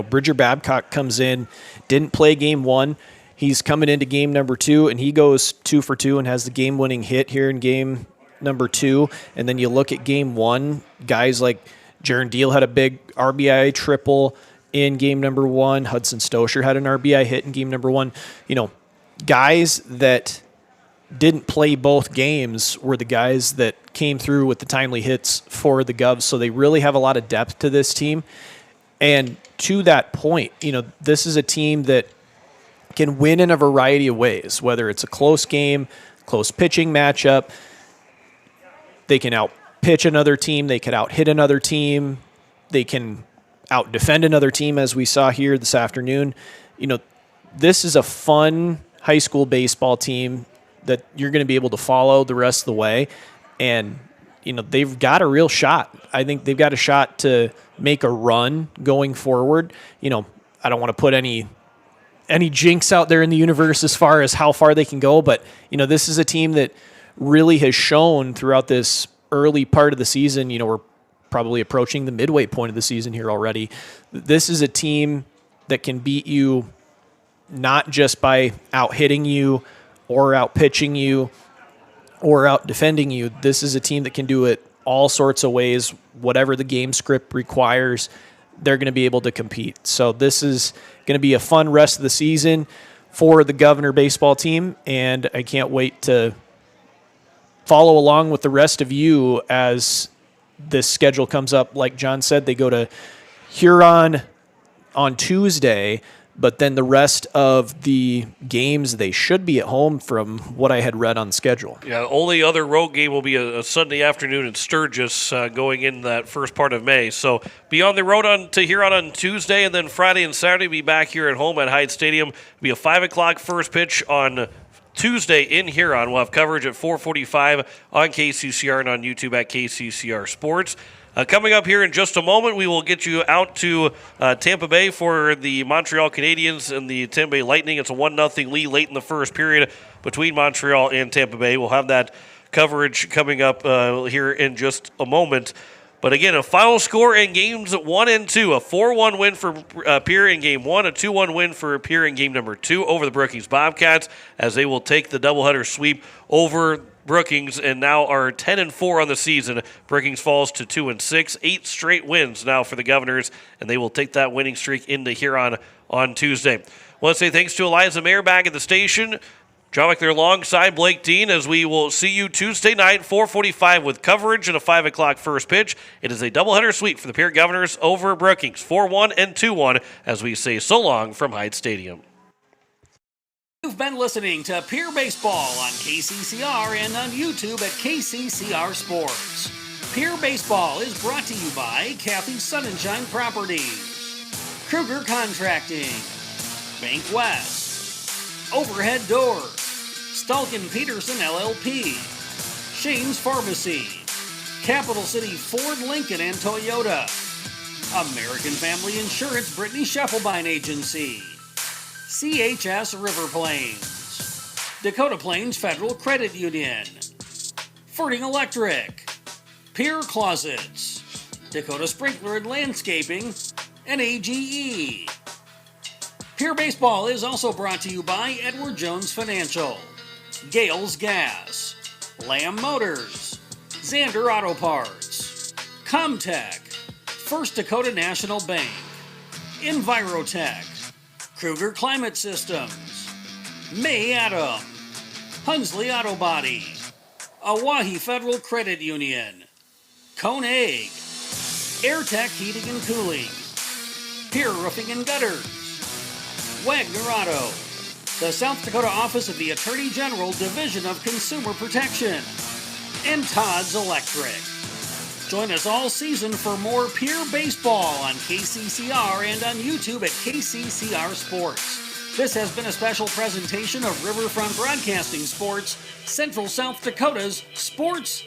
Bridger Babcock comes in, didn't play game 1. He's coming into game number 2, and he goes 2 for 2 and has the game-winning hit here in game number 2. And then you look at game 1, guys like Jaron Deal had a big RBI triple in game number 1. Hudson Stosher had an RBI hit in game number 1. Guys that didn't play both games were the guys that came through with the timely hits for the Govs. So they really have a lot of depth to this team. And to that point, this is a team that can win in a variety of ways, whether it's a close game, close pitching matchup. They can out-pitch another team. They can out-hit another team. They can out-defend another team, as we saw here this afternoon. This is a fun high school baseball team that you're going to be able to follow the rest of the way. And, they've got a real shot. I think they've got a shot to make a run going forward. I don't want to put any jinx out there in the universe as far as how far they can go, but, this is a team that really has shown throughout this early part of the season. We're probably approaching the midway point of the season here already. This is a team that can beat you not just by out-hitting you or out-pitching you or out-defending you. This is a team that can do it all sorts of ways. Whatever the game script requires, they're going to be able to compete. So this is going to be a fun rest of the season for the Governor baseball team, and I can't wait to follow along with the rest of you as this schedule comes up. Like John said, they go to Huron on Tuesday, but then the rest of the games, they should be at home from what I had read on the schedule. Yeah, only other road game will be a Sunday afternoon in Sturgis going in that first part of May. So be on the road to Huron on Tuesday, and then Friday and Saturday be back here at home at Hyde Stadium. It'll be a 5 o'clock first pitch on Tuesday in Huron. We'll have coverage at 4:45 on KCCR and on YouTube at KCCR Sports. Coming up here in just a moment, we will get you out to Tampa Bay for the Montreal Canadiens and the Tampa Bay Lightning. It's a 1-0 lead late in the first period between Montreal and Tampa Bay. We'll have that coverage coming up here in just a moment. But again, a final score in games 1 and 2. A 4-1 win for Pierre in game 1. A 2-1 win for Pierre in game number 2 over the Brookings Bobcats, as they will take the doubleheader sweep over Brookings and now are 10-4 on the season. Brookings falls to 2-6, 8 straight wins now for the Governors, and they will take that winning streak into Huron on Tuesday. I want to say thanks to Eliza Mayer back at the station. John McNair alongside Blake Dean as we will see you Tuesday night, 4:45 with coverage and a 5 o'clock first pitch. It is a doubleheader sweep for the Pierre Governors over Brookings, 4-1 and 2-1 as we say so long from Hyde Stadium. You've been listening to Pierre Baseball on KCCR and on YouTube at KCCR Sports. Pierre Baseball is brought to you by Kathy Sunshine Properties, Kruger Contracting, Bank West, Overhead Doors, Stalkin Peterson LLP, Shane's Pharmacy, Capital City Ford, Lincoln, and Toyota, American Family Insurance Brittany Scheffelbein Agency, CHS River Plains, Dakota Plains Federal Credit Union, Ferding Electric, Pierre Closets, Dakota Sprinkler and Landscaping, and AGE. Pierre Baseball is also brought to you by Edward Jones Financial, Gales Gas, Lamb Motors, Xander Auto Parts, Comtech, First Dakota National Bank, Envirotech, Kruger Climate Systems, May Adam, Hunsley Auto Body, Oahe Federal Credit Union, Cone Egg, AirTech Heating and Cooling, Pierre Roofing and Gutters, Wagner Auto, the South Dakota Office of the Attorney General Division of Consumer Protection, and Todd's Electric. Join us all season for more Pierre Baseball on KCCR and on YouTube at KCCR Sports. This has been a special presentation of Riverfront Broadcasting Sports, Central South Dakota's sports